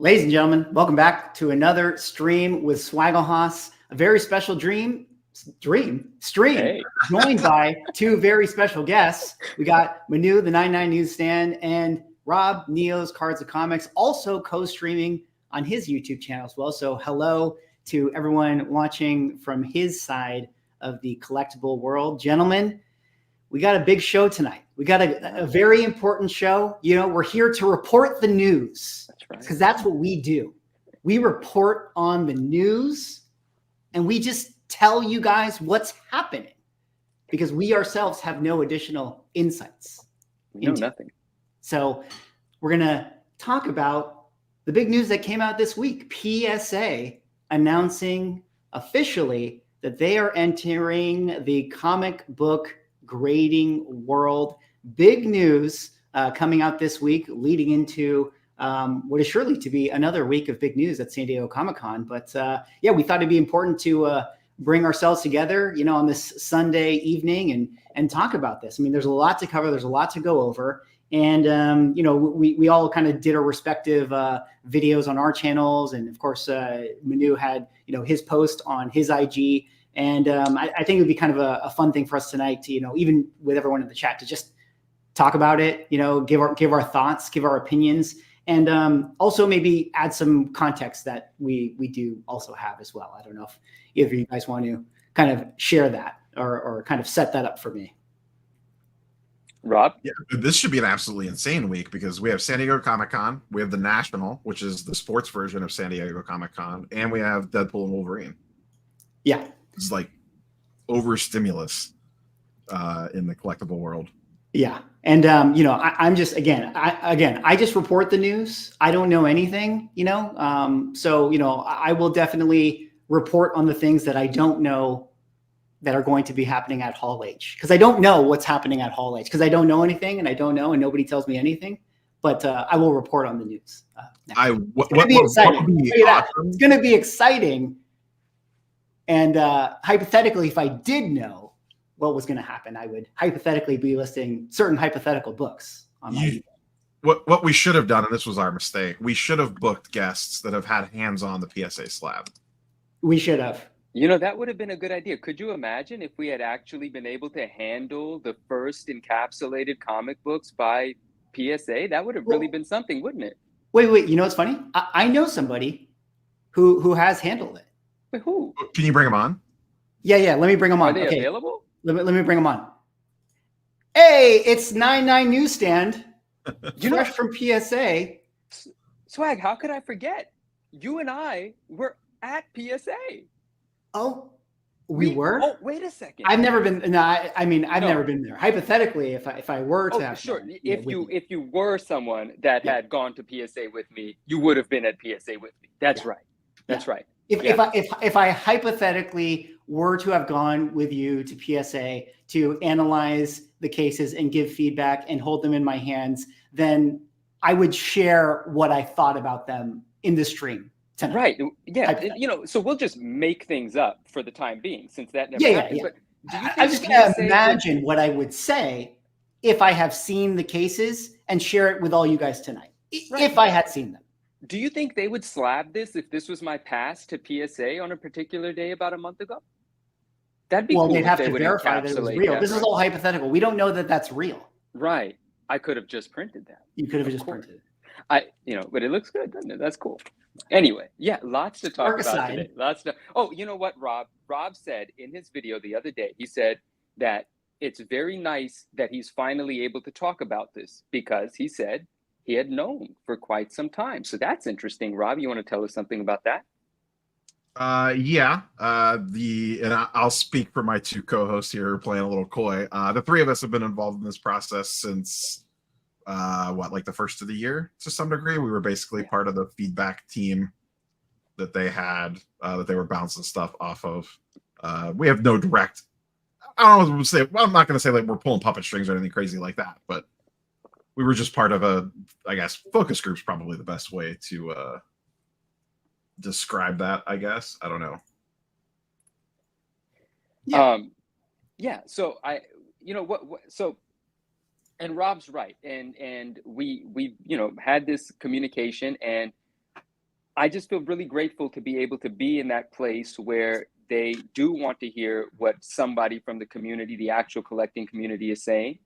Ladies and gentlemen, welcome back to another stream with Swaggle a very special stream, Hey. joined by two very special guests. We got Manu, the 99 Newsstand, and Rob, Neo's Cards of Comics, also co-streaming on his YouTube channel as well. So hello to everyone watching from his side of the collectible world. Gentlemen, we got a big show tonight. We got a very important show. You know, we're here to report the news. That's right. Because that's what we do. We report on the news and we just tell you guys what's happening because we ourselves have no additional insights. No, nothing. So we're going to talk about the big news that came out this week. PSA announcing officially that they are entering the comic book grading world. Big news coming out this week, leading into what is surely to be another week of big news at San Diego Comic-Con. But yeah, we thought it'd be important to bring ourselves together, you know, on this Sunday evening and talk about this. I mean, there's a lot to cover. There's a lot to go over. And, you know, we all kind of did our respective videos on our channels. And of course, Manu had, you know, his post on his IG. And I think it would be kind of a fun thing for us tonight to, you know, even with everyone in the chat, to just talk about it, you know, give our thoughts, give our opinions. And also maybe add some context that we do also have as well. I don't know if either of you guys want to kind of share that or kind of set that up for me. Rob? Yeah, this should be an absolutely insane week because we have San Diego Comic-Con, we have the National, which is the sports version of San Diego Comic-Con, and we have Deadpool and Wolverine. Yeah. It's like overstimulus in the collectible world. Yeah. And, you know, I'm just, I just report the news. I don't know anything, you know? So, you know, I will definitely report on the things that I don't know that are going to be happening at Hall H. Because I don't know what's happening at Hall H. Because I don't know anything and I don't know and nobody tells me anything. But I will report on the news. It's going to be exciting. It's going to be exciting. And hypothetically, if I did know what was going to happen, I would hypothetically be listing certain hypothetical books on my what we should have done, and this was our mistake, we should have booked guests that have had hands on the PSA slab. We should have. You know, that would have been a good idea. Could you imagine if we had actually been able to handle the first encapsulated comic books by PSA? That would have really been something, wouldn't it? Wait. You know what's funny? I know somebody who has handled it. Wait, who? Can you bring them on? Yeah. Let me bring them on. Are they available? Let me bring them on. Hey, it's 99 Newsstand. Fresh from PSA. Swag, how could I forget? You and I were at PSA. Oh, we were? Oh, wait a second. I've never been. No, I've never been there. Hypothetically, if I were to have. Sure. If you were someone that had gone to PSA with me, you would have been at PSA with me. That's right. That's right. If I hypothetically were to have gone with you to PSA to analyze the cases and give feedback and hold them in my hands, then I would share what I thought about them in the stream tonight. Right. Yeah. You know, so we'll just make things up for the time being, since that never happened. Yeah. But I'm just going to imagine what I would say if I have seen the cases and share it with all you guys tonight, if I had seen them. Do you think they would slab this if this was my pass to PSA on a particular day about a month ago? That'd be cool. They'd have to verify that it was real. This is all hypothetical. We don't know that that's real. Right. I could have just printed that. You could have just printed it. But it looks good, doesn't it? That's cool. Anyway, yeah, lots to talk about today. Oh, you know what, Rob? Rob said in his video the other day, he said that it's very nice that he's finally able to talk about this because he said he had known for quite some time. So that's interesting. Rob, you want to tell us something about that? Yeah. And I'll speak for my two co-hosts here playing a little coy. The three of us have been involved in this process since like the first of the year to some degree. We were basically part of the feedback team that they had, that they were bouncing stuff off of. We have no direct, I don't know what to say. Well, I'm not going to say like we're pulling puppet strings or anything crazy like that, but we were just part of I guess focus group's probably the best way to describe that, I guess. I don't know. Yeah. So so, and Rob's right. And we, you know, had this communication, and I just feel really grateful to be able to be in that place where they do want to hear what somebody from the community, the actual collecting community, is saying,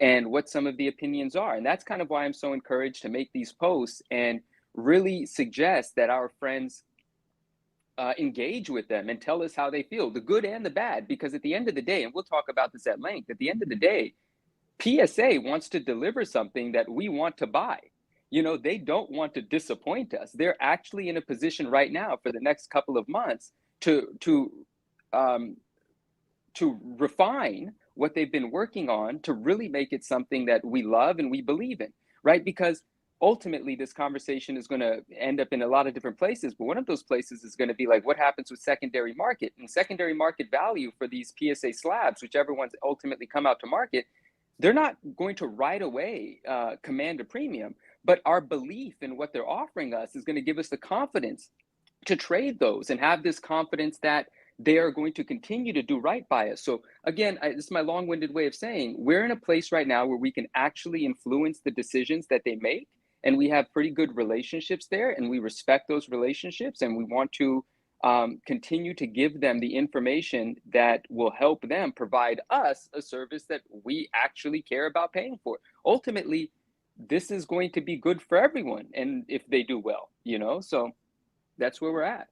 and what some of the opinions are. And that's kind of why I'm so encouraged to make these posts and really suggest that our friends engage with them and tell us how they feel, the good and the bad, because at the end of the day, and we'll talk about this at length, at the end of the day, PSA wants to deliver something that we want to buy. You know, they don't want to disappoint us. They're actually in a position right now for the next couple of months to refine what they've been working on to really make it something that we love and we believe in, right? Because ultimately this conversation is going to end up in a lot of different places, but one of those places is going to be like, what happens with secondary market? And secondary market value for these PSA slabs, whichever ones ultimately come out to market, they're not going to right away command a premium, but our belief in what they're offering us is going to give us the confidence to trade those and have this confidence that they are going to continue to do right by us. So again, this is my long-winded way of saying we're in a place right now where we can actually influence the decisions that they make, and we have pretty good relationships there, and we respect those relationships, and we want to continue to give them the information that will help them provide us a service that we actually care about paying for. Ultimately, this is going to be good for everyone, and if they do well, you know, so that's where we're at.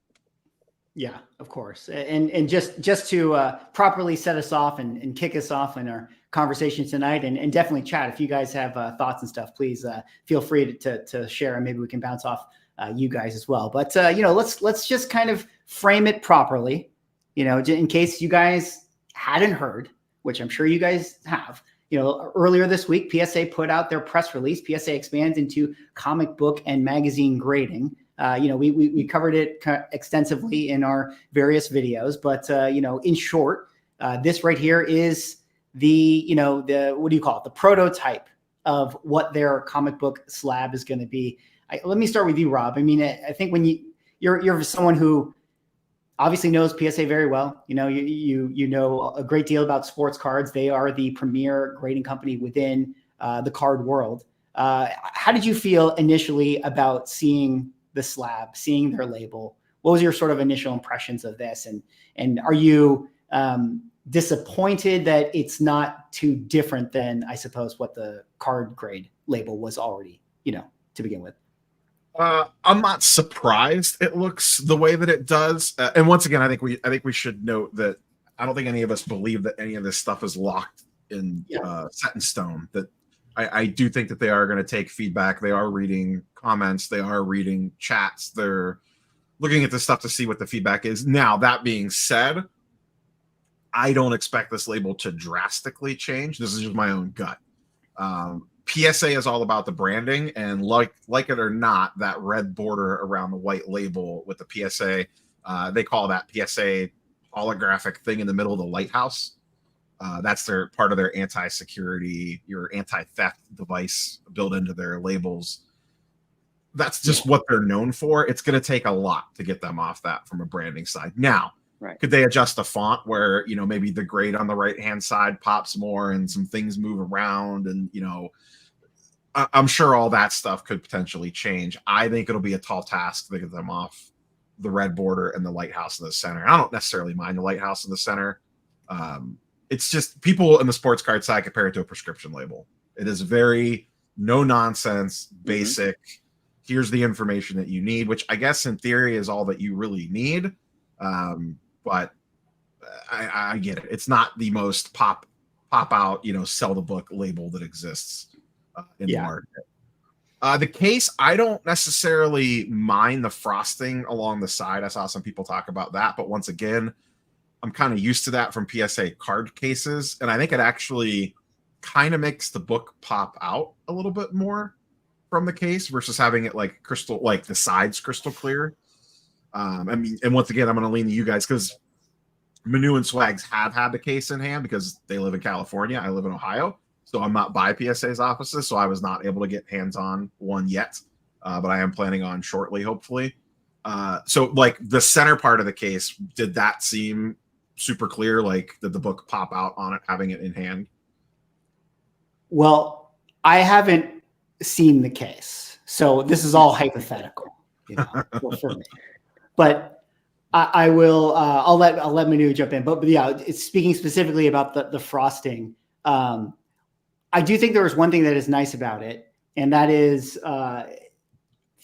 Yeah, of course. And just to properly set us off and kick us off in our conversation tonight, and definitely chat, if you guys have thoughts and stuff, please feel free to share, and maybe we can bounce off you guys as well. But, you know, let's just kind of frame it properly, you know, in case you guys hadn't heard, which I'm sure you guys have. You know, earlier this week, PSA put out their press release. PSA expands into comic book and magazine grading. You know, we covered it extensively in our various videos, but, you know, in short, this right here is the, you know, what do you call it? The prototype of what their comic book slab is going to be. Let me start with you, Rob. I mean, I think when you're someone who obviously knows PSA very well, you know, you know a great deal about sports cards. They are the premier grading company within the card world. How did you feel initially about seeing the slab, seeing their label? What was your sort of initial impressions of this? And are you disappointed that it's not too different than, I suppose, what the card grade label was already, you know, to begin with? I'm not surprised it looks the way that it does. And once again, I think we should note that I don't think any of us believe that any of this stuff is locked in, set in stone. That I do think that they are going to take feedback. They are reading comments. They are reading chats. They're looking at this stuff to see what the feedback is. Now, that being said, I don't expect this label to drastically change. This is just my own gut. PSA is all about the branding, and like it or not, that red border around the white label with the PSA, they call that PSA holographic thing in the middle of the lighthouse. That's their part of their anti-security, your anti-theft device built into their labels. That's just what they're known for. It's going to take a lot to get them off that from a branding side. Now, could they adjust the font where, you know, maybe the grade on the right-hand side pops more and some things move around, and, you know, I'm sure all that stuff could potentially change. I think it'll be a tall task to get them off the red border and the lighthouse in the center. I don't necessarily mind the lighthouse in the center. It's just people in the sports card side compare it to a prescription label. It is very no nonsense, basic. Here's the information that you need, which I guess in theory is all that you really need. But I get it. It's not the most pop out, you know, sell the book label that exists in the market. The case, I don't necessarily mind the frosting along the side. I saw some people talk about that, but once again, I'm kind of used to that from PSA card cases, and I think it actually kind of makes the book pop out a little bit more from the case versus having it like crystal, like the sides crystal clear. I mean, and once again, I'm going to lean to you guys because Manu and Swags have had the case in hand because they live in California. I live in Ohio, so I'm not by PSA's offices, so I was not able to get hands on one yet, but I am planning on shortly, hopefully. So like the center part of the case, did that seem super clear? Like, did the book pop out on it, having it in hand? Well, I haven't seen the case, so this is all hypothetical. for me. But I will. I'll let Manu jump in. But yeah, it's speaking specifically about the frosting. I do think there is one thing that is nice about it, and that is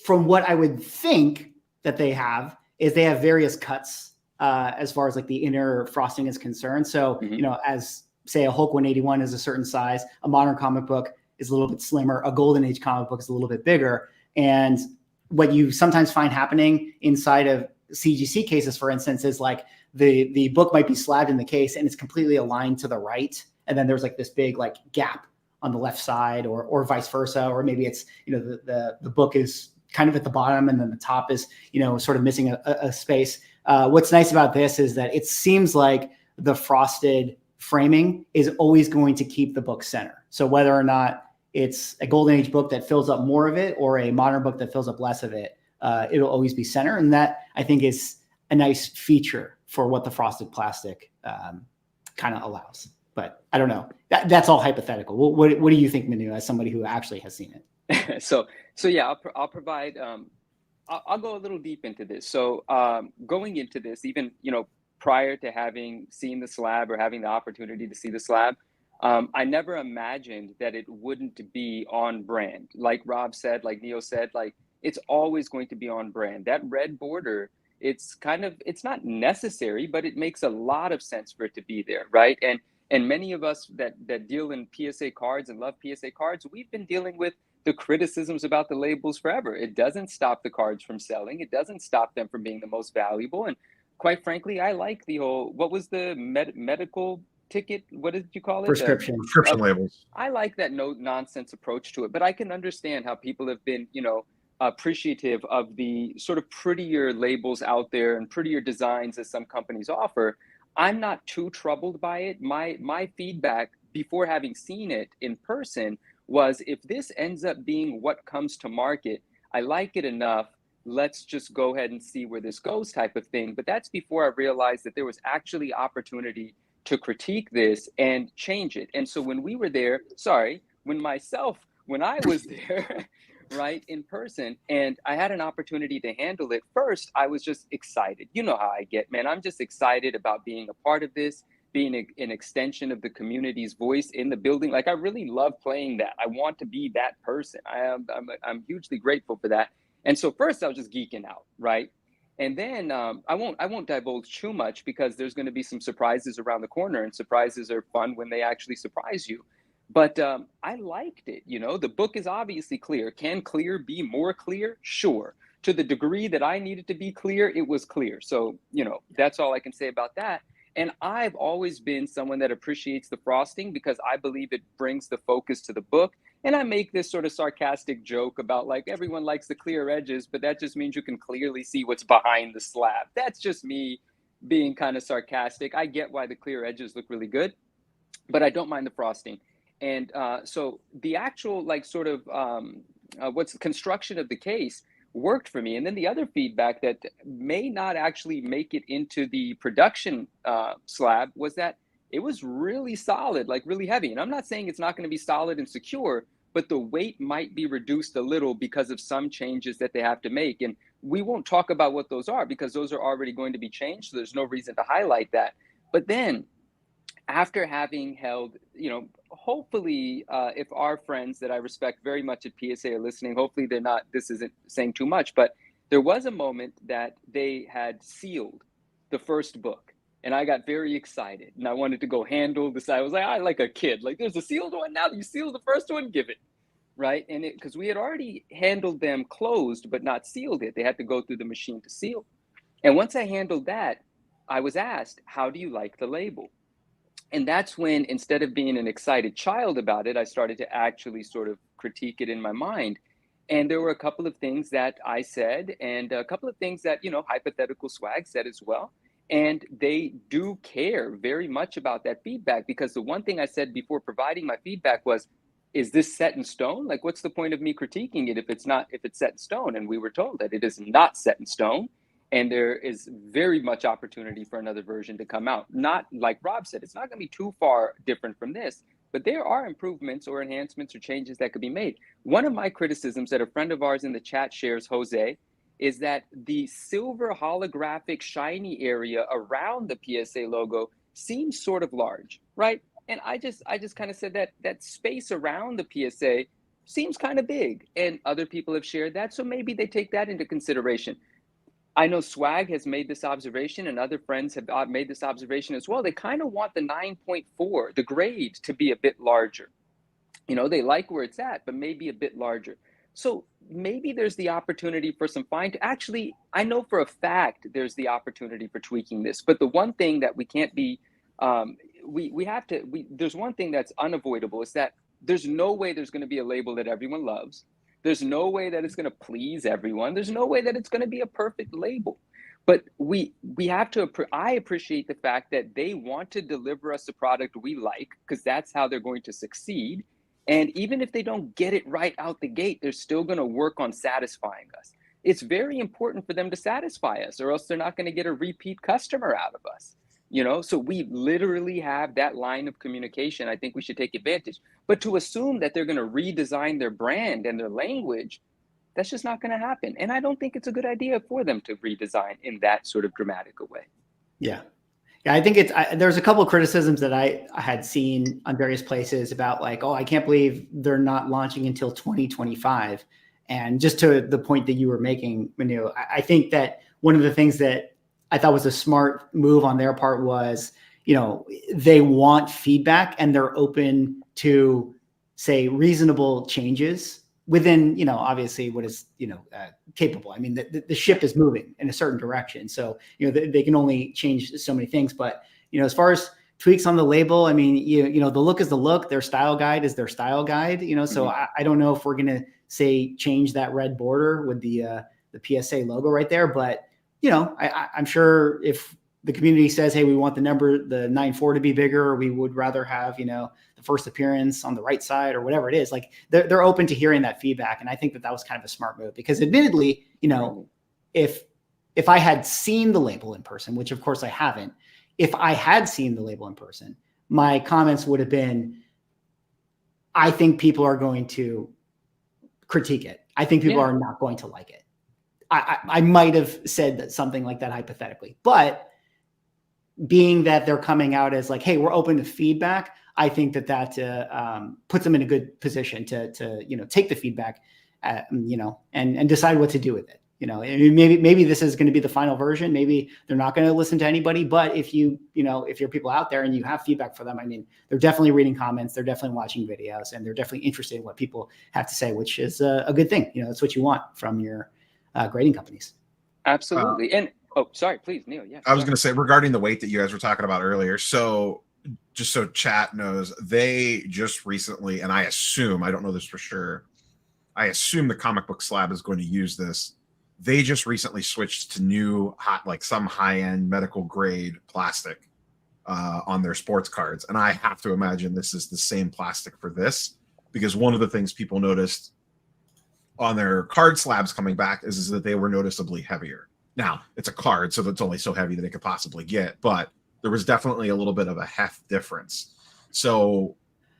from what I would think that they have various cuts as far as like the inner frosting is concerned. So as say a Hulk 181 is a certain size, a modern comic book is a little bit slimmer, a Golden Age comic book is a little bit bigger, and what you sometimes find happening inside of CGC cases, for instance, is like the book might be slabbed in the case and it's completely aligned to the right, and then there's like this big like gap on the left side, or vice versa, or maybe it's the book is kind of at the bottom and then the top is sort of missing a space. What's nice about this is that it seems like the frosted framing is always going to keep the book center. So whether or not it's a Golden Age book that fills up more of it or a modern book that fills up less of it, it'll always be center. And that, I think, is a nice feature for what the frosted plastic kind of allows. But I don't know. That's all hypothetical. What do you think, Manu, as somebody who actually has seen it? So yeah, I'll provide. I'll go a little deep into this. So going into this, even prior to having seen the slab or having the opportunity to see the slab, I never imagined that it wouldn't be on brand. Like Rob said, like Neo said, like it's always going to be on brand. That red border, it's not necessary, but it makes a lot of sense for it to be there, right? And many of us that deal in PSA cards and love PSA cards, we've been dealing with the criticisms about the labels forever. It doesn't stop the cards from selling. It doesn't stop them from being the most valuable. And quite frankly, I like the whole, what was the medical ticket? What did you call it? Prescription labels. I like that no nonsense approach to it, but I can understand how people have been, appreciative of the sort of prettier labels out there and prettier designs that some companies offer. I'm not too troubled by it. My feedback before having seen it in person was, if this ends up being what comes to market, I like it enough, let's just go ahead and see where this goes type of thing. But that's before I realized that there was actually opportunity to critique this and change it. And so when we were there, when I was there, right, in person, and I had an opportunity to handle it, first, I was just excited. You know how I get, man. I'm just excited about being a part of this, being an extension of the community's voice in the building. Like, I really love playing that. I want to be that person. I'm hugely grateful for that. And so first I was just geeking out, right? And then I won't divulge too much because there's going to be some surprises around the corner, and surprises are fun when they actually surprise you. But I liked it. The book is obviously clear. Can clear be more clear? Sure. To the degree that I needed to be clear, it was clear. So, that's all I can say about that. And I've always been someone that appreciates the frosting because I believe it brings the focus to the book. And I make this sort of sarcastic joke about, like, everyone likes the clear edges, but that just means you can clearly see what's behind the slab. That's just me being kind of sarcastic. I get why the clear edges look really good, but I don't mind the frosting. And so the actual, like, sort of what's the construction of the case worked for me. And then the other feedback that may not actually make it into the production slab was that it was really solid, like really heavy. And I'm not saying it's not going to be solid and secure, but the weight might be reduced a little because of some changes that they have to make. And we won't talk about what those are because those are already going to be changed. So there's no reason to highlight that. But then after having held, hopefully, if our friends that I respect very much at PSA are listening, hopefully they're not, this isn't saying too much, but there was a moment that they had sealed the first book. And I got very excited and I wanted to go handle this. I was like a kid, like, there's a sealed one now. You sealed the first one, give it. Right. And because we had already handled them closed, but not sealed it. They had to go through the machine to seal. And once I handled that, I was asked, how do you like the label? And that's when, instead of being an excited child about it, I started to actually sort of critique it in my mind. And there were a couple of things that I said and a couple of things that, Hypothetical Swag said as well. And they do care very much about that feedback, because the one thing I said before providing my feedback was, is this set in stone? Like, what's the point of me critiquing it if it's set in stone? And we were told that it is not set in stone. And there is very much opportunity for another version to come out. Not, like Rob said, it's not going to be too far different from this, but there are improvements or enhancements or changes that could be made. One of my criticisms that a friend of ours in the chat shares, Jose, is that the silver holographic shiny area around the PSA logo seems sort of large, right? And I just kind of said that space around the PSA seems kind of big, and other people have shared that, so maybe they take that into consideration. I know Swag has made this observation, and other friends have made this observation as well. They kind of want the 9.4, the grade, to be a bit larger. You know, they like where it's at, but maybe a bit larger. So maybe there's the opportunity for some actually, I know for a fact there's the opportunity for tweaking this. But the one thing that we can't be, there's one thing that's unavoidable, is that there's no way there's going to be a label that everyone loves. There's no way that it's going to please everyone. There's no way that it's going to be a perfect label. But we have to, I appreciate the fact that they want to deliver us a product we like, because that's how they're going to succeed. And even if they don't get it right out the gate, they're still going to work on satisfying us. It's very important for them to satisfy us, or else they're not going to get a repeat customer out of us. You know, so we literally have that line of communication. I think we should take advantage. But to assume that they're going to redesign their brand and their language, that's just not going to happen. And I don't think it's a good idea for them to redesign in that sort of dramatic a way. Yeah. Yeah, I think there's a couple of criticisms that I had seen on various places about, like, oh, I can't believe they're not launching until 2025. And just to the point that you were making, Manu, I think that one of the things that I thought was a smart move on their part was, you know, they want feedback and they're open to, say, reasonable changes within, you know, obviously what is, you know, capable. I mean, the ship is moving in a certain direction. So, you know, they can only change so many things. But, you know, as far as tweaks on the label, I mean, you know, the look is the look, their style guide is their style guide, you know, so I don't know if we're going to say change that red border with the PSA logo right there. But, you know, I'm sure if the community says, hey, we want the 9.4 to be bigger, or we would rather have, you know, the first appearance on the right side, or whatever it is, like they're open to hearing that feedback. And I think that was kind of a smart move, because admittedly, you know, if I had seen the label in person, which of course I haven't, if I had seen the label in person, my comments would have been, I think people are going to critique it. I think people are not going to like it. I might have said that, something like that hypothetically, but being that they're coming out as like, hey, we're open to feedback, I think that puts them in a good position to you know, take the feedback, you know, and decide what to do with it. You know, maybe this is going to be the final version. Maybe they're not going to listen to anybody. But if you're people out there and you have feedback for them, I mean, they're definitely reading comments, they're definitely watching videos, and they're definitely interested in what people have to say, which is a good thing. You know, that's what you want from your grading companies. Absolutely. And sorry, please, Neil. Yeah. I was going to say, regarding the weight that you guys were talking about earlier. So just so chat knows, they just recently, and I don't know this for sure, I assume the Comic Book Slab is going to use this. They just recently switched to new some high-end medical grade plastic on their sports cards. And I have to imagine this is the same plastic for this, because one of the things people noticed on their card slabs coming back is that they were noticeably heavier. Now, it's a card, so it's only so heavy that it could possibly get, but there was definitely a little bit of a heft difference. So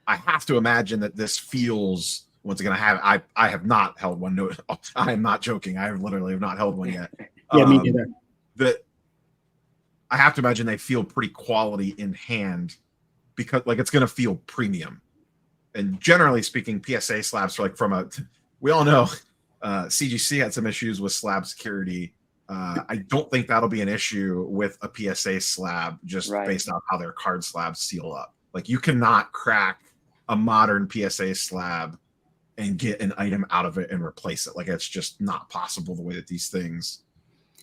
I have to imagine that this feels, once again, I have not held one. No, I am not joking. I literally have not held one yet. Yeah, me neither. That I have to imagine they feel pretty quality in hand, because like it's going to feel premium. And generally speaking, PSA slabs are we all know CGC had some issues with slab security. I don't think that'll be an issue with a PSA slab, just based on how their card slabs seal up. Like, you cannot crack a modern PSA slab and get an item out of it and replace it. Like, it's just not possible the way that these things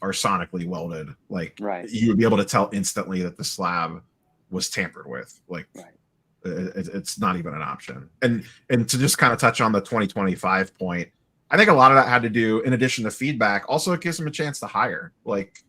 are sonically welded. Like, you would be able to tell instantly that the slab was tampered with. Like, it's not even an option. And to just kind of touch on the 2025 point, I think a lot of that had to do, in addition to feedback, also it gives them a chance to hire. Like,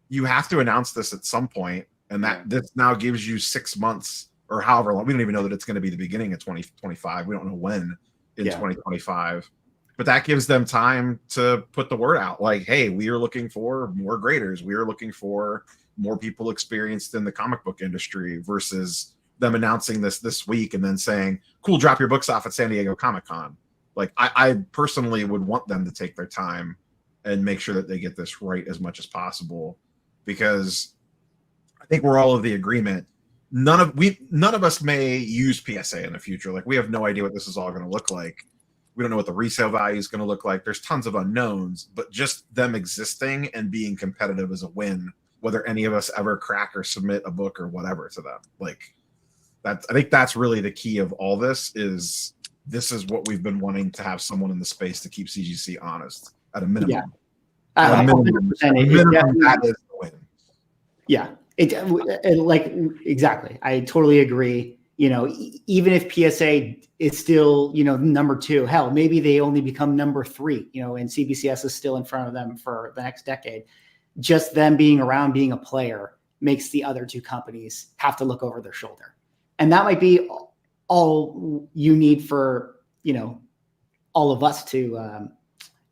you have to announce this at some point, and this now gives you 6 months or however long. We don't even know that it's going to be the beginning of 2025. We don't know when in 2025, but that gives them time to put the word out. Like, hey, we are looking for more graders. We are looking for more people experienced in the comic book industry, versus them announcing this week and then saying, cool, drop your books off at San Diego Comic-Con. Like, I personally would want them to take their time and make sure that they get this right as much as possible, because I think we're all of the agreement. None of us may use PSA in the future. Like, we have no idea what this is all going to look like. We don't know what the resale value is going to look like. There's tons of unknowns, but just them existing and being competitive is a win, whether any of us ever crack or submit a book or whatever to them. Like, I think that's really the key of all this is what we've been wanting to have someone in the space to keep CGC honest at a minimum. Yeah. At a minimum, that is the win. Yeah. It like, exactly. I totally agree. You know, even if PSA is still, you know, number 2, hell, maybe they only become number 3, you know, and CBCS is still in front of them for the next decade. Just them being around, being a player, makes the other 2 companies have to look over their shoulder. And that might be all you need for, you know, all of us to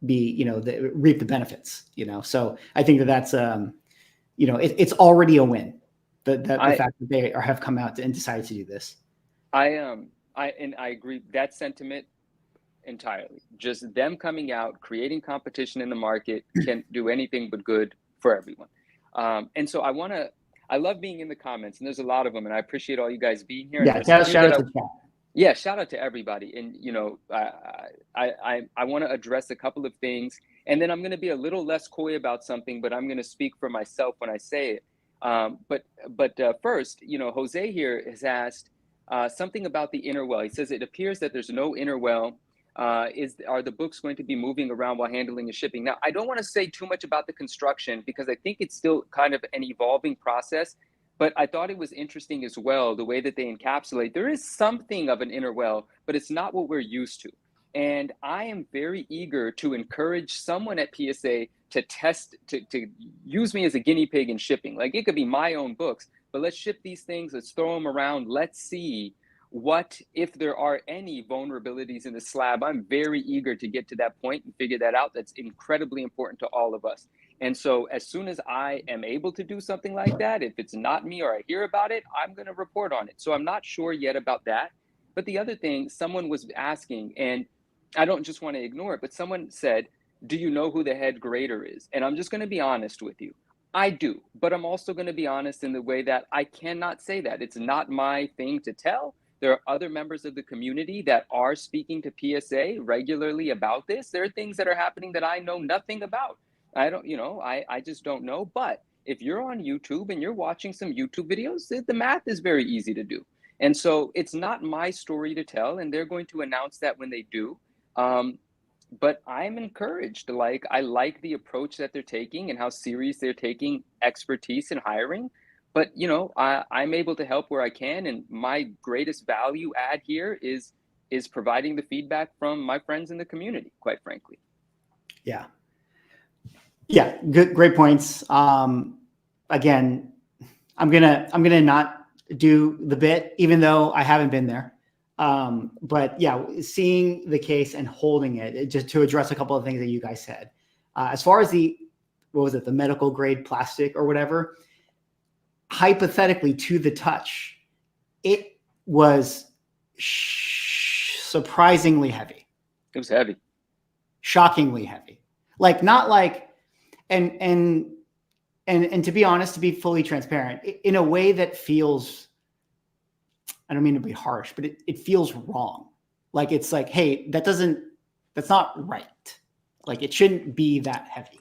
be, you know, reap the benefits, you know. So I think that's, you know, it's already a win. The fact that they have come out and decided to do this. I agree that sentiment entirely. Just them coming out, creating competition in the market can do anything but good for everyone. And so I love being in the comments, and there's a lot of them, and I appreciate all you guys being here. Yeah, shout out to chat. Yeah, shout out to everybody. And, you know, I want to address a couple of things, and then I'm going to be a little less coy about something, but I'm going to speak for myself when I say it. But first, you know, Jose here has asked something about the inner well. He says it appears that there's no inner well. Are the books going to be moving around while handling and shipping? Now, I don't want to say too much about the construction because I think it's still kind of an evolving process. But I thought it was interesting as well, the way that they encapsulate. There is something of an inner well, but it's not what we're used to. And I am very eager to encourage someone at PSA to test, to use me as a guinea pig in shipping. Like, it could be my own books, but let's ship these things, let's throw them around, let's see if there are any vulnerabilities in the slab. I'm very eager to get to that point and figure that out. That's incredibly important to all of us. And so as soon as I am able to do something like that, if it's not me or I hear about it, I'm going to report on it. So I'm not sure yet about that. But the other thing, someone was asking, and I don't just want to ignore it, but someone said, do you know who the head grader is? And I'm just going to be honest with you. I do, but I'm also going to be honest in the way that I cannot say that. It's not my thing to tell. There are other members of the community that are speaking to PSA regularly about this. There are things that are happening that I know nothing about. I just don't know. But if you're on YouTube and you're watching some YouTube videos, the math is very easy to do. And so it's not my story to tell, and they're going to announce that when they do. But I'm encouraged. I like the approach that they're taking and how serious they're taking expertise in hiring. But, you know, I'm able to help where I can. And my greatest value add here is providing the feedback from my friends in the community, quite frankly. Yeah. Yeah. Great points. Again, I'm gonna not do the bit, even though I haven't been there. But yeah, seeing the case and holding it just to address a couple of things that you guys said, as far as the medical grade plastic or whatever, hypothetically to the touch, it was surprisingly heavy. It was heavy, shockingly heavy. And to be honest, to be fully transparent, in a way that feels, I don't mean to be harsh, but it feels wrong. Like, it's like, hey, that's not right. Like, it shouldn't be that heavy.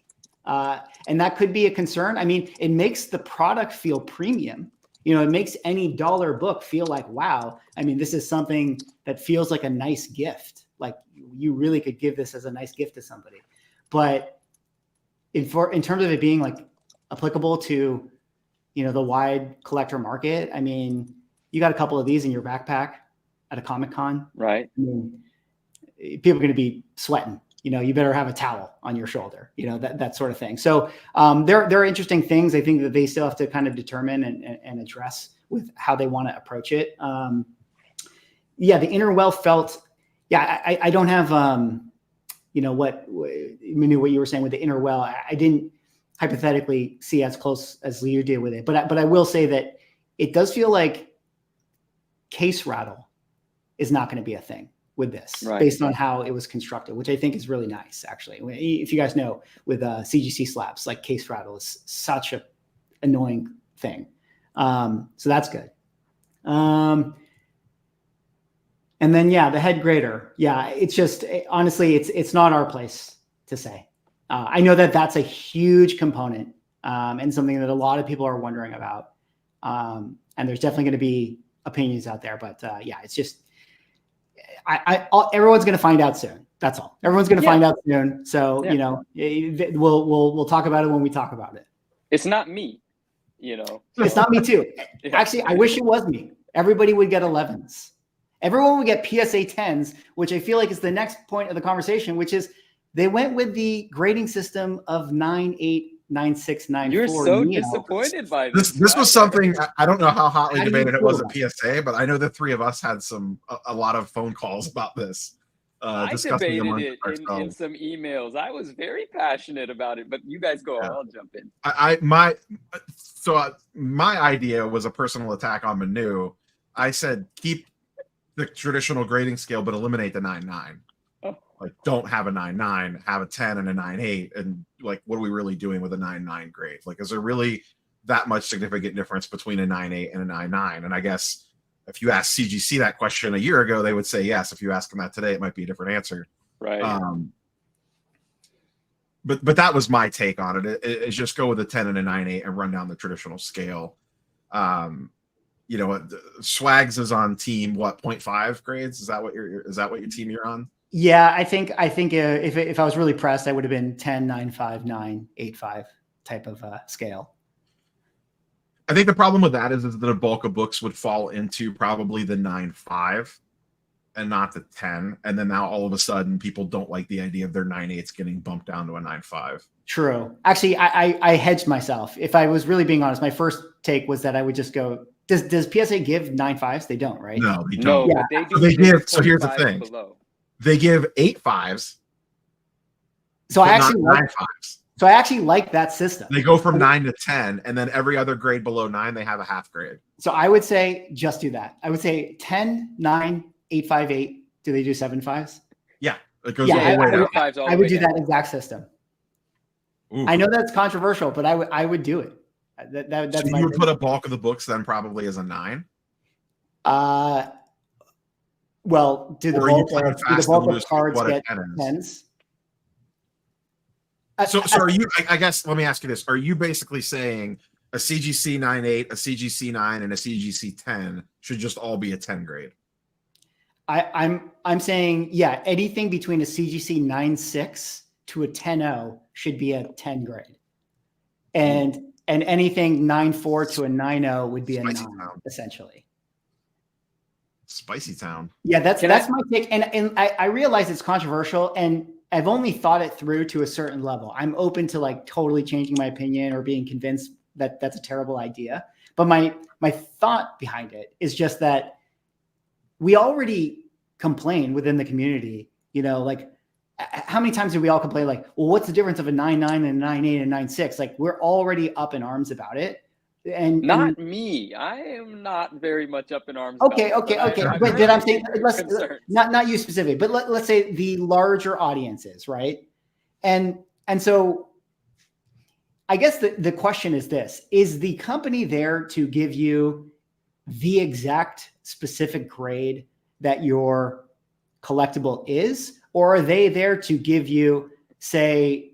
And that could be a concern. I mean, it makes the product feel premium. You know, it makes any dollar book feel like, wow, I mean, this is something that feels like a nice gift. Like, you really could give this as a nice gift to somebody. But in terms of it being like applicable to, you know, the wide collector market, I mean, you got a couple of these in your backpack at a Comic-Con, right? I mean, people are going to be sweating. You know, you better have a towel on your shoulder, you know, that sort of thing. So there are interesting things I think that they still have to kind of determine and address with how they want to approach it. Yeah, the inner well felt, yeah, I don't have, you know, what you were saying with the inner well. I didn't hypothetically see as close as you did with it, but I will say that it does feel like case rattle is not going to be a thing with this Right. based on how it was constructed, which I think is really nice, actually. If you guys know, with CGC slabs, like case rattle is such a annoying thing. So that's good. And then, yeah, the head grader. Yeah, it's just, honestly, it's not our place to say. I know that that's a huge component and something that a lot of people are wondering about. And there's definitely going to be opinions out there, but yeah, it's just, everyone's going to find out soon. That's all. Everyone's going to find out soon. So, you know, we'll talk about it when we talk about it. It's not me, you know. It's not me too. Actually, I wish it was me. Everybody would get 11s. Everyone would get PSA 10s, which I feel like is the next point of the conversation, which is they went with the grading system of 9.8, 9.6, 9.4. You're so Neo. disappointed by this. This was something, I don't know how hotly How do you debated it feel was at about PSA, but I know the three of us had a lot of phone calls about this. I Discussing debated among it in ourselves. some emails. I was very passionate about it, but you guys go on, I'll jump in. My idea was a personal attack on Manu. I said keep the traditional grading scale, but eliminate the 9.9. Oh. Like, don't have a 9.9, have a 10 and a 9.8, and like, what are we really doing with a 9.9 grade? Like, is there really that much significant difference between a 9.8 and a 9.9? And I guess if you ask CGC that question a year ago, they would say yes. If you ask them that today, it might be a different answer. Right. But that was my take on it. It's just go with a 10 and a 9.8 and run down the traditional scale. You know, Swags is on team 0.5 grades? Is that what your team you're on? Yeah, I think if I was really pressed, I would have been 10, 9.5, 9, 8.5 type of scale. I think the problem with that is that a bulk of books would fall into probably the 9.5 and not the 10. And then now all of a sudden people don't like the idea of their 9.8s getting bumped down to a 9.5. True. Actually, I hedged myself. If I was really being honest, my first take was that I would just go, does PSA give 9.5s? They don't, right? No, they don't. No, Yeah. but they do. So they give, so here's the thing. Below. They give 8.5s. So I actually like that system. They go from 9 to 10, and then every other grade below 9, they have a half grade. So I would say just do that. I would say 10, 9, 8.5, 8. Do they do 7.5s? Yeah, it goes the whole way down. I would do that exact system. Ooh. I know that's controversial, but I would do it. That's so you would put a bulk of the books then probably as a 9? Well, do the bulk of cards get 10s? So are you, I guess, let me ask you this. Are you basically saying a CGC 9.8, a CGC 9, and a CGC 10 should just all be a 10 grade? I'm saying, yeah, anything between a CGC 9.6 to a 10.0 should be a 10 grade. And anything 9.4 to a 9.0 would be a 9, essentially. Spicy town. Yeah, that's my take. And I realize it's controversial, and I've only thought it through to a certain level. I'm open to like totally changing my opinion or being convinced that that's a terrible idea. But my thought behind it is just that we already complain within the community, you know, like how many times do we all complain like, well, what's the difference of a 9.9 and a 9.8 and 9.6? Like, we're already up in arms about it. And not me. I am not very much up in arms. Okay. But But I'm saying, not you specific, but let's say the larger audiences, right? And so I guess the question is this: is the company there to give you the exact specific grade that your collectible is, or are they there to give you, say,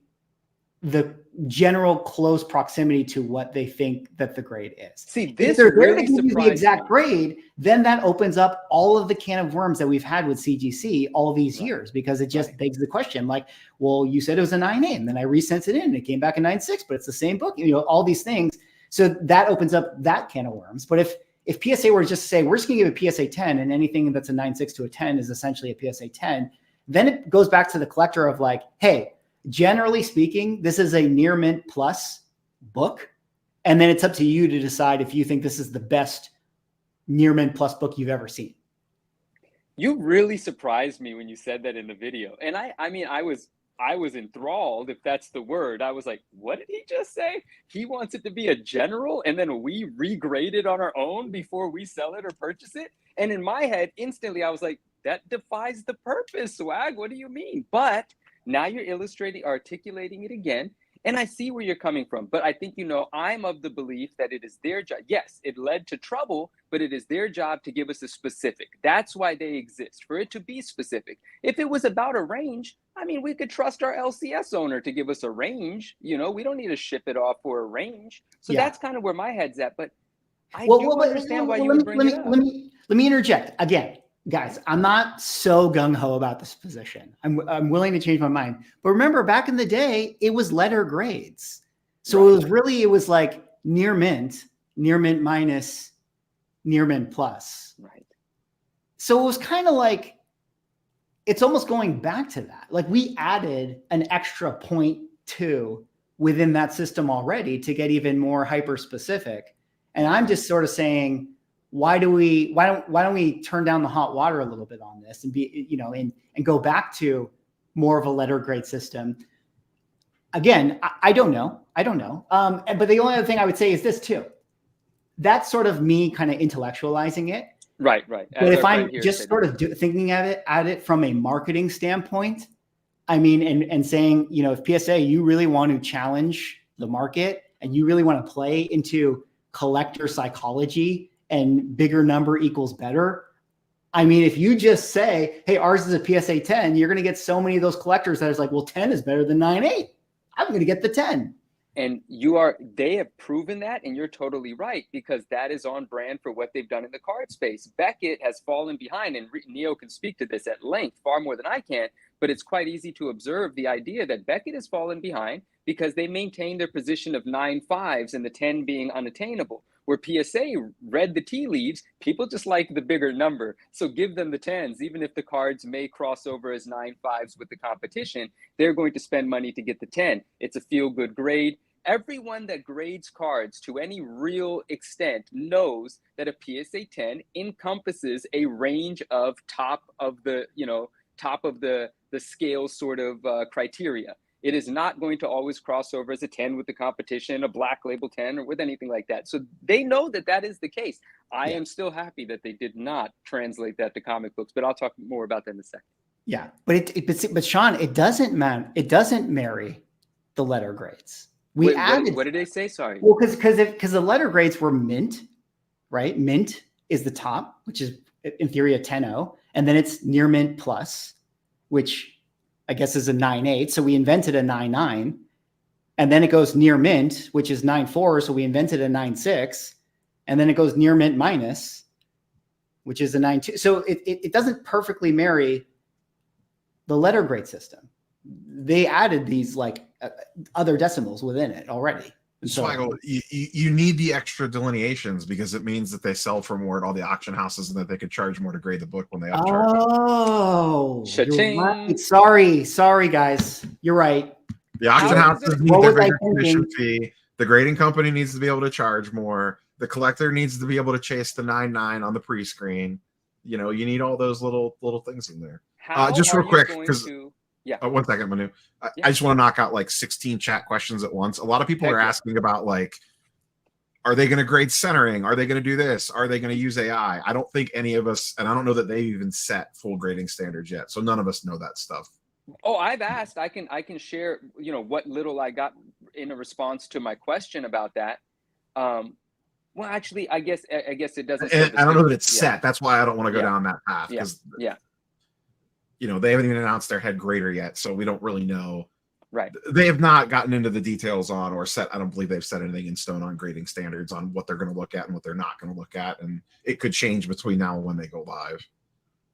the general close proximity to what they think that the grade is? See, this if they're there really to give you the exact me. grade, then that opens up all of the can of worms that we've had with CGC all these years, because it just begs the question, like, well, you said it was a 9.8, and then I resent it in, and it came back a 9.6, but it's the same book, you know, all these things. So that opens up that can of worms. But if PSA were to just say, we're just going to give a PSA 10, and anything that's a 9.6 to a 10 is essentially a PSA 10, then it goes back to the collector of like, hey, generally speaking, this is a near mint plus book. And then it's up to you to decide if you think this is the best near mint plus book you've ever seen. You really surprised me when you said that in the video. And I mean, I was enthralled, if that's the word. I was like, what did he just say? He wants it to be a general, and then we regrade it on our own before we sell it or purchase it. And in my head, instantly, I was like, That defies the purpose, Swag. What do you mean? But now you're articulating it again. And I see where you're coming from, but I think, I'm of the belief that it is their job. Yes, it led to trouble, but it is their job to give us a specific. That's why they exist, for it to be specific. If it was about a range, I mean, we could trust our LCS owner to give us a range. We don't need to ship it off for a range. So that's kind of where my head's at. But I do understand why you would bring it up. Let me interject again. Guys, I'm not so gung-ho about this position. I'm willing to change my mind. But remember, back in the day, it was letter grades. So it was like near mint minus, near mint plus. Right. So it was kind of like, it's almost going back to that. Like we added an extra 0.2 within that system already to get even more hyper specific. And I'm just sort of saying, why don't we turn down the hot water a little bit on this and be, and go back to more of a letter grade system? Again, I don't know. But the only other thing I would say is this too. That's sort of me kind of intellectualizing it. Right. But if I'm just sort of thinking at it from a marketing standpoint, I mean, and saying, if PSA, you really want to challenge the market and you really want to play into collector psychology and bigger number equals better. I mean, if you just say, hey, ours is a PSA 10, you're going to get so many of those collectors that is like, well, 10 is better than 9.8. I'm going to get the 10. And they have proven that, and you're totally right, because that is on brand for what they've done in the card space. Beckett has fallen behind, and Neo can speak to this at length, far more than I can, but it's quite easy to observe the idea that Beckett has fallen behind because they maintain their position of 9.5s and the 10 being unattainable. Where PSA read the tea leaves, people just like the bigger number. So give them the 10s, even if the cards may cross over as 9.5s with the competition, they're going to spend money to get the 10. It's a feel-good grade. Everyone that grades cards to any real extent knows that a PSA 10 encompasses a range of top of the scale sort of criteria. It is not going to always cross over as a 10 with the competition, a black label 10, or with anything like that. So they know that is the case. I am still happy that they did not translate that to comic books, but I'll talk more about that in a second. Yeah, but Sean, it doesn't marry the letter grades. What did they say? Sorry. Well, because the letter grades were mint, right? Mint is the top, which is in theory a 10.0, and then it's near mint plus, which I guess is a 9.8. So we invented a 9.9, and then it goes near mint, which is 9.4. So we invented a 9.6, and then it goes near mint minus, which is a 9.2. So it doesn't perfectly marry the letter grade system. They added these like other decimals within it already. So you need the extra delineations because it means that they sell for more at all the auction houses and that they could charge more to grade the book when they upcharge. Oh, right. Sorry, guys. You're right. The auction houses need their bigger commission fee. The grading company needs to be able to charge more. The collector needs to be able to chase the 9.9 on the pre-screen. You need all those little things in there. Just real quick, because one second, Manu. I just want to knock out like 16 chat questions at once. A lot of people are asking about like, are they going to grade centering? Are they going to do this? Are they going to use AI? I don't think any of us, and I don't know that they've even set full grading standards yet. So none of us know that stuff. Oh, I've asked. I can share, what little I got in a response to my question about that. Well, actually, I guess it doesn't. I don't know that it's set. That's why I don't want to go down that path. They haven't even announced their head grader yet, so we don't really know. Right. They have not gotten into the details on or set. I don't believe they've set anything in stone on grading standards on what they're going to look at and what they're not going to look at, and it could change between now and when they go live.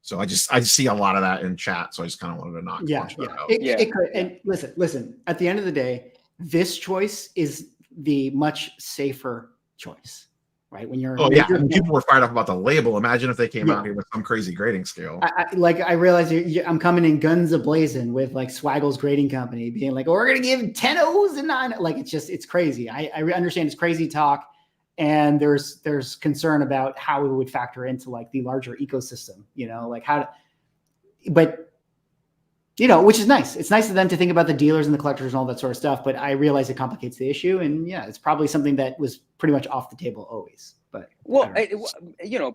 So I just see a lot of that in chat, so I just kind of wanted to knock a bunch of that out. It could. And listen. At the end of the day, this choice is the much safer choice. Right when you're people were fired up about the label. Imagine if they came out here with some crazy grading scale. I realize I'm coming in guns a-blazing with like Swaggle's grading company being like, we're gonna give 10 O's and 9. Like it's crazy. I understand it's crazy talk, and there's concern about how it would factor into like the larger ecosystem. But which is nice. It's nice of them to think about the dealers and the collectors and all that sort of stuff. But I realize it complicates the issue, and yeah, it's probably something that was pretty much off the table always. But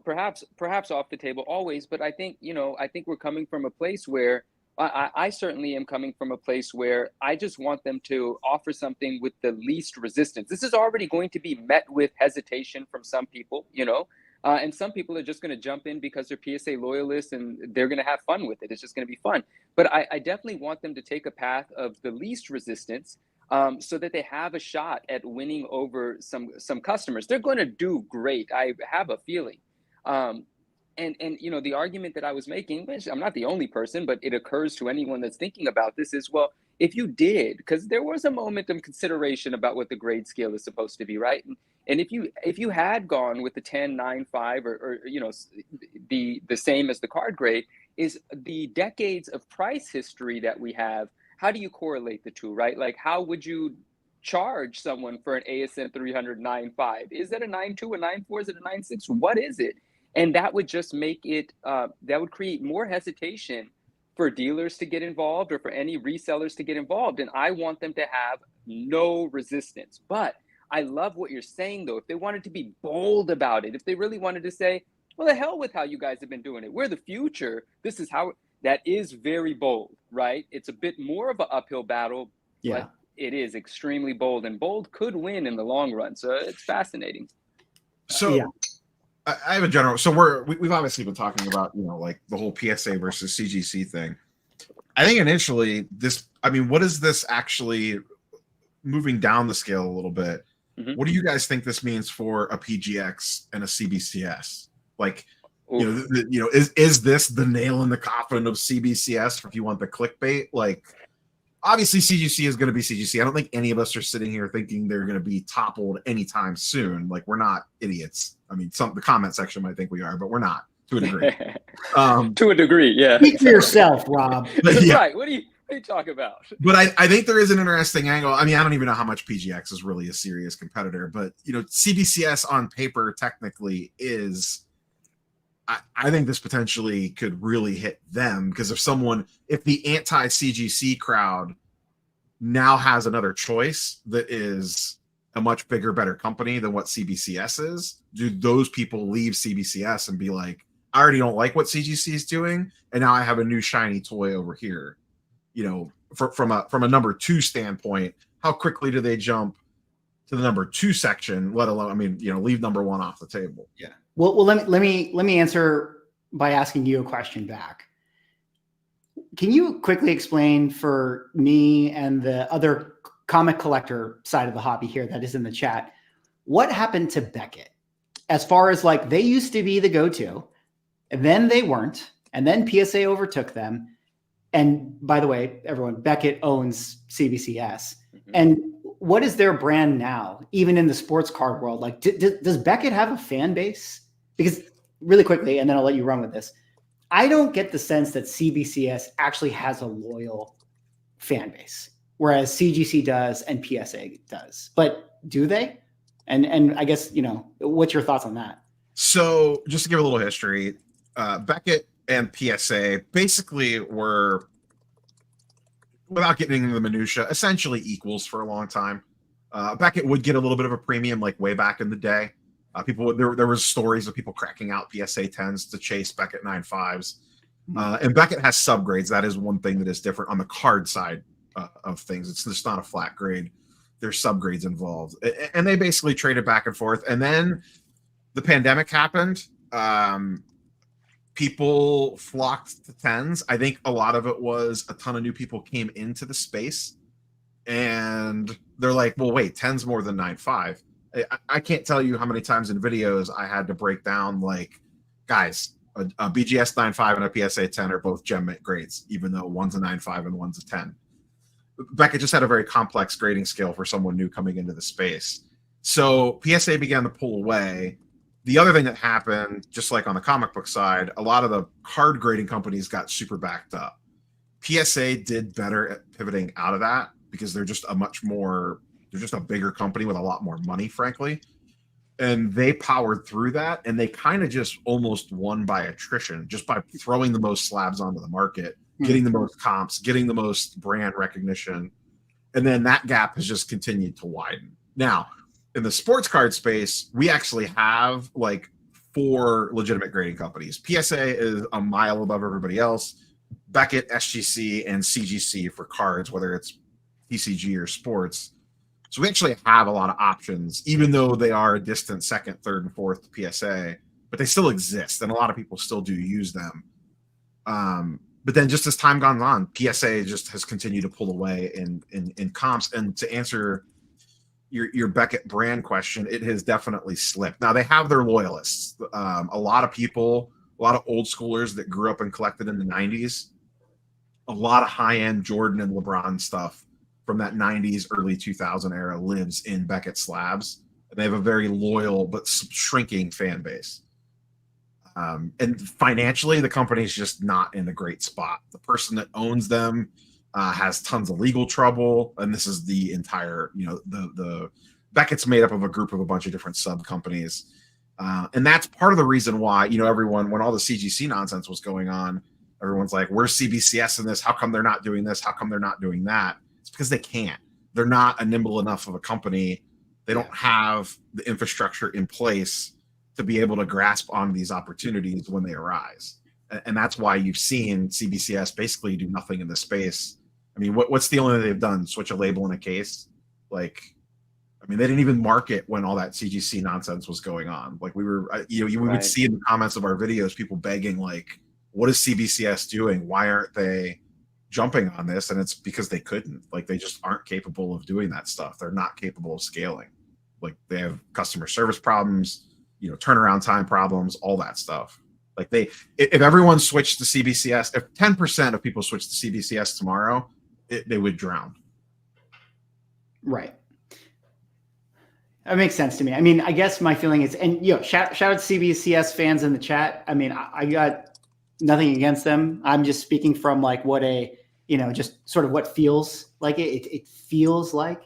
perhaps off the table always. But I think we're coming from a place where I certainly am coming from a place where I just want them to offer something with the least resistance. This is already going to be met with hesitation from some people, and some people are just going to jump in because they're PSA loyalists and they're going to have fun with it. It's just going to be fun. But I definitely want them to take a path of the least resistance, so that they have a shot at winning over some customers. They're going to do great. I have a feeling. And the argument that I was making, which I'm not the only person, but it occurs to anyone that's thinking about this, is, well, if you did, because there was a moment of consideration about what the grade scale is supposed to be, right? And if you had gone with the 10, 9, 5, or the same as the card grade, is the decades of price history that we have, how do you correlate the two, right? Like, how would you charge someone for an ASM 300 9.5? Is that a 9.2, a 9.4? Is it a 9.6? What is it? And that would just make it, that would create more hesitation for dealers to get involved or for any resellers to get involved. And I want them to have no resistance. But I love what you're saying, though. If they wanted to be bold about it, if they really wanted to say, well, the hell with how you guys have been doing it. We're the future. This is how, that is very bold, right? It's a bit more of an uphill battle, but it is extremely bold. And bold could win in the long run. So it's fascinating. So I have a general. So we've obviously been talking about, like the whole PSA versus CGC thing. I think initially what is this actually moving down the scale a little bit? Mm-hmm. What do you guys think this means for a PGX and a CBCS? Like, is this the nail in the coffin of CBCS if you want the clickbait? Like, obviously CGC is going to be CGC. I don't think any of us are sitting here thinking they're going to be toppled anytime soon. Like, we're not idiots. I mean, the comment section might think we are, but we're not, to a degree. To a degree, yeah. Speak for yourself, Rob. Right. What do you talk about? But I think there is an interesting angle. I mean, I don't even know how much PGX is really a serious competitor, but CBCS on paper technically is. I think this potentially could really hit them, because if the anti-CGC crowd now has another choice that is a much bigger, better company than what CBCS is, do those people leave CBCS and be like, I already don't like what CGC is doing, and now I have a new shiny toy over here? From a number 2 standpoint, how quickly do they jump to the number 2 section? Let alone, leave number 1 off the table. Yeah. Well, let me answer by asking you a question back. Can you quickly explain for me and the other comic collector side of the hobby here that is in the chat, what happened to Beckett? As far as, like, they used to be the go-to, and then they weren't, and then PSA overtook them. And by the way, everyone, Beckett owns CBCS. Mm-hmm. And what is their brand now, even in the sports card world? Like, does Beckett have a fan base? Because really quickly, and then I'll let you run with this, I don't get the sense that CBCS actually has a loyal fan base, whereas CGC does and PSA does. But do they? And I guess, what's your thoughts on that? So just to give a little history, Beckett and PSA basically were, without getting into the minutia, essentially equals for a long time. Beckett would get a little bit of a premium, like way back in the day. There was stories of people cracking out PSA 10s to chase Beckett 9.5s. And Beckett has subgrades. That is one thing that is different on the card side of things. It's just not a flat grade. There's subgrades involved. And they basically traded back and forth. And then the pandemic happened. People flocked to 10s. I think a lot of it was a ton of new people came into the space. And they're like, well, wait, 10's more than 9.5. I can't tell you how many times in videos I had to break down, like, guys, a BGS 9.5 and a PSA 10 are both gem mint grades, even though one's a 9.5 and one's a 10. Beckett just had a very complex grading scale for someone new coming into the space. So PSA began to pull away. The other thing that happened, just like on the comic book side, a lot of the card grading companies got super backed up. PSA did better at pivoting out of that because they're just a bigger company with a lot more money, frankly. And they powered through that, and they kind of just almost won by attrition, just by throwing the most slabs onto the market getting the most comps, getting the most brand recognition. And then that gap has just continued to widen. Now, in the sports card space, we actually have like 4 legitimate grading companies. PSA is a mile above everybody else. Beckett, SGC, and CGC for cards, whether it's TCG or sports. So we actually have a lot of options, even though they are a distant second, third, and fourth to PSA, but they still exist, and a lot of people still do use them. But then just as time gone on, PSA just has continued to pull away in comps. And to answer your Beckett brand question, it has definitely slipped. Now they have their loyalists. A lot of people, a lot of old schoolers that grew up and collected in the 90s, a lot of high-end Jordan and LeBron stuff from that 90s, early 2000 era lives in Beckett slabs. And they have a very loyal but shrinking fan base. And financially, the company's just not in a great spot. The person that owns them has tons of legal trouble, and this is the entire, the Beckett's made up of a group of a bunch of different sub companies, and that's part of the reason why everyone, when all the CGC nonsense was going on, everyone's like, "Where's CBCS in this? How come they're not doing this? How come they're not doing that?" It's because they can't. They're not a nimble enough of a company. They don't have the infrastructure in place to be able to grasp on these opportunities when they arise. And that's why you've seen CBCS basically do nothing in the space. I mean, what's the only thing they've done? Switch a label in a case? They didn't even market when all that CGC nonsense was going on. Like we would see in the comments of our videos, people begging like, what is CBCS doing? Why aren't they jumping on this? And it's because they couldn't. Like they just aren't capable of doing that stuff. They're not capable of scaling. Like they have customer service problems, turnaround time problems, all that stuff. Like if everyone switched to CBCS, if 10% of people switched to CBCS tomorrow, they would drown. Right. That makes sense to me. I mean, I guess my feeling is, and shout out to CBCS fans in the chat. I mean, I got nothing against them. I'm just speaking from like what just sort of what feels like it feels like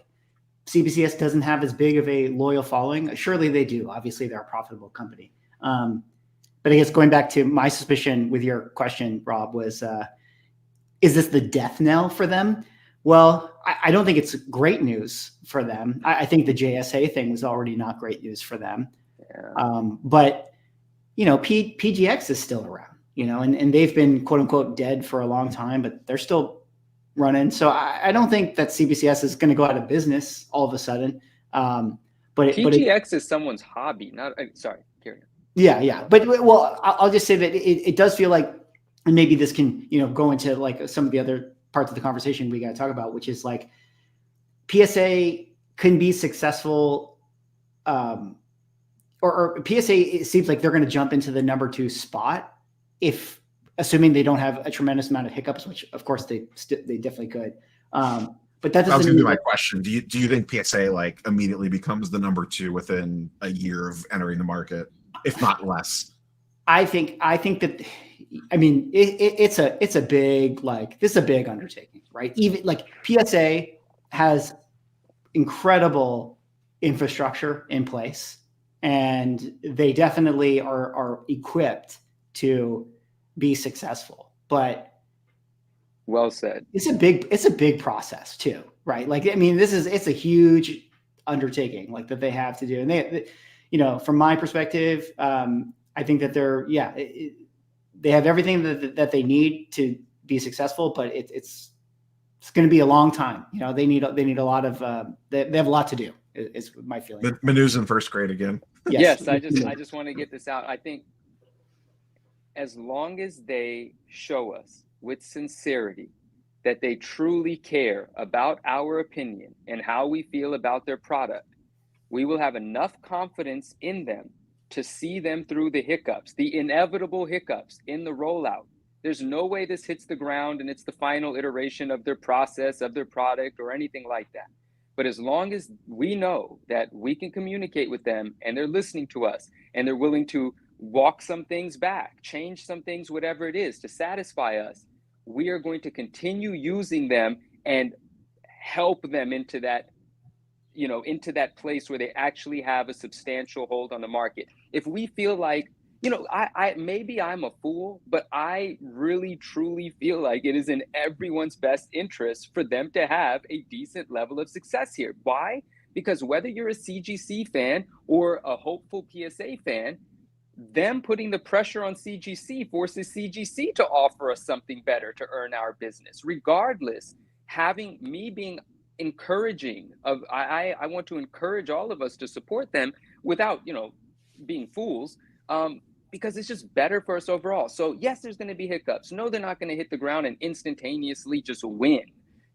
CBCS doesn't have as big of a loyal following. Surely they do. Obviously, they're a profitable company. But I guess going back to my suspicion with your question, Rob, was, is this the death knell for them? Well, I don't think it's great news for them. I think the JSA thing was already not great news for them. Yeah. But, PGX is still around, and they've been, quote unquote, dead for a long time, but they're still running. So I don't think that CBCS is going to go out of business all of a sudden. But PGX is someone's hobby. Not sorry, carry on. Yeah. But I'll just say that it does feel like, and maybe this can go into like some of the other parts of the conversation we got to talk about, which is like PSA can be successful, or PSA. It seems like they're going to jump into the number 2 spot assuming they don't have a tremendous amount of hiccups, which of course they definitely could. But that doesn't be my question. Do you think PSA like immediately becomes the number 2 within a year of entering the market, if not less? I think that, I mean, it's a big, like, this is a big undertaking, right? Even like PSA has incredible infrastructure in place, and they definitely are equipped to be successful. But well said. It's a big process too, right? Like, I mean, it's a huge undertaking like that they have to do. And they from my perspective, I think that they have everything that they need to be successful, but it's going to be a long time. They need a lot of, they have a lot to do is my feeling. Manu's in first grade again. Yes. I just want to get this out. I think as long as they show us with sincerity that they truly care about our opinion and how we feel about their product, we will have enough confidence in them to see them through the hiccups, the inevitable hiccups in the rollout. There's no way this hits the ground and it's the final iteration of their process, of their product, or anything like that. But as long as we know that we can communicate with them and they're listening to us and they're willing to walk some things back, change some things, whatever it is, to satisfy us, we are going to continue using them and help them into that, into that place where they actually have a substantial hold on the market. If we feel like, you know, I maybe I'm a fool, but I really truly feel like it is in everyone's best interest for them to have a decent level of success here. Why? Because whether you're a CGC fan or a hopeful PSA fan, them putting the pressure on CGC forces CGC to offer us something better to earn our business. Regardless, having me being encouraging of, I want to encourage all of us to support them without, you know, being fools, because it's just better for us overall. So yes, there's going to be hiccups. No, they're not going to hit the ground and instantaneously just win.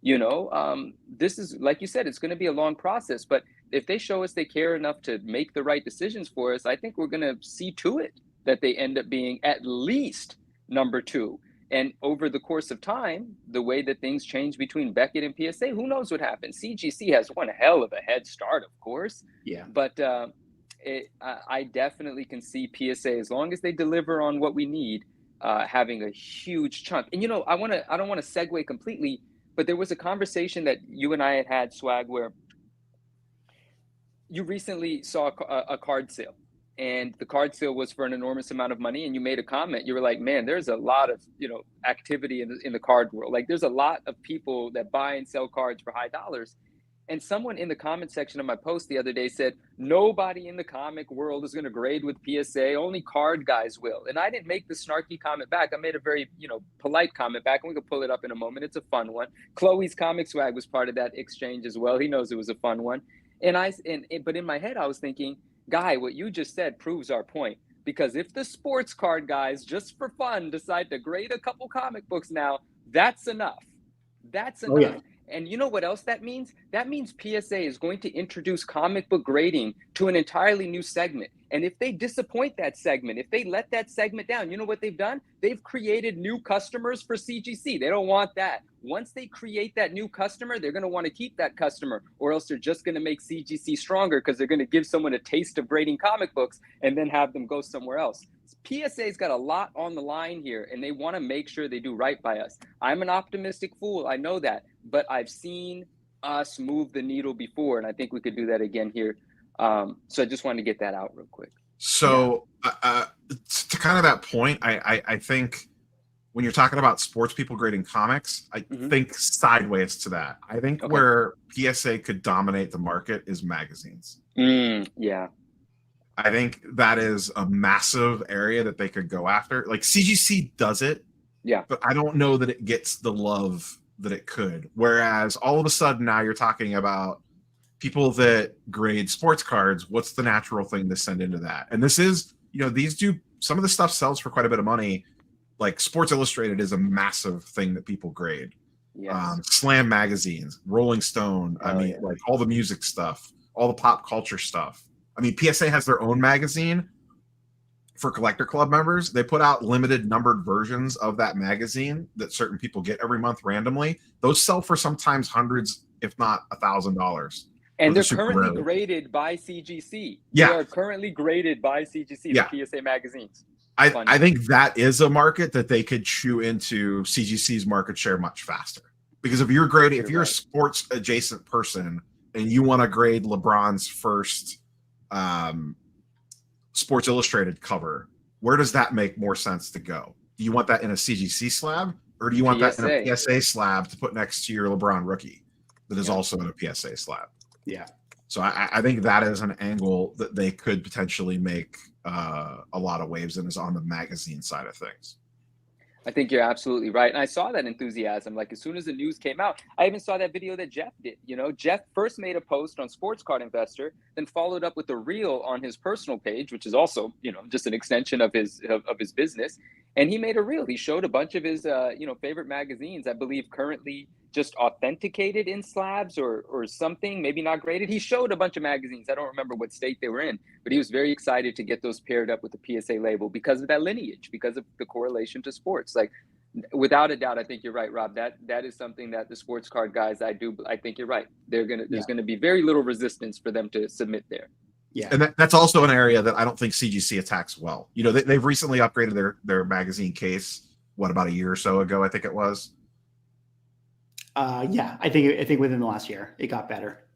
You know, this is, like you said, it's going to be a long process, but if they show us they care enough to make the right decisions for us, I think we're going to see to it that they end up being at least number 2. And over the course of time, the way that things change between Beckett and PSA, who knows what happens? CGC has one hell of a head start, of course. Yeah. But I definitely can see PSA, as long as they deliver on what we need, having a huge chunk. And, you know, I don't want to segue completely, but there was a conversation that you and I had, Swag, where you recently saw a card sale, and the card sale was for an enormous amount of money. And you made a comment. You were like, man, there's a lot of, you know, activity in the card world. Like, there's a lot of people that buy and sell cards for high dollars. And someone in the comment section of my post the other day said, nobody in the comic world is going to grade with PSA. Only card guys will. And I didn't make the snarky comment back. I made a very, you know, polite comment back, and we can pull it up in a moment. It's a fun one. Chloe's Comic Swag was part of that exchange as well. He knows it was a fun one. But in my head, I was thinking, Guy, what you just said proves our point. Because if the sports card guys, just for fun, decide to grade a couple comic books now, that's enough. That's enough. Oh, yeah. And you know what else that means? That means PSA is going to introduce comic book grading to an entirely new segment. And if they disappoint that segment, if they let that segment down, you know what they've done? They've created new customers for CGC. They don't want that. Once they create that new customer, they're going to want to keep that customer, or else they're just going to make CGC stronger, because they're going to give someone a taste of grading comic books and then have them go somewhere else. PSA's got a lot on the line here, and they want to make sure they do right by us. I'm an optimistic fool, I know that, but I've seen us move the needle before, and I think we could do that again here. So I just wanted to get that out real quick. So to kind of that point, I think when you're talking about sports people grading comics, I think sideways to that. I think where PSA could dominate the market is magazines. Yeah. I think that is a massive area that they could go after. Like, CGC does it, yeah, but I don't know that it gets the love that it could. Whereas all of a sudden now you're talking about people that grade sports cards. What's the natural thing to send into that? And this is, you know, these do, some of the stuff sells for quite a bit of money. Like, Sports Illustrated is a massive thing that people grade. Yes. Slam magazines, Rolling Stone. Like all the music stuff, all the pop culture stuff. I mean, PSA has their own magazine for Collector Club members. They put out limited numbered versions of that magazine that certain people get every month randomly. Those sell for sometimes hundreds, if not $1,000. And they're currently graded by CGC. Yeah. They are currently graded by CGC, the PSA magazines. I think that is a market that they could chew into CGC's market share much faster. Because if you're grading, if you're a sports adjacent person and you want to grade LeBron's first Sports Illustrated cover, where does that make more sense to go? Do you want that in a CGC slab, or do you want that in a PSA slab to put next to your LeBron rookie that is also in a PSA slab? Yeah. So I think that is an angle that they could potentially make a lot of waves in, is on the magazine side of things. I think you're absolutely right. And I saw that enthusiasm. Like, as soon as the news came out, I even saw that video that Jeff did. You know, Jeff first made a post on Sports Card Investor, then followed up with a reel on his personal page, which is also, you know, just an extension of his business. And he made a reel. He showed a bunch of his, favorite magazines, I believe currently just authenticated in slabs or something, maybe not graded. He showed a bunch of magazines. I don't remember what state they were in, but he was very excited to get those paired up with the PSA label because of that lineage, because of the correlation to sports. Like, without a doubt, I think you're right, Rob. That is something that the sports card guys, I think you're right. There's gonna be very little resistance for them to submit there. Yeah. And that's also an area that I don't think CGC attacks well. You know, they've recently upgraded their magazine case, about a year or so ago, I think it was. I think within the last year it got better.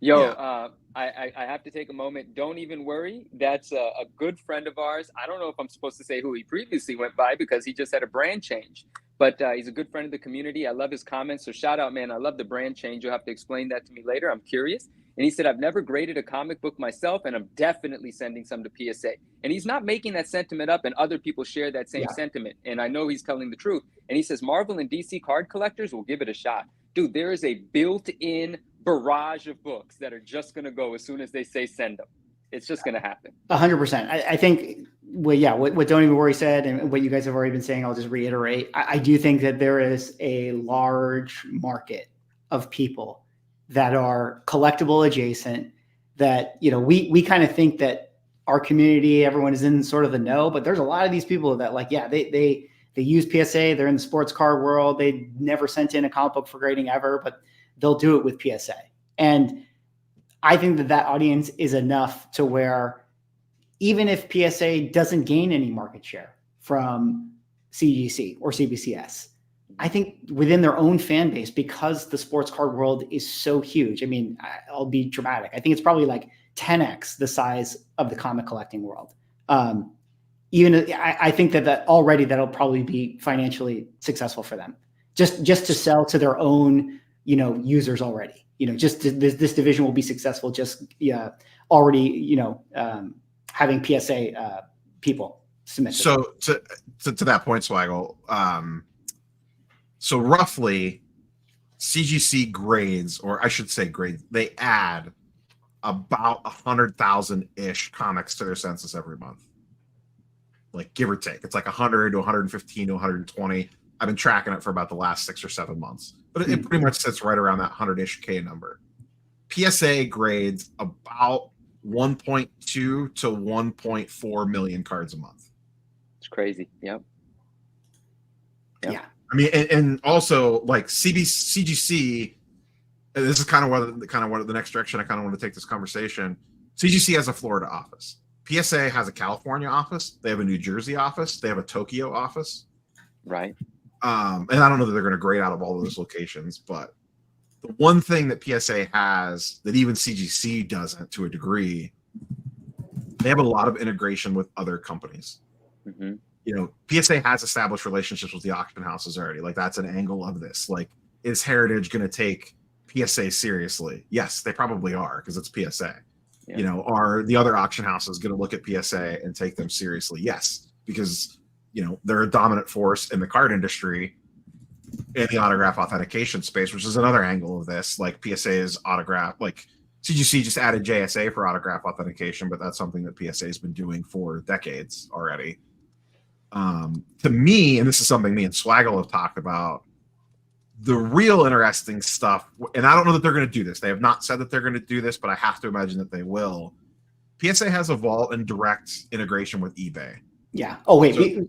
Yo, Yeah. I have to take a moment. Don't even worry. That's a good friend of ours. I don't know if I'm supposed to say who he previously went by because he just had a brand change. But he's a good friend of the community. I love his comments. So shout out, man. I love the brand change. You'll have to explain that to me later. I'm curious. And he said, I've never graded a comic book myself, and I'm definitely sending some to PSA. And he's not making that sentiment up, and other people share that same sentiment. And I know he's telling the truth. And he says, Marvel and DC card collectors will give it a shot. Dude, there is a built-in barrage of books that are just going to go as soon as they say send them. It's just going to happen. 100%. I think, well, yeah, what Don't Even Worry said and what you guys have already been saying, I'll just reiterate. I do think that there is a large market of people that are collectible adjacent that, you know, we kind of think that our community, everyone is in sort of the know, but there's a lot of these people that like, yeah, they use PSA. They're in the sports card world. They never sent in a comic book for grading ever, but they'll do it with PSA. And I think that audience is enough to where even if PSA doesn't gain any market share from CGC or CBCS, I think within their own fan base, because the sports card world is so huge. I mean, I'll be dramatic. I think it's probably like 10x the size of the comic collecting world. Even I think that already that'll probably be financially successful for them, just to sell to their own, you know, users already. You know, just this division will be successful just already, you know, having PSA people submit. So to that point, Swaggle. So roughly, CGC grades, or I should say grades, they add about 100,000-ish comics to their census every month. Like, give or take. It's like 100 to 115 to 120. I've been tracking it for about the last 6 or 7 months. But it pretty much sits right around that 100-ish K number. PSA grades about 1.2 to 1.4 million cards a month. It's crazy. Yep. Yeah. I mean, and also like CGC, this is kind of what the next direction I kind of want to take this conversation. CGC has a Florida office. PSA has a California office. They have a New Jersey office. They have a Tokyo office. Right. And I don't know that they're going to grade out of all of those locations, but the one thing that PSA has that even CGC doesn't to a degree, they have a lot of integration with other companies. Mm-hmm. You know, PSA has established relationships with the auction houses already. Like, that's an angle of this. Like, is Heritage going to take PSA seriously? Yes, they probably are, because it's PSA. Yeah. You know, are the other auction houses going to look at PSA and take them seriously? Yes, because, you know, they're a dominant force in the card industry in the autograph authentication space, which is another angle of this. Like, PSA's autograph, like CGC just added JSA for autograph authentication, but that's something that PSA has been doing for decades already. To me, and this is something me and Swaggle have talked about, the real interesting stuff, and I don't know that they're going to do this. They have not said that they're going to do this, but I have to imagine that they will. PSA has a vault and direct integration with eBay. Yeah. Oh, wait. So,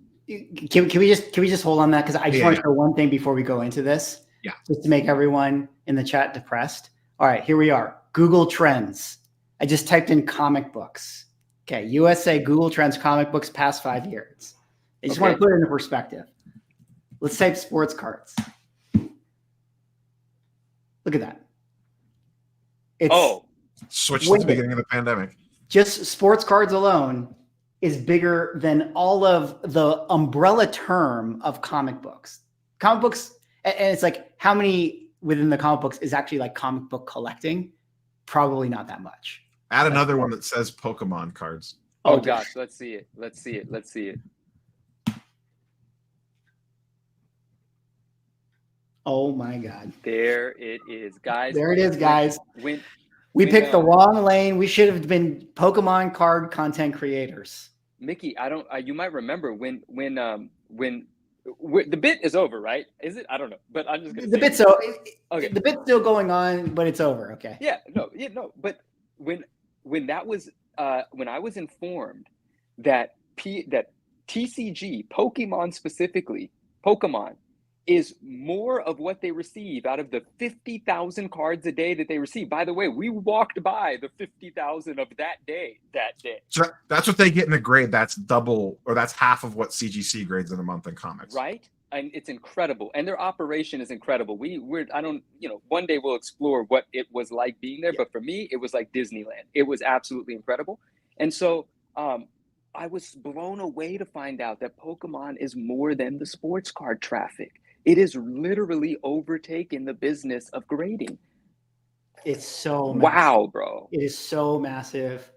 can we just hold on that? Because I just want to show one thing before we go into this. Yeah. Just to make everyone in the chat depressed. All right, here we are. Google Trends. I just typed in comic books. Okay, USA Google Trends comic books past 5 years. I just want to put it into perspective. Let's type sports cards. Look at that. It's switched at the beginning of the pandemic. Just sports cards alone is bigger than all of the umbrella term of comic books. Comic books, and it's like, how many within the comic books is actually like comic book collecting? Probably not that much. Add another one that says Pokemon cards. Oh gosh, let's see it. Let's see it. Let's see it. Oh my God. There it is, guys. There it is, guys. We picked the wrong lane. We should have been Pokemon card content creators. Mickey, you might remember when the bit is over, right? Is it? I don't know, but I'm just gonna. The bit's okay. The bit's still going on, but it's over. Okay. Yeah. No. But when that was when I was informed that TCG, Pokemon specifically, Pokemon is more of what they receive out of the 50,000 cards a day that they receive. By the way, we walked by the 50,000 of that day. So that's what they get in the grade. That's double, or that's half of what CGC grades in a month in comics. Right? and it's incredible, and their operation is incredible. I don't, one day we'll explore what it was like being there, but for me, it was like Disneyland. It was absolutely incredible. And so I was blown away to find out that Pokemon is more than the sports card traffic. It is literally overtaken the business of grading. It's so massive. Wow, bro. It is so massive.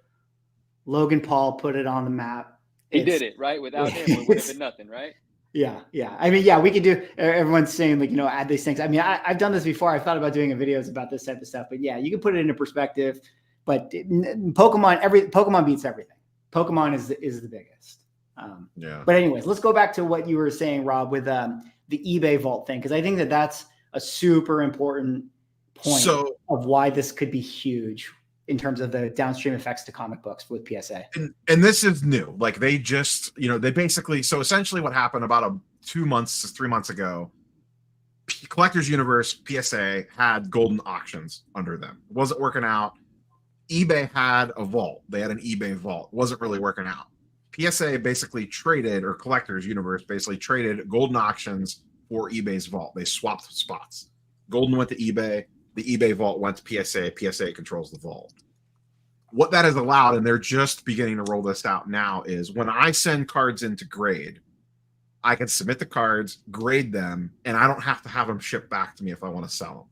Logan Paul put it on the map. He did it, right? Without him, it would have been nothing, right? Yeah. I mean, yeah, we could do, everyone's saying like, add these things. I mean, I've done this before. I thought about doing videos about this type of stuff, but yeah, you can put it into perspective. But Pokemon beats everything. Pokemon is the biggest. But anyways, let's go back to what you were saying, Rob, with the eBay vault thing, because I think that's a super important point of why this could be huge in terms of the downstream effects to comic books with PSA. And this is new. Like they just, they basically, so essentially what happened about 3 months ago, Collectors Universe, PSA had golden auctions under them. It wasn't working out. eBay had a vault. They had an eBay vault. It wasn't really working out. PSA basically traded, or Collectors Universe basically traded golden auctions for eBay's vault. They swapped spots. Golden went to eBay. The eBay vault went to PSA. PSA controls the vault. What that has allowed, and they're just beginning to roll this out now, is when I send cards into grade, I can submit the cards, grade them, and I don't have to have them shipped back to me if I want to sell them.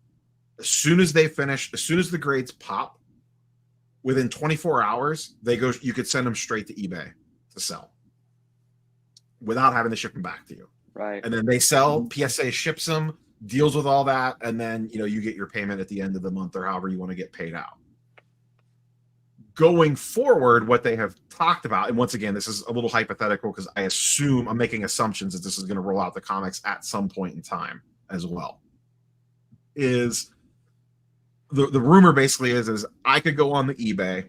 As soon as they finish, as soon as the grades pop, within 24 hours, you could send them straight to eBay to sell without having to ship them back to you. Right. And then they sell, PSA ships them, deals with all that, and then you get your payment at the end of the month or however you want to get paid out. Going forward, what they have talked about, and once again, this is a little hypothetical because I'm making assumptions that this is going to roll out the comics at some point in time as well, is the rumor basically is I could go on the eBay,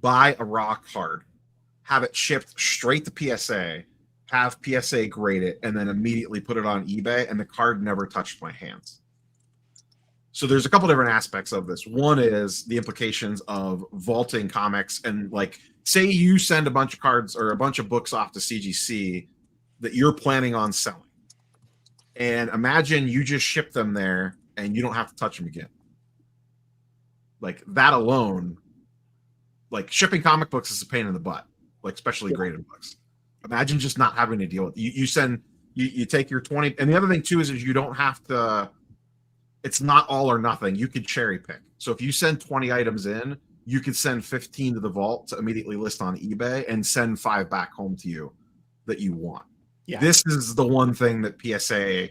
buy a raw card, have it shipped straight to PSA, have PSA grade it, and then immediately put it on eBay, and the card never touched my hands. So there's a couple different aspects of this. One is the implications of vaulting comics, and like, say you send a bunch of cards or a bunch of books off to CGC that you're planning on selling. And imagine you just ship them there and you don't have to touch them again. Like that alone, like shipping comic books is a pain in the butt, like especially graded books. Imagine just not having to deal with it. You take your 20, and the other thing too is you don't have to, it's not all or nothing. You could cherry pick. So if you send 20 items in, you could send 15 to the vault to immediately list on eBay and send 5 back home to you that you want. Yeah. This is the one thing that PSA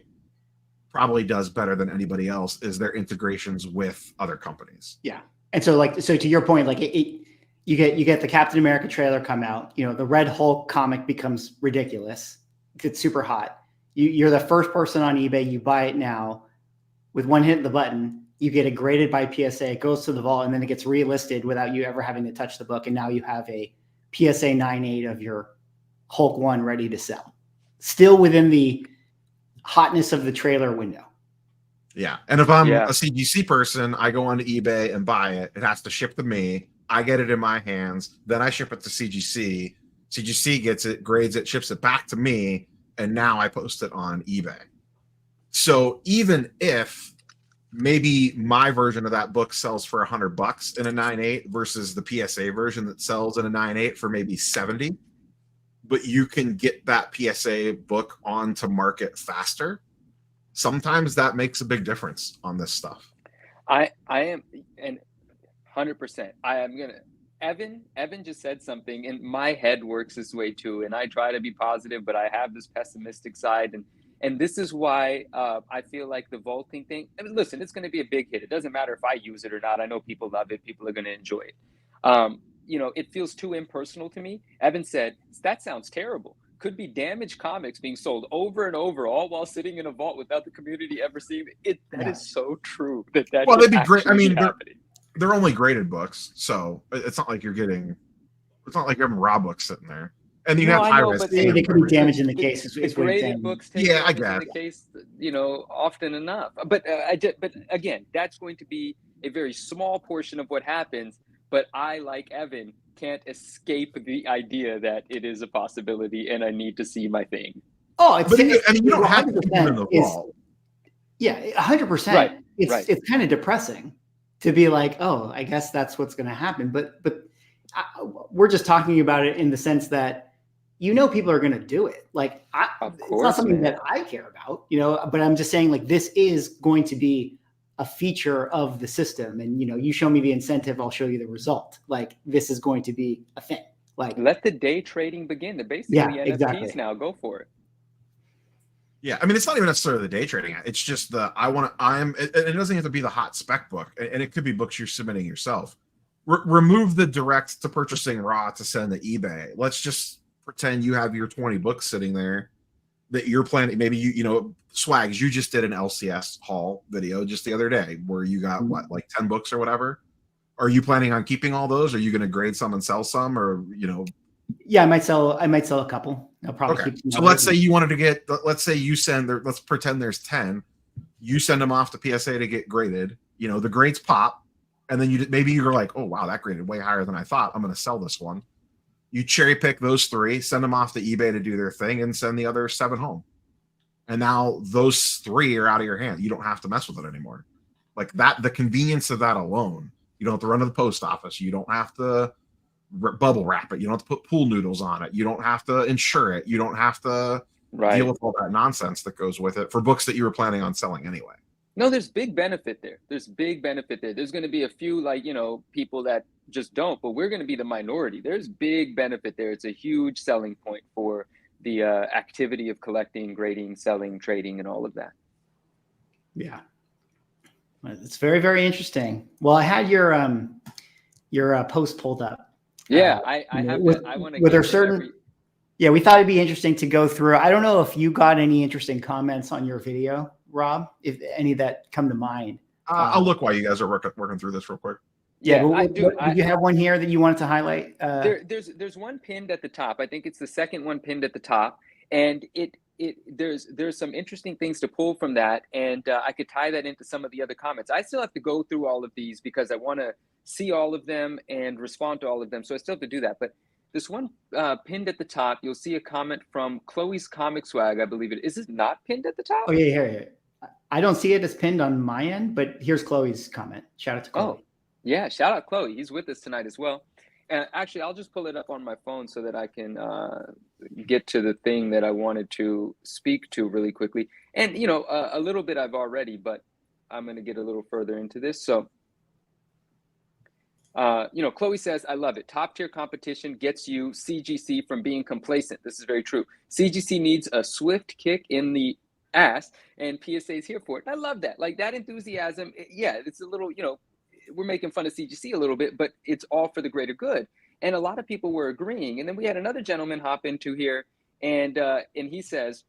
probably does better than anybody else, is their integrations with other companies. Yeah. And so to your point, like you get the Captain America trailer come out, the Red Hulk comic becomes ridiculous. It's super hot. You're the first person on eBay, you buy it now. With one hit of the button, you get it graded by PSA, it goes to the vault, and then it gets relisted without you ever having to touch the book. And now you have a PSA 9.8 of your Hulk 1 ready to sell. Still within the hotness of the trailer window. Yeah. And if I'm a CGC person, I go onto eBay and buy it. It has to ship to me. I get it in my hands. Then I ship it to CGC. CGC gets it, grades it, ships it back to me. And now I post it on eBay. So even if maybe my version of that book sells for $100 in a 9.8 versus the PSA version that sells in a 9.8 for maybe 70, but you can get that PSA book onto market faster, sometimes that makes a big difference on this stuff. I am, and 100%. I am gonna. Evan just said something, and my head works this way too. And I try to be positive, but I have this pessimistic side, and this is why I feel like the vaulting thing. I mean, listen, it's going to be a big hit. It doesn't matter if I use it or not. I know people love it. People are going to enjoy it. It feels too impersonal to me. Evan said, that sounds terrible. Could be damaged comics being sold over and over, all while sitting in a vault without the community ever seeing it. That is so true. Well, they'd be great. I mean, they're only graded books, so it's not like you're having raw books sitting there. And you have high risk. They could be damaged in the case. The graded books take I get in the case, often enough. But again, that's going to be a very small portion of what happens. But I, like Evan, can't escape the idea that it is a possibility, and I need to see my thing. Oh, it's, But I mean, you don't have to put them in the 100% is, vault. yeah, 100%. Right, It's right. it's kind of depressing to be like, oh, I guess that's what's going to happen. But we're just talking about it in the sense that people are going to do it. Like, Of it's not course, something man. that I care about, But I'm just saying, like, this is going to be a feature of the system, and you show me the incentive, I'll show you the result. Like, this is going to be a thing. Like, Let the day trading begin. They're basically yeah, NFTs exactly. now. Go for it. Yeah, I mean, it's not even necessarily the day trading. It's just it doesn't have to be the hot spec book, and it could be books you're submitting yourself. Remove the direct to purchasing raw to send to eBay. Let's just pretend you have your 20 books sitting there that you're planning. Maybe Swags, you just did an LCS haul video just the other day where you got like 10 books or whatever. Are you planning on keeping all those? Are you going to grade some and sell some, or Yeah, I might sell a couple. I'll probably okay. keep some. So let's say you wanted to get. Let's say you send. Let's pretend there's 10. You send them off to PSA to get graded. The grades pop, and then maybe you're like, oh wow, that graded way higher than I thought. I'm going to sell this one. You cherry pick those 3, send them off to eBay to do their thing, and send the other 7 home. And now those 3 are out of your hand. You don't have to mess with it anymore. Like that, the convenience of that alone. You don't have to run to the post office. You don't have to bubble wrap it. You don't have to put pool noodles on it. You don't have to insure it. You don't have to deal with all that nonsense that goes with it for books that you were planning on selling anyway. No, there's big benefit there. There's going to be a few people that just don't, but we're going to be the minority. There's big benefit there. It's a huge selling point for the activity of collecting, grading, selling, trading, and all of that. Yeah. It's very, very interesting. Well, I had your post pulled up. Yeah, I have that. I want to with a certain. Yeah, we thought it'd be interesting to go through. I don't know if you got any interesting comments on your video, Rob. If any that come to mind. I'll look while you guys are working through this real quick. Yeah, I do. Did you have one here that you wanted to highlight? There's one pinned at the top. I think it's the second one pinned at the top, and there's some interesting things to pull from that, and I could tie that into some of the other comments. I still have to go through all of these because I want to see all of them and respond to all of them. So I still have to do that. But this one pinned at the top, you'll see a comment from Chloe's Comic Swag, I believe it is. Is it not pinned at the top? Oh yeah, here. I don't see it as pinned on my end, but here's Chloe's comment. Shout out to Chloe. Oh, yeah, shout out Chloe. He's with us tonight as well. And actually, I'll just pull it up on my phone so that I can get to the thing that I wanted to speak to really quickly. And, a little bit I've already, but I'm going to get a little further into this. So, Chloe says, I love it. Top tier competition gets you CGC from being complacent. This is very true. CGC needs a swift kick in the ass, and PSA is here for it. And I love that. Like that enthusiasm. Yeah, it's a little, we're making fun of CGC a little bit, but it's all for the greater good. And a lot of people were agreeing. And then we had another gentleman hop into here, and he says,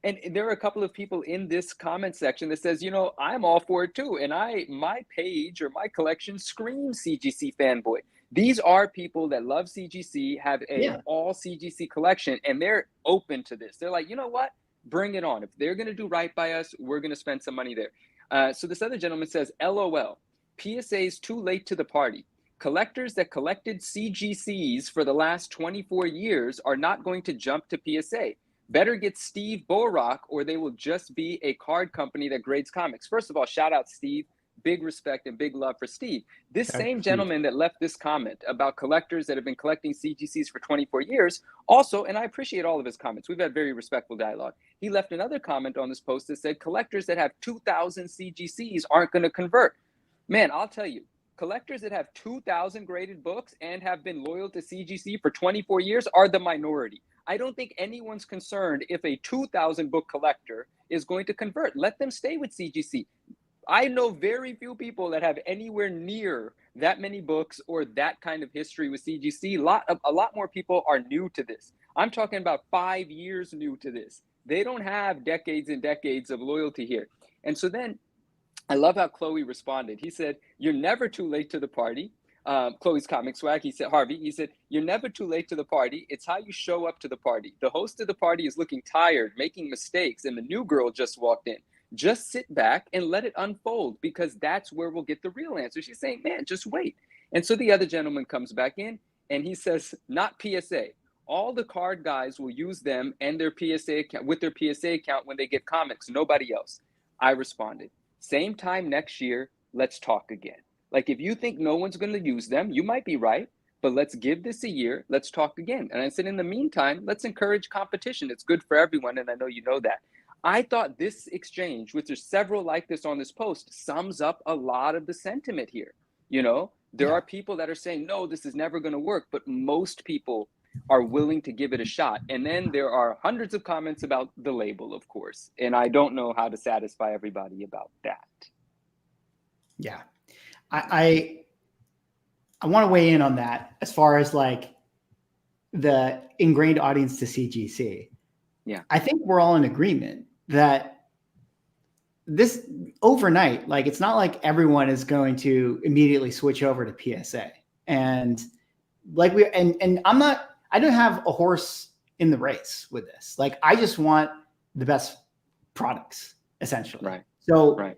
and there are a couple of people in this comment section that says, I'm all for it too. And my page or my collection screams CGC fanboy. These are people that love CGC, have all CGC collection, and they're open to this. They're like, you know what? Bring it on. If they're going to do right by us, we're going to spend some money there. So this other gentleman says, LOL. PSA is too late to the party. Collectors that collected CGCs for the last 24 years are not going to jump to PSA. Better get Steve Borock, or they will just be a card company that grades comics. First of all, shout out Steve. Big respect and big love for Steve. This same gentleman that left this comment about collectors that have been collecting CGCs for 24 years also, and I appreciate all of his comments. We've had very respectful dialogue. He left another comment on this post that said collectors that have 2,000 CGCs aren't going to convert. Man, I'll tell you, collectors that have 2,000 graded books and have been loyal to CGC for 24 years are the minority. I don't think anyone's concerned if a 2,000 book collector is going to convert. Let them stay with CGC. I know very few people that have anywhere near that many books or that kind of history with CGC. A lot more people are new to this. I'm talking about 5 years new to this. They don't have decades and decades of loyalty here. And so then I love how Chloe responded. He said, you're never too late to the party. Chloe's Comic Swag, he said, Harvey, he said, you're never too late to the party. It's how you show up to the party. The host of the party is looking tired, making mistakes, and the new girl just walked in. Just sit back and let it unfold, because that's where we'll get the real answer. She's saying, man, just wait. And so the other gentleman comes back in and he says, not PSA. all the card guys will use them and their PSA account with their PSA account when they get comics, nobody else. I responded, same time next year, let's talk again. Like, if you think no one's going to use them, you might be right, but let's give this a year. Let's talk again. And I said, in the meantime, let's encourage competition. It's good for everyone. And I know you know that. I thought this exchange, which there's several like this on this post, sums up a lot of the sentiment here. You know, there are people that are saying, no, this is never going to work. But most people are willing to give it a shot. And then there are hundreds of comments about the label, of course. And I don't know how to satisfy everybody about that. Yeah. I want to weigh in on that as far as like the ingrained audience to CGC. Yeah. I think we're all in agreement that this overnight, like, it's not like everyone is going to immediately switch over to PSA. And like I don't have a horse in the race with this. Like, I just want the best products, essentially. Right. So right.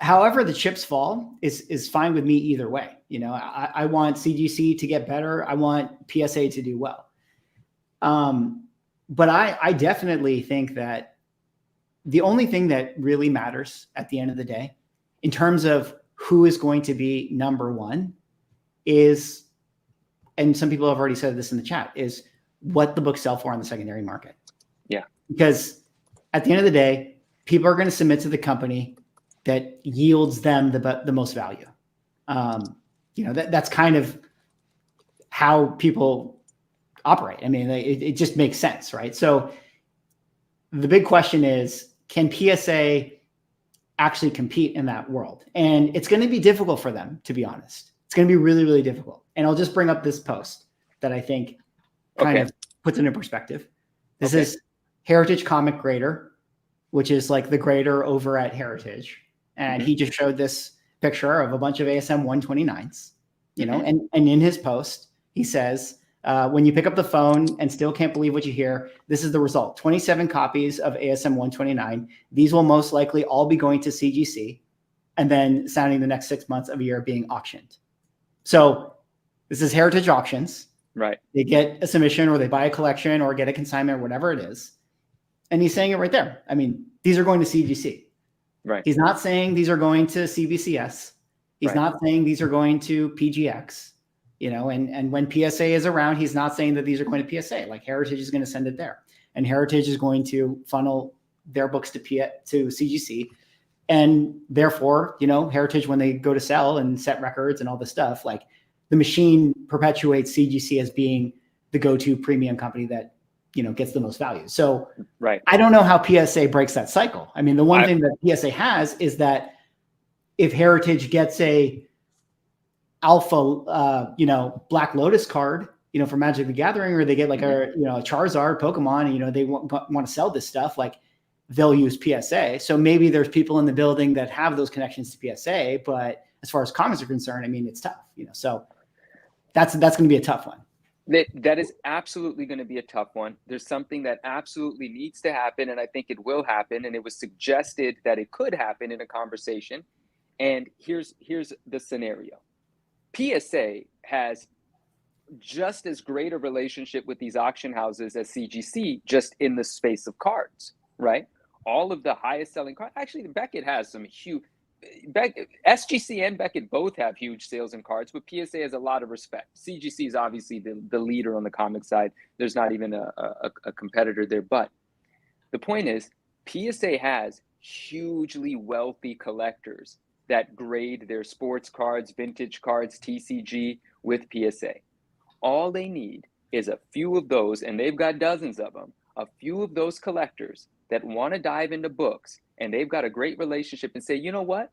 However the chips fall is fine with me either way. You know, I want CGC to get better. I want PSA to do well. But I definitely think that the only thing that really matters at the end of the day, in terms of who is going to be number one, is, and some people have already said this in the chat, is what the books sell for on the secondary market. Yeah. Because at the end of the day, people are going to submit to the company that yields them the most value. You know, that's kind of how people operate. I mean, it just makes sense, right? So the big question is, can PSA actually compete in that world? And it's going to be difficult for them, to be honest. It's going to be really, really difficult. And I'll just bring up this post that I think kind of puts it in perspective. This is Heritage Comic Grader, which is like the grader over at Heritage. And he just showed this picture of a bunch of ASM 129s, you know, and in his post, he says, when you pick up the phone and still can't believe what you hear, this is the result. 27 copies of ASM 129. These will most likely all be going to CGC and then sounding the next 6 months of a year being auctioned. So this is Heritage Auctions. Right. They get a submission or they buy a collection or get a consignment or whatever it is. And he's saying it right there. I mean, these are going to CGC. Right. He's not saying these are going to CBCS. He's not saying these are going to PGX, you know, and when PSA is around, he's not saying that these are going to PSA. Like, Heritage is going to send it there, and Heritage is going to funnel their books to CGC. And therefore, you know, Heritage, when they go to sell and set records and all this stuff, like, the machine perpetuates CGC as being the go-to premium company that, you know, gets the most value. So I don't know how PSA breaks that cycle. I mean, the one thing that PSA has is that if Heritage gets a alpha, you know, Black Lotus card, you know, for Magic the Gathering, or they get like a, you know, a Charizard Pokemon, and, you know, they want to sell this stuff, like, they'll use PSA. So maybe there's people in the building that have those connections to PSA, but as far as comics are concerned, I mean, it's tough, you know, so that's going to be a tough one. That is absolutely going to be a tough one. There's something that absolutely needs to happen, and I think it will happen. And it was suggested that it could happen in a conversation. And here's the scenario. PSA has just as great a relationship with these auction houses as CGC, just in the space of cards, right? All of the highest selling cards. Actually, Beckett has some huge. SGC and Beckett both have huge sales in cards, but PSA has a lot of respect. CGC is obviously the leader on the comic side. There's not even a competitor there. But the point is, PSA has hugely wealthy collectors that grade their sports cards, vintage cards, TCG with PSA. All they need is a few of those, and they've got dozens of them, a few of those collectors that want to dive into books, and they've got a great relationship, and say, you know what?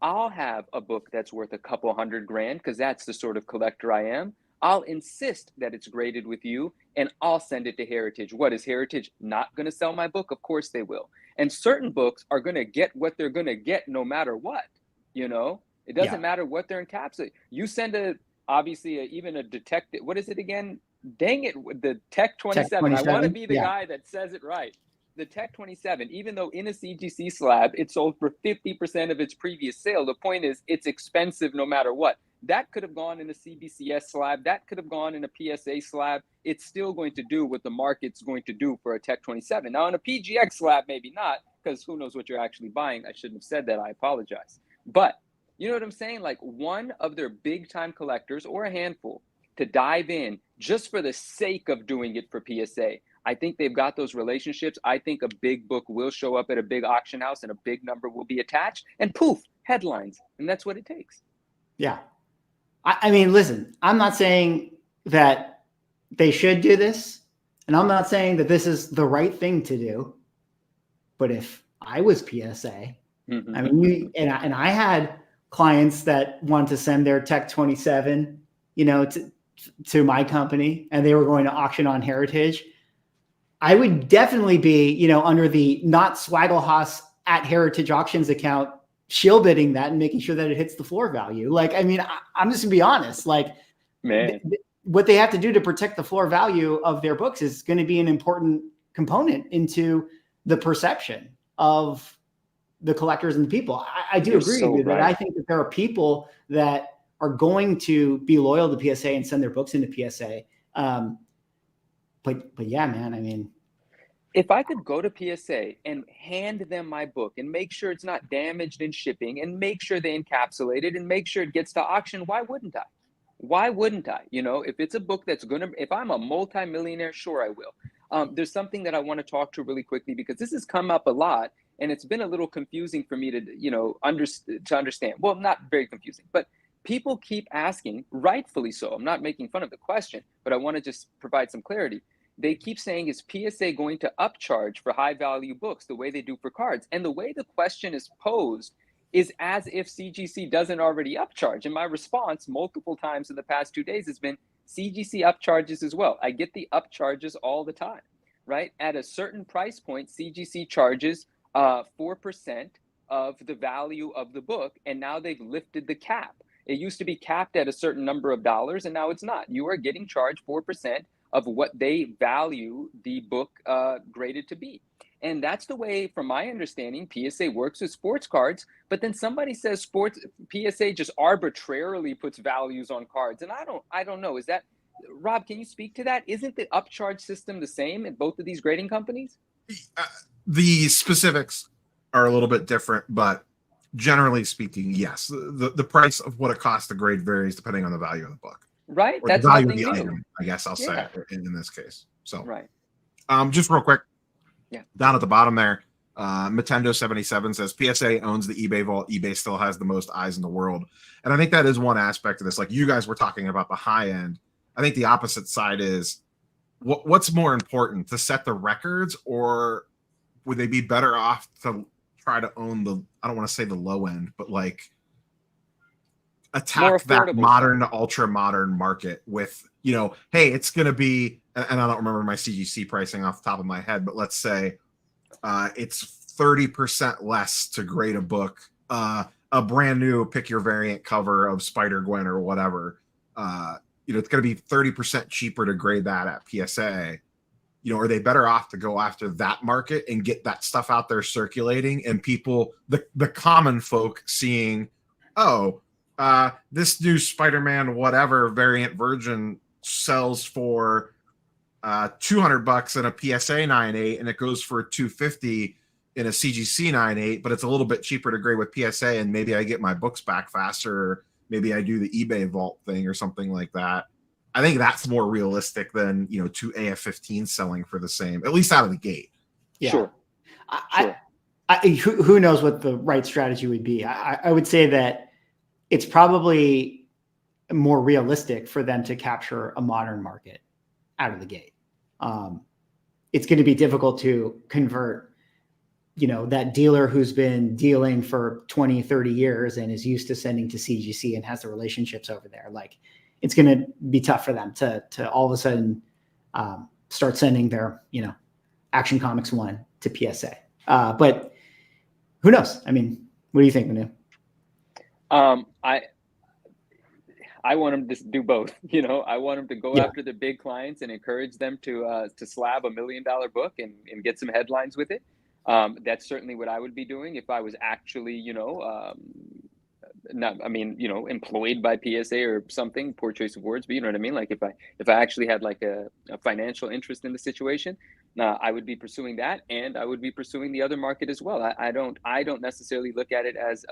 I'll have a book that's worth a couple $100,000 because that's the sort of collector I am. I'll insist that it's graded with you, and I'll send it to Heritage. What, is Heritage not going to sell my book? Of course they will. And certain books are going to get what they're going to get no matter what. You know, it doesn't matter what they're encapsulated. You send even a detective. What is it again? Dang it, the Tech 27. I want to be the guy that says it right. The Tech 27, even though in a CGC slab, it sold for 50% of its previous sale. The point is, it's expensive no matter what. that could have gone in a CBCS slab, that could have gone in a PSA slab. It's still going to do what the market's going to do for a Tech 27. Now, in a PGX slab, maybe not, because who knows what you're actually buying. I shouldn't have said that. I apologize. But you know what I'm saying? Like, one of their big time collectors, or a handful, to dive in just for the sake of doing it for PSA. I think they've got those relationships. I think a big book will show up at a big auction house and a big number will be attached, and poof, headlines. And that's what it takes. Yeah. I mean, listen, I'm not saying that they should do this, and I'm not saying that this is the right thing to do. But if I was PSA, I mean, and I had clients that wanted to send their Tech 27, to my company, and they were going to auction on Heritage, I would definitely be, under the not Swaggelhaus at Heritage Auctions account, shill bidding that and making sure that it hits the floor value. Like, I mean, I'm just gonna be honest, like, man, what they have to do to protect the floor value of their books is going to be an important component into the perception of the collectors and the people. I do agree with you that I think that there are people that are going to be loyal to PSA and send their books into PSA. But yeah, man, I mean, if I could go to PSA and hand them my book and make sure it's not damaged in shipping and make sure they encapsulate it and make sure it gets to auction, why wouldn't I? Why wouldn't I? If it's a book that's if I'm a multimillionaire, sure, I will. There's something that I want to talk to really quickly, because this has come up a lot and it's been a little confusing for me to, understand. Well, not very confusing, but people keep asking, rightfully so. I'm not making fun of the question, but I want to just provide some clarity. They keep saying, is PSA going to upcharge for high value books the way they do for cards? And the way the question is posed is as if CGC doesn't already upcharge. And my response multiple times in the past 2 days has been, CGC upcharges as well. I get the upcharges all the time, right? At a certain price point, CGC charges 4% of the value of the book. And now they've lifted the cap. It used to be capped at a certain number of dollars, and now it's not. You are getting charged 4% of what they value the book graded to be. And that's the way, from my understanding, PSA works with sports cards. But then somebody says PSA just arbitrarily puts values on cards. And I don't know. Is that, Rob, can you speak to that? Isn't the upcharge system the same at both of these grading companies? The specifics are a little bit different, but generally speaking, yes. The price of what it costs to grade varies depending on the value of the book. Right. Or that's the value of nothing the new. item, I guess I'll say in this case. So right. Just real quick. Yeah. Down at the bottom there, Nintendo77 says PSA owns the eBay vault. eBay still has the most eyes in the world. And I think that is one aspect of this. Like, you guys were talking about the high end. I think the opposite side is what's more important, to set the records, or would they be better off to try to own the, I don't want to say the low end, but like attack that modern to ultra modern market with, hey, it's going to be, and I don't remember my CGC pricing off the top of my head, but let's say it's 30% less to grade a book, a brand new pick your variant cover of Spider-Gwen or whatever. It's going to be 30% cheaper to grade that at PSA. Are they better off to go after that market and get that stuff out there circulating, and people, the common folk, seeing, this new Spider-Man whatever variant version sells for $200 in a PSA 9.8, and it goes for $250 in a CGC 9.8, but it's a little bit cheaper to grade with PSA, and maybe I get my books back faster, or maybe I do the eBay vault thing or something like that. I think that's more realistic than, two AF-15 selling for the same, at least out of the gate. Yeah. Sure. Who knows what the right strategy would be? I would say that it's probably more realistic for them to capture a modern market out of the gate. It's going to be difficult to convert, that dealer who's been dealing for 20, 30 years and is used to sending to CGC and has the relationships over there. Like, it's going to be tough for them to all of a sudden start sending their, Action Comics 1 to PSA. But who knows? I mean, what do you think, Manu? I want them to do both. I want them to go after the big clients and encourage them to slab $1 million book and get some headlines with it. That's certainly what I would be doing if I was actually, not, I mean, you know, employed by PSA or something, poor choice of words, but you know what I mean? Like if I actually had like a financial interest in the situation, I would be pursuing that, and I would be pursuing the other market as well. I don't necessarily look at it as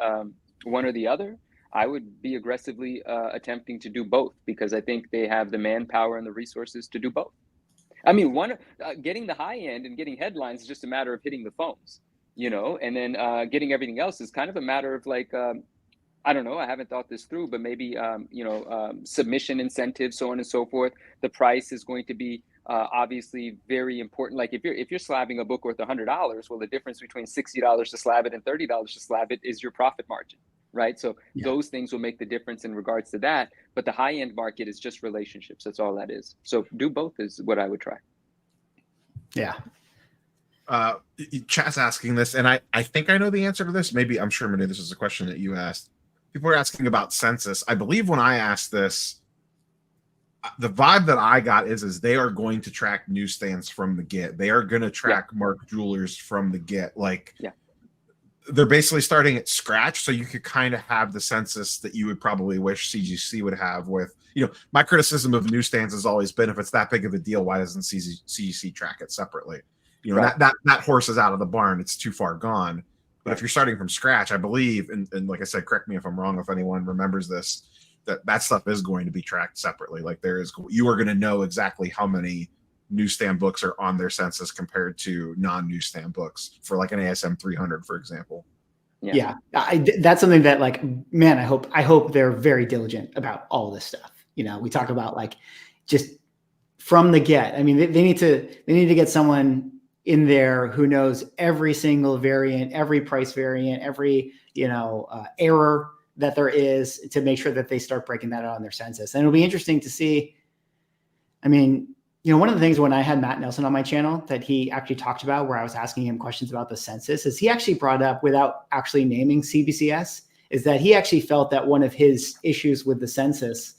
one or the other. I would be aggressively attempting to do both, because I think they have the manpower and the resources to do both. I mean, getting the high end and getting headlines is just a matter of hitting the phones, you know, and then getting everything else is kind of a matter of like, I don't know, I haven't thought this through, but maybe, you know, submission incentives, so on and so forth. The price is going to be obviously very important. Like if you're slabbing a book worth $100, well, the difference between $60 to slab it and $30 to slab it is your profit margin, right? So those things will make the difference in regards to that. But the high end market is just relationships. That's all that is. So do both is what I would try. Yeah. Chat's asking this, and I think I know the answer to this. Maybe, I'm sure, Manu, this is a question that you asked. People are asking about census. I believe when I asked this, the vibe that I got is they are going to track newsstands from the get. They are going to track Mark Jewelers from the get. Like, they're basically starting at scratch, so you could kind of have the census that you would probably wish CGC would have with, you know, my criticism of newsstands has always been, if it's that big of a deal, why doesn't CGC track it separately? You know, that horse is out of the barn. It's too far gone. But if you're starting from scratch, I believe, and like I said, correct me if I'm wrong, if anyone remembers this, that stuff is going to be tracked separately. Like you are going to know exactly how many newsstand books are on their census compared to non-newsstand books for like an ASM 300, for example. Yeah. That's something that, like, man, I hope they're very diligent about all this stuff. You know, we talk about like just from the get. I mean, they need to get someone in there who knows every single variant, every price variant, every, you know, error that there is, to make sure that they start breaking that out on their census. And it'll be interesting to see. I mean, you know, one of the things when I had Matt Nelson on my channel that he actually talked about, where I was asking him questions about the census, is he actually brought up, without actually naming CBCS, is that he actually felt that one of his issues with the census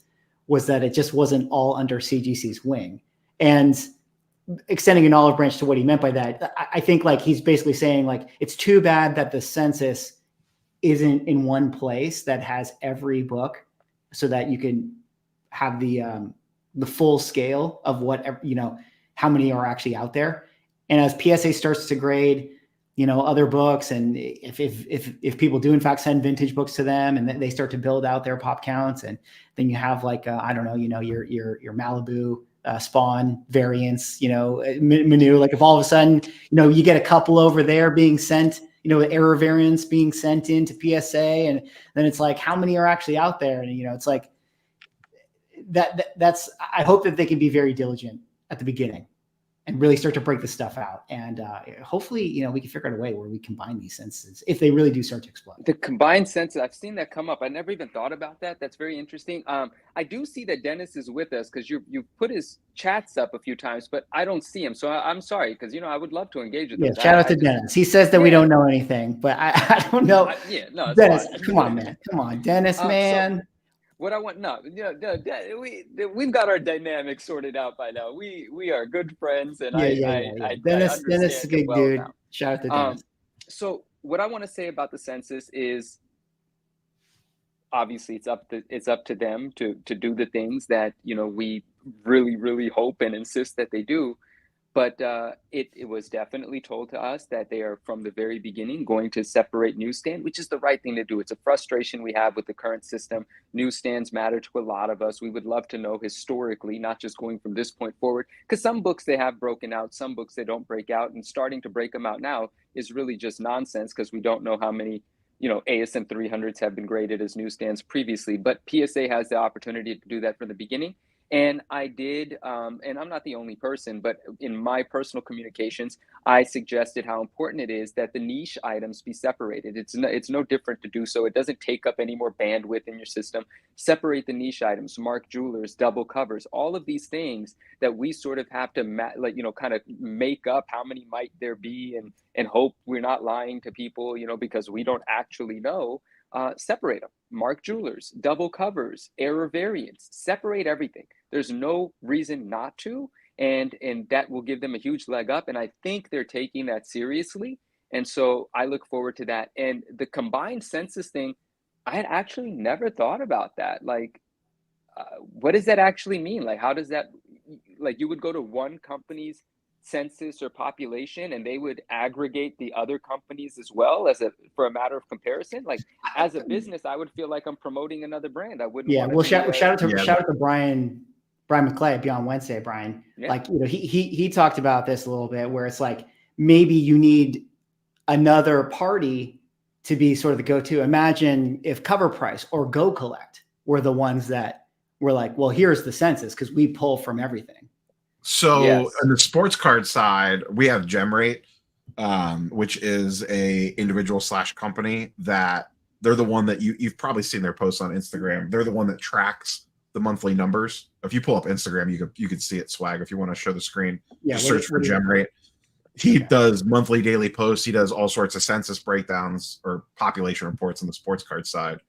was that it just wasn't all under CGC's wing. And extending an olive branch to what he meant by that, I think, like, he's basically saying, like, it's too bad that the census isn't in one place that has every book, so that you can have the full scale of what, you know, how many are actually out there. And as PSA starts to grade, you know, other books, and if people do in fact send vintage books to them, and then they start to build out their pop counts, and then you have like I don't know, you know, your Malibu Spawn variants, you know, Manu, like if all of a sudden, you know, you get a couple over there being sent, you know, error variants being sent into PSA, and then it's like, how many are actually out there? And, you know, it's like that's, I hope that they can be very diligent at the beginning and really start to break this stuff out. And hopefully, you know, we can figure out a way where we combine these senses if they really do start to explode. The combined senses, I've seen that come up. I never even thought about that. That's very interesting. I do see that Dennis is with us, because you put his chats up a few times, but I don't see him. So I'm sorry, because, you know, I would love to engage with him. Yeah, shout out to Dennis. He says that we don't know anything, but I don't know. No, Dennis, come on, man. Come on, Dennis, man. So, what I want, we've got our dynamics sorted out by now. We are good friends, and Dennis is a good dude. Now. Shout out to Dennis. So what I want to say about the census is, obviously it's up to them to do the things that, you know, we really, really hope and insist that they do. But it was definitely told to us that they are, from the very beginning, going to separate newsstand, which is the right thing to do. It's a frustration we have with the current system. Newsstands matter to a lot of us. We would love to know historically, not just going from this point forward, because some books they have broken out, some books they don't break out, and starting to break them out now is really just nonsense, because we don't know how many, you know, ASM 300s have been graded as newsstands previously. But PSA has the opportunity to do that from the beginning. And I did, and I'm not the only person, but in my personal communications, I suggested how important it is that the niche items be separated. It's no different to do so. It doesn't take up any more bandwidth in your system. Separate the niche items, Mark Jewelers, double covers, all of these things that we sort of have to, like, you know, kind of make up how many might there be, and hope we're not lying to people, you know, because we don't actually know. Separate them. Mark Jewelers, double covers, error variants, separate everything. There's no reason not to, and that will give them a huge leg up. And I think they're taking that seriously. And so I look forward to that. And the combined census thing, I had actually never thought about that. Like, what does that actually mean? Like, how does that, like, you would go to one company's census or population and they would aggregate the other companies as well for a matter of comparison? Like, as a business, I would feel like I'm promoting another brand. I wouldn't want to shout out to Brian McClay Beyond Wednesday. Brian, like, you know, he talked about this a little bit, where it's like, maybe you need another party to be sort of the go-to. Imagine if Cover Price or Go Collect were the ones that were like, well, here's the census, because we pull from everything. So on the sports card side, we have GemRate, which is a individual / company that they're the one that you've probably seen their posts on Instagram. They're the one that tracks the monthly numbers. If you pull up Instagram, you could see it, Swag. If you want to show the screen, just search for GemRate. He does monthly, daily posts. He does all sorts of census breakdowns or population reports on the sports card side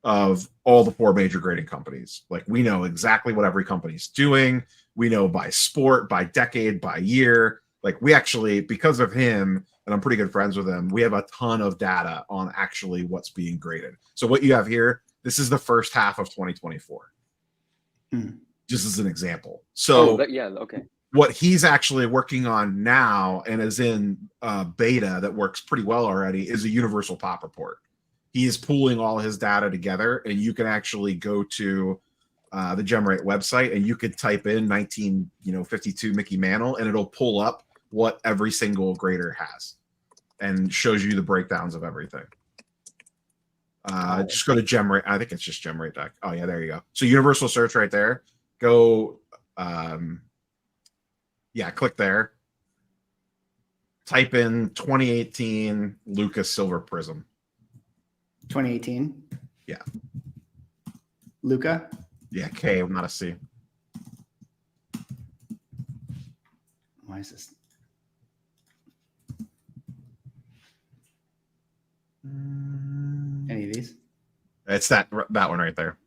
of all the 4 major grading companies. Like, we know exactly what every company's doing. We know by sport, by decade, by year. Like, we actually, because of him, and I'm pretty good friends with him, we have a ton of data on actually what's being graded. So what you have here, this is the first half of 2024. Just as an example. So what he's actually working on now and is in beta that works pretty well already is a universal pop report. He is pooling all his data together, and you can actually go to the GemRate website and you could type in 1952 Mickey Mantle, and it'll pull up what every single grader has and shows you the breakdowns of everything. Just go to GemRate. I think it's just GemRate. Oh yeah, there you go. So universal search right there. Go, click there. Type in 2018 Lucas Silver Prism. 2018. Yeah. Luca. Yeah, K, not a C. Why is this? Any of these? It's that one right there.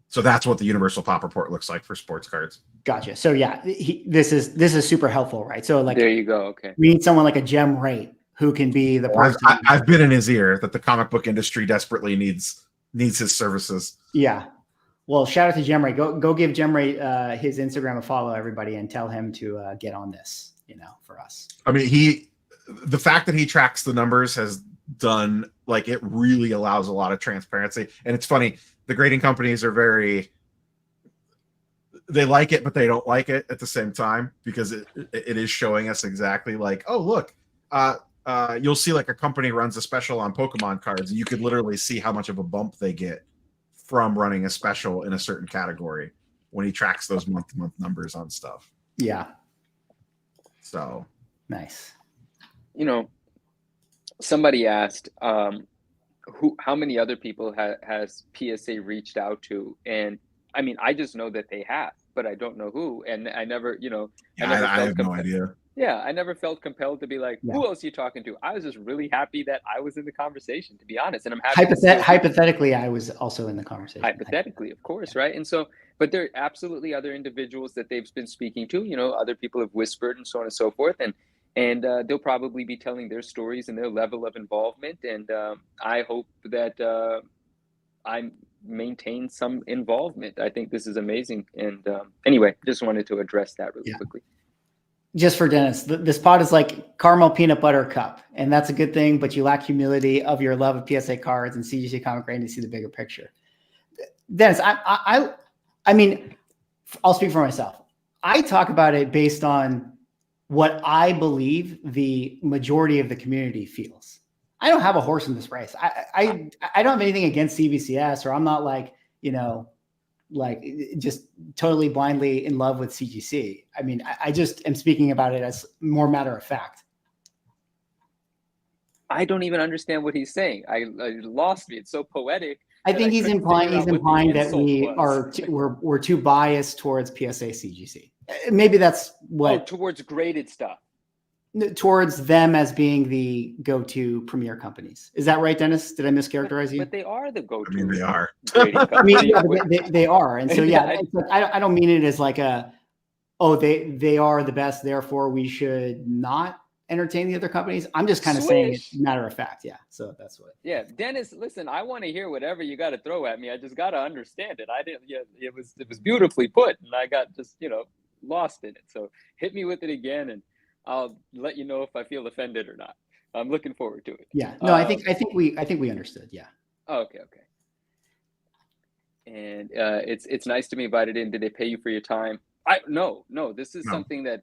So that's what the universal pop report looks like for sports cards. Gotcha. So yeah, this is super helpful, right? So like, there you go. Okay. We need someone like a GemRate who can be the person. I've been in his ear that the comic book industry desperately needs his services. Yeah. Well, shout out to GemRate. Go give GemRate his Instagram a follow, everybody, and tell him to get on this, for us. I mean, the fact that he tracks the numbers has done, like, it really allows a lot of transparency. And it's funny, the grading companies are they like it, but they don't like it at the same time, because it is showing us exactly, like, oh, look, you'll see like a company runs a special on Pokemon cards, and you could literally see how much of a bump they get from running a special in a certain category when he tracks those month-to-month numbers on stuff. Yeah. So nice. Somebody asked, how many other people has PSA reached out to? And I mean, I just know that they have, but I don't know who. And I never, I have no idea. Yeah, I never felt compelled to be like, who else are you talking to? I was just really happy that I was in the conversation, to be honest. And I'm happy. Hypothetically, I was also in the conversation. Hypothetically, of course, right? And so, but there are absolutely other individuals that they've been speaking to. Other people have whispered and so on and so forth. And they'll probably be telling their stories and their level of involvement. And I hope that I maintain some involvement. I think this is amazing. And anyway, just wanted to address that really quickly. Just for Dennis, this pod is like caramel peanut butter cup, and that's a good thing, but you lack humility of your love of PSA cards and CGC comic grading to see the bigger picture. Dennis, I mean, I'll speak for myself. I talk about it based on what I believe the majority of the community feels. I don't have a horse in this race. I don't have anything against CBCS, or I'm not like, like just totally blindly in love with CGC. I mean, I just am speaking about it as more matter of fact. I don't even understand what he's saying. I lost me. It's so poetic. I think he's implying that we're too biased towards PSA CGC. Maybe that's what towards graded stuff. Towards them as being the go-to premier companies. Is that right, Dennis? Did I mischaracterize you? But they are the go-to. I mean, they are. I mean, they are. And so, I don't mean it as like they are the best, therefore we should not entertain the other companies. I'm just kind of saying it matter of fact. Yeah. So that's what. Yeah, Dennis, listen, I want to hear whatever you got to throw at me. I just got to understand it. I didn't. Yeah, it was beautifully put, and I got just lost in it. So hit me with it again, and I'll let you know if I feel offended or not. I'm looking forward to it. Yeah. No, I think we understood. Yeah. Okay. And it's nice to be invited in. Did they pay you for your time? No. This is something that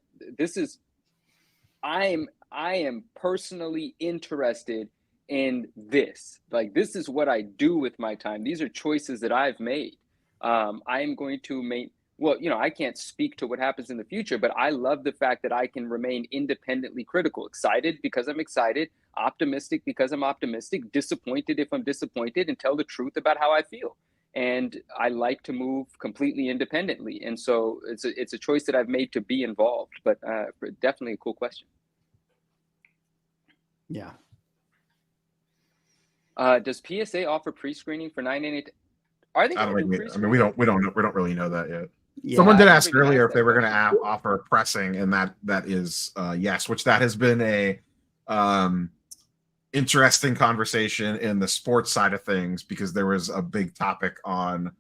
I am personally interested in this. Like, this is what I do with my time. These are choices that I've made. I am going to make. Well, I can't speak to what happens in the future, but I love the fact that I can remain independently critical, excited because I'm excited, optimistic because I'm optimistic, disappointed if I'm disappointed, and tell the truth about how I feel. And I like to move completely independently. And so it's a choice that I've made to be involved, but definitely a cool question. Yeah. Does PSA offer pre-screening for $9.98? Are they going to do pre-screening? We don't really know that yet. Yeah, someone did ask earlier if they were going to offer pressing, and that is yes, which that has been a interesting conversation in the sports side of things, because there was a big topic on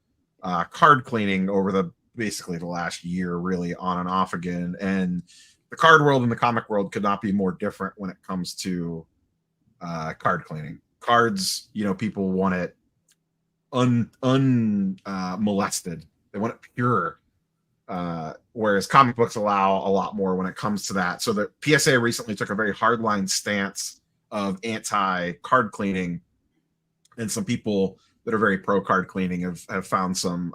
card cleaning over basically the last year, really on and off again. And the card world and the comic world could not be more different when it comes to card cleaning. Cards, people want it unmolested. They want it pure. Whereas comic books allow a lot more when it comes to that. So the PSA recently took a very hardline stance of anti-card cleaning, and some people that are very pro-card cleaning have found some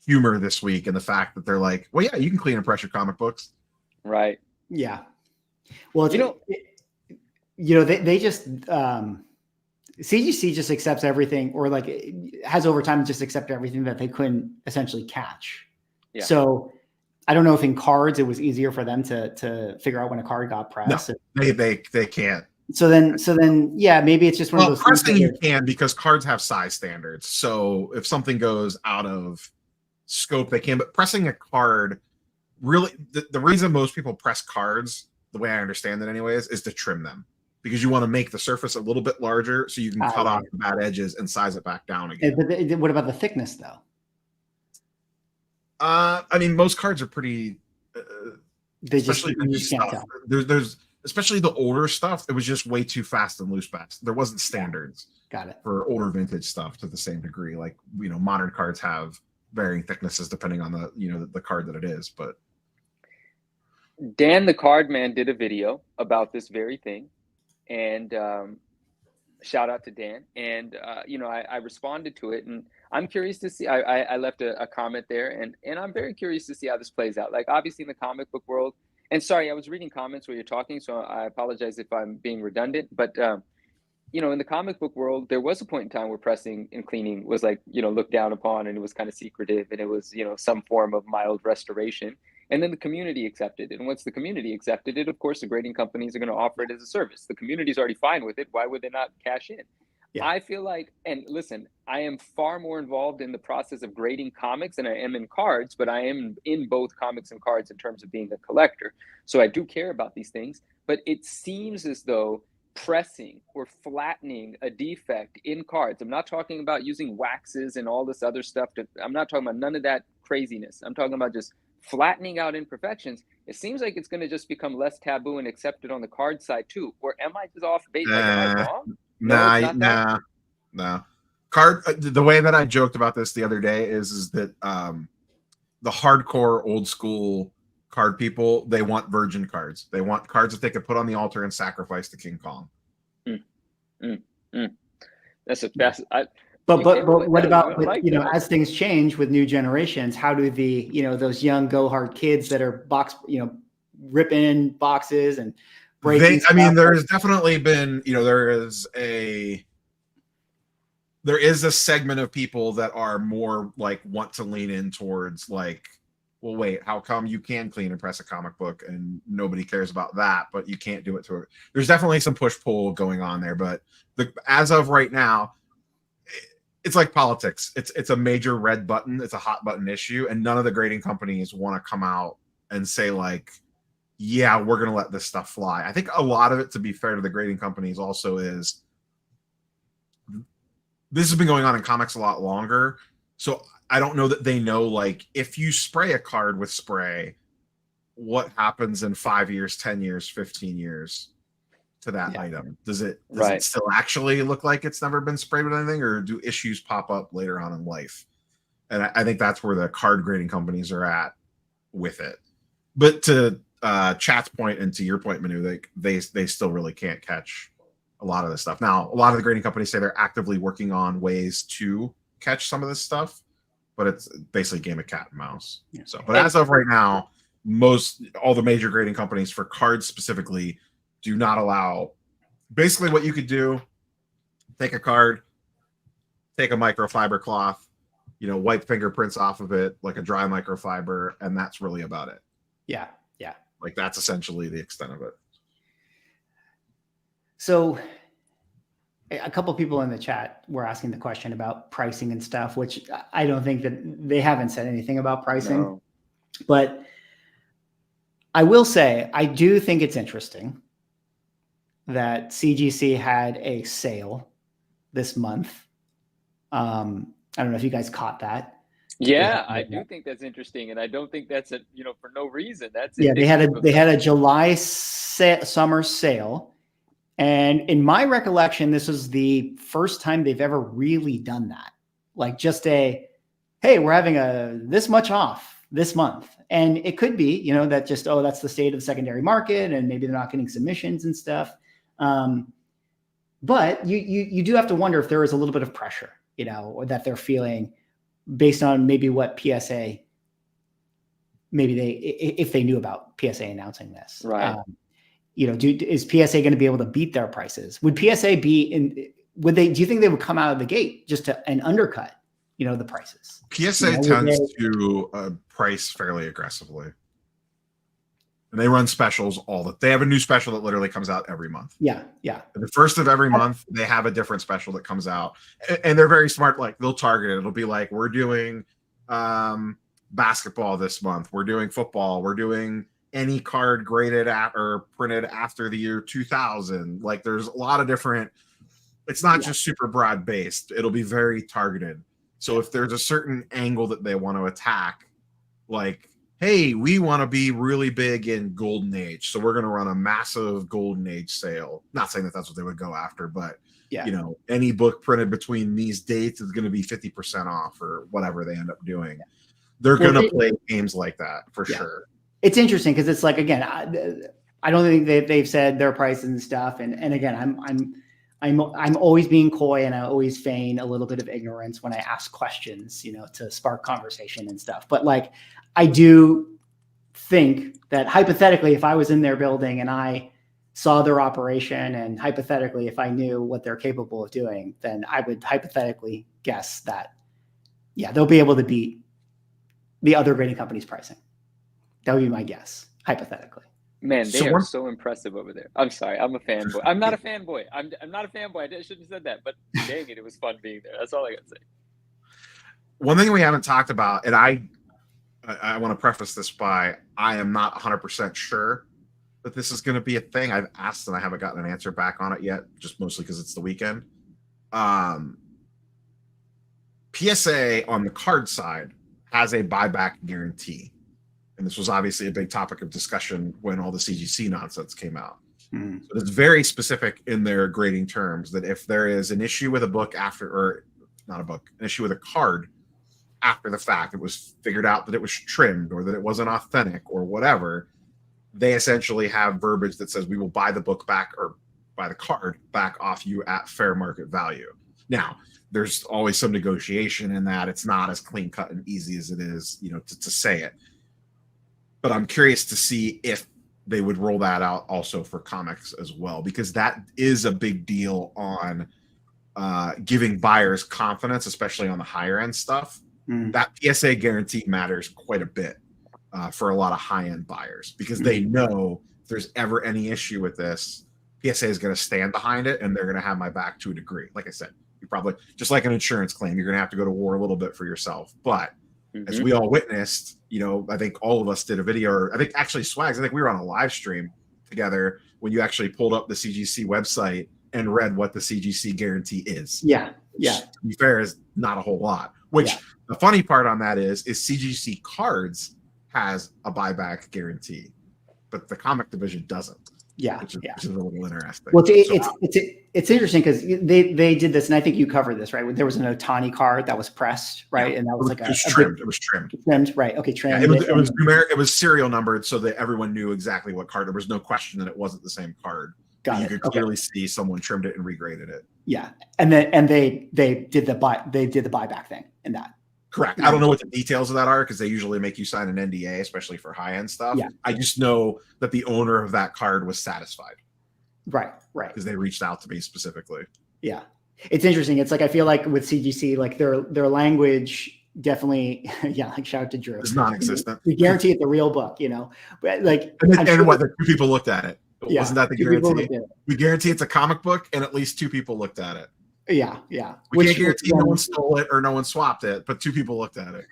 humor this week in the fact that they're like, well, yeah, you can clean and press your comic books. Right. Yeah. Well, they just CGC just accepts everything, or like has over time just accept everything that they couldn't essentially catch. Yeah. So I don't know if in cards it was easier for them to figure out when a card got pressed. No, they can't. So then, yeah, maybe it's just one of those pressing you can, because cards have size standards. So if something goes out of scope, they can. But pressing a card, really, the reason most people press cards, the way I understand it anyways, is to trim them, because you want to make the surface a little bit larger so you can cut off the bad edges and size it back down again. But what about the thickness, though? I mean, most cards are pretty. Especially there's especially the older stuff. It was just way too fast and loose backs. There wasn't standards. Got it. For older vintage stuff to the same degree. Like, modern cards have varying thicknesses depending on the card that it is. But Dan the Card Man did a video about this very thing, and shout out to Dan. And I responded to it, and I'm curious to see. I left a comment there, and I'm very curious to see how this plays out. Like, obviously in the comic book world, and sorry, I was reading comments while you're talking, so I apologize if I'm being redundant. But in the comic book world, there was a point in time where pressing and cleaning was like looked down upon, and it was kind of secretive, and it was some form of mild restoration. And then the community accepted it. And once the community accepted it, of course, the grading companies are going to offer it as a service. The community's already fine with it. Why would they not cash in? Yeah. I feel like, and listen, I am far more involved in the process of grading comics than I am in cards, but I am in both comics and cards in terms of being a collector. So I do care about these things, but it seems as though pressing or flattening a defect in cards, I'm not talking about using waxes and all this other stuff. I'm not talking about none of that craziness. I'm talking about just flattening out imperfections. It seems like it's going to just become less taboo and accepted on the card side too. Or am I just off base? Like, am I wrong? No. Card. The way that I joked about this the other day is that the hardcore old school card people, they want virgin cards. They want cards that they could put on the altar and sacrifice to King Kong. That's a best. But what about as things change with new generations? How do those young go hard kids that are ripping boxes and breaking? There has definitely been there is a segment of people that are more like want to lean in towards like, well, wait, how come you can clean and press a comic book and nobody cares about that, but you can't do it to it? There's definitely some push pull going on there, but as of right now, it's like politics. It's a major red button. It's a hot button issue, and none of the grading companies want to come out and say like, yeah, we're going to let this stuff fly. I think a lot of it, to be fair to the grading companies, also is this has been going on in comics a lot longer. So I don't know that they know, like, if you spray a card with spray, what happens in 5 years, 10 years, 15 years to that item? Does it still actually look like it's never been sprayed with anything, or do issues pop up later on in life? And I think that's where the card grading companies are at with it. But to Chat's point and to your point, Manu, they still really can't catch a lot of this stuff. Now, a lot of the grading companies say they're actively working on ways to catch some of this stuff, but it's basically a game of cat and mouse. Yeah. So, but as of right now, all the major grading companies for cards specifically do not allow. Basically, what you could do: take a card, take a microfiber cloth, wipe fingerprints off of it like a dry microfiber, and that's really about it. Yeah. Like, that's essentially the extent of it. So a couple people in the chat were asking the question about pricing and stuff, which I don't think that they haven't said anything about pricing. No. But I will say, I do think it's interesting that CGC had a sale this month. I don't know if you guys caught that. Yeah, I do think that's interesting, and I don't think that's for no reason. That's they had a July summer sale, and in my recollection, this was the first time they've ever really done that. Like, just hey, we're having this much off this month, and it could be that just that's the state of the secondary market, and maybe they're not getting submissions and stuff. But you do have to wonder if there is a little bit of pressure, or that they're feeling, based on maybe what PSA, if they knew about PSA announcing this, right? Is PSA going to be able to beat their prices? Would PSA do you think they would come out of the gate just and undercut, the prices? PSA tends to price fairly aggressively. And they run specials they have a new special that literally comes out every month. Yeah. The first of every month, they have a different special that comes out. And they're very smart. Like, they'll target it. It'll be like, we're doing basketball this month. We're doing football. We're doing any card graded at or printed after the year 2000. Like, there's a lot of different, it's not just super broad based. It'll be very targeted. So if there's a certain angle that they want to attack, like, hey, we want to be really big in Golden Age, so we're going to run a massive Golden Age sale. Not saying that that's what they would go after, but any book printed between these dates is going to be 50% off or whatever they end up doing. They're going to play games like that for sure. It's interesting because it's like, again, I don't think they've said their prices and stuff, and again, I'm always being coy, and I always feign a little bit of ignorance when I ask questions, to spark conversation and stuff. But like, I do think that hypothetically, if I was in their building and I saw their operation, and hypothetically, if I knew what they're capable of doing, then I would hypothetically guess that, they'll be able to beat the other grading companies' pricing. That would be my guess, hypothetically. Man, they are so impressive over there. I'm sorry, I'm a fanboy. I'm not a fanboy. I'm not a fanboy. I shouldn't have said that, but dang it was fun being there. That's all I got to say. One thing we haven't talked about, and I want to preface this by, I am not 100% sure that this is going to be a thing. I've asked and I haven't gotten an answer back on it yet, just mostly because it's the weekend. PSA on the card side has a buyback guarantee. And this was obviously a big topic of discussion when all the CGC nonsense came out. So it's very specific in their grading terms that if there is an issue with a book an issue with a card after the fact, it was figured out that it was trimmed or that it wasn't authentic or whatever, they essentially have verbiage that says we will buy the book back or buy the card back off you at fair market value. Now, there's always some negotiation in that. It's not as clean cut and easy as it is, to say it. But I'm curious to see if they would roll that out also for comics as well, because that is a big deal on giving buyers confidence, especially on the higher end stuff. That PSA guarantee matters quite a bit for a lot of high end buyers, because they know if there's ever any issue with this, PSA is going to stand behind it and they're going to have my back to a degree. Like I said, you probably, just like an insurance claim, you're going to have to go to war a little bit for yourself, but as we all witnessed, I think all of us did a video, or I think actually Swags, I think we were on a live stream together when you actually pulled up the CGC website and read what the CGC guarantee is. Yeah. Which, to be fair, is not a whole lot. Which the funny part on that is CGC Cards has a buyback guarantee, but the comic division doesn't. Which is a little interesting. Well, it's interesting because they did this, and I think you covered this, right? There was an Otani card that was pressed, right? And that was like it was trimmed. It was trimmed. Trimmed, right? Okay, trimmed. Yeah, it was numeric. It was serial numbered so that everyone knew exactly what card. There was no question that it wasn't the same card. You could clearly see someone trimmed it and regraded it. Yeah, and they did the buyback thing in that. Correct. I don't know what the details of that are because they usually make you sign an NDA, especially for high-end stuff. Yeah. I just know that the owner of that card was satisfied. Right. Because they reached out to me specifically. Yeah. It's interesting. It's like I feel like with CGC, like their language definitely, like shout out to Drew. It's non-existent. We guarantee it the real book, But like what the two people looked at it. Yeah, wasn't that the guarantee? We guarantee it's a comic book and at least two people looked at it. Yeah. We can't guarantee no one stole it or no one swapped it, but two people looked at it.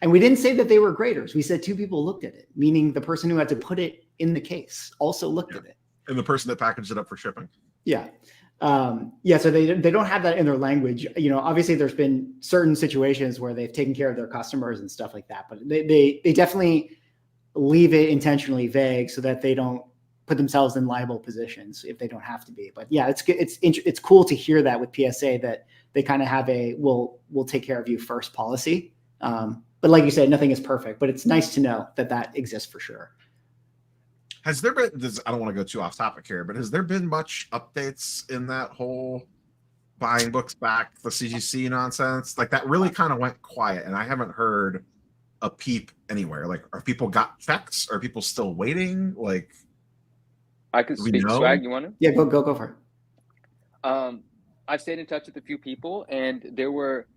And we didn't say that they were graders. We said two people looked at it, meaning the person who had to put it in the case also looked at it. And the person that packaged it up for shipping. Yeah. So they don't have that in their language. Obviously there's been certain situations where they've taken care of their customers and stuff like that, but they definitely leave it intentionally vague so that they don't put themselves in liable positions if they don't have to be. But yeah, it's cool to hear that with PSA that they kind of have a we'll take care of you first policy. But like you said, nothing is perfect, but it's nice to know that exists for sure. Has there been I don't want to go too off topic here, but has there been much updates in that whole buying books back, the CGC nonsense? Like that really kind of went quiet and I haven't heard a peep anywhere. Like are people got checks? Are people still waiting? Like I could speak. Swag, you want to? Yeah, go for it. I've stayed in touch with a few people, and there were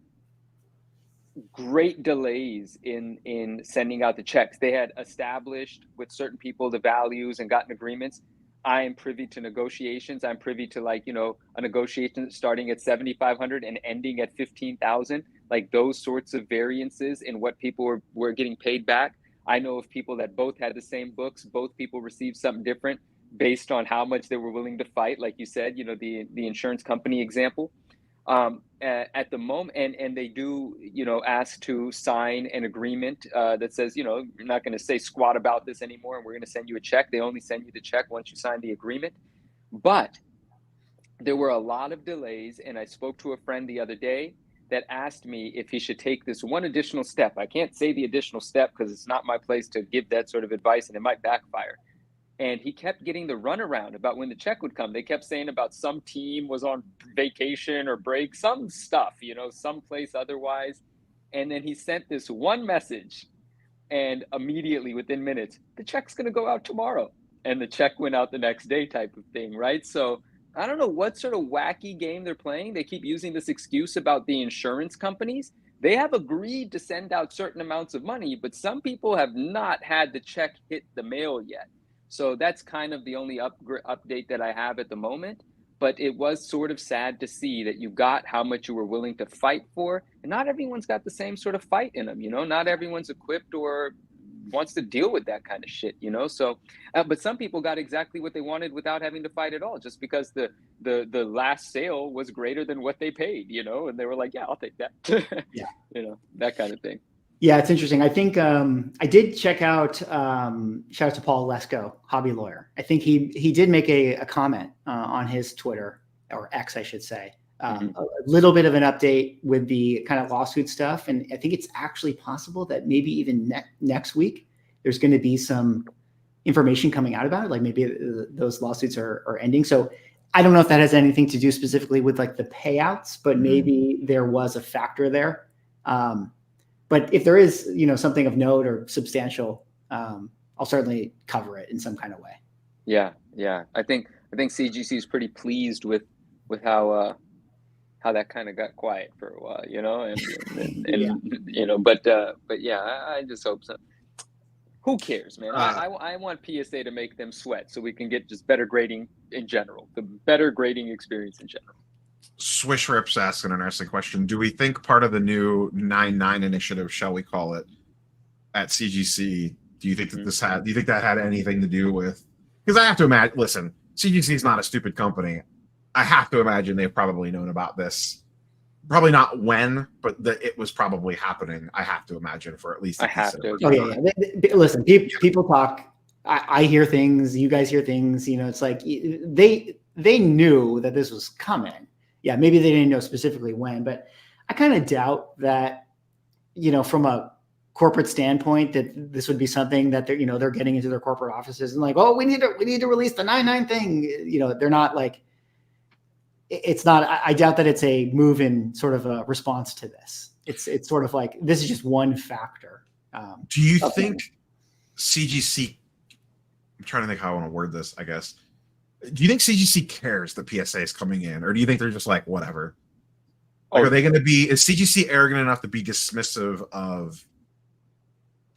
great delays in sending out the checks. They had established with certain people the values and gotten agreements. I am privy to negotiations. I'm privy to a negotiation starting at 7,500 and ending at 15,000. Like those sorts of variances in what people were getting paid back. I know of people that both had the same books. Both people received something different based on how much they were willing to fight, like you said, the insurance company example. At the moment, and they do, ask to sign an agreement that says, you're not going to say squat about this anymore, and we're going to send you a check. They only send you the check once you sign the agreement. But there were a lot of delays, and I spoke to a friend the other day that asked me if he should take this one additional step. I can't say the additional step because it's not my place to give that sort of advice, and it might backfire. And he kept getting the runaround about when the check would come. They kept saying about some team was on vacation or break, some stuff, someplace otherwise. And then he sent this one message and immediately within minutes, the check's going to go out tomorrow. And the check went out the next day type of thing, right? So I don't know what sort of wacky game they're playing. They keep using this excuse about the insurance companies. They have agreed to send out certain amounts of money, but some people have not had the check hit the mail yet. So that's kind of the only update that I have at the moment. But it was sort of sad to see that you got how much you were willing to fight for. And not everyone's got the same sort of fight in them, Not everyone's equipped or wants to deal with that kind of shit, So, but some people got exactly what they wanted without having to fight at all, just because the last sale was greater than what they paid, And they were like, yeah, I'll take that. Yeah. That kind of thing. Yeah, it's interesting. I think I did check out, shout out to Paul Lesko, hobby lawyer. I think he did make a comment on his Twitter, or X, I should say, a little bit of an update with the kind of lawsuit stuff. And I think it's actually possible that maybe even next week, there's going to be some information coming out about it. Like maybe those lawsuits are ending. So I don't know if that has anything to do specifically with like the payouts, but maybe there was a factor there. But if there is, something of note or substantial, I'll certainly cover it in some kind of way. Yeah. I think CGC is pretty pleased with how that kind of got quiet for a while, and but yeah, I just hope so. Who cares, man? I want PSA to make them sweat so we can get just better grading in general, the better grading experience in general. Swish Rips asked an interesting question. Do we think part of the new 9/9 initiative, shall we call it, at CGC, do you think that do you think that had anything to do with, because I have to imagine, listen, CGC is not a stupid company. I have to imagine they've probably known about this. Probably not when, but that it was probably happening. I have to imagine for at least. I have to. Oh yeah. Listen, people talk. I hear things. You guys hear things. You know, it's like they knew that this was coming. Yeah, maybe they didn't know specifically when, but I kind of doubt that. You know, from a corporate standpoint, that this would be something that they're getting into their corporate offices and like, oh, we need to release the 9/9 thing. You know, they're not like. It's not. I doubt that it's a move in sort of a response to this. It's sort of like this is just one factor. Do you think CGC? I'm trying to think how I want to word this. I guess. Do you think CGC cares that PSA is coming in, or do you think they're just like whatever? Like, are they going to be? Is CGC arrogant enough to be dismissive of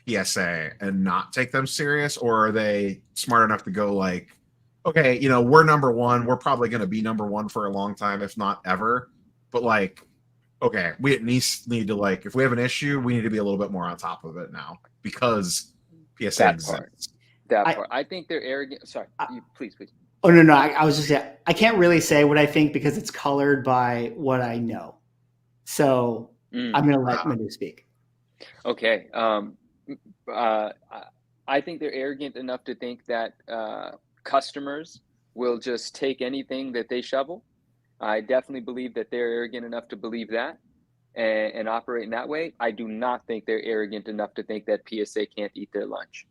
PSA and not take them serious, or are they smart enough to go like, okay, you know, we're number one. We're probably going to be number one for a long time, if not ever. But like, okay, we at least need to like, if we have an issue, we need to be a little bit more on top of it now because PSA exists. That part. I think they're arrogant. Sorry, please. Oh no, I was just saying, I can't really say what I think because it's colored by what I know. So I'm going to let Manu speak. Okay. I think they're arrogant enough to think that customers will just take anything that they shovel. I definitely believe that they're arrogant enough to believe that and operate in that way. I do not think they're arrogant enough to think that PSA can't eat their lunch.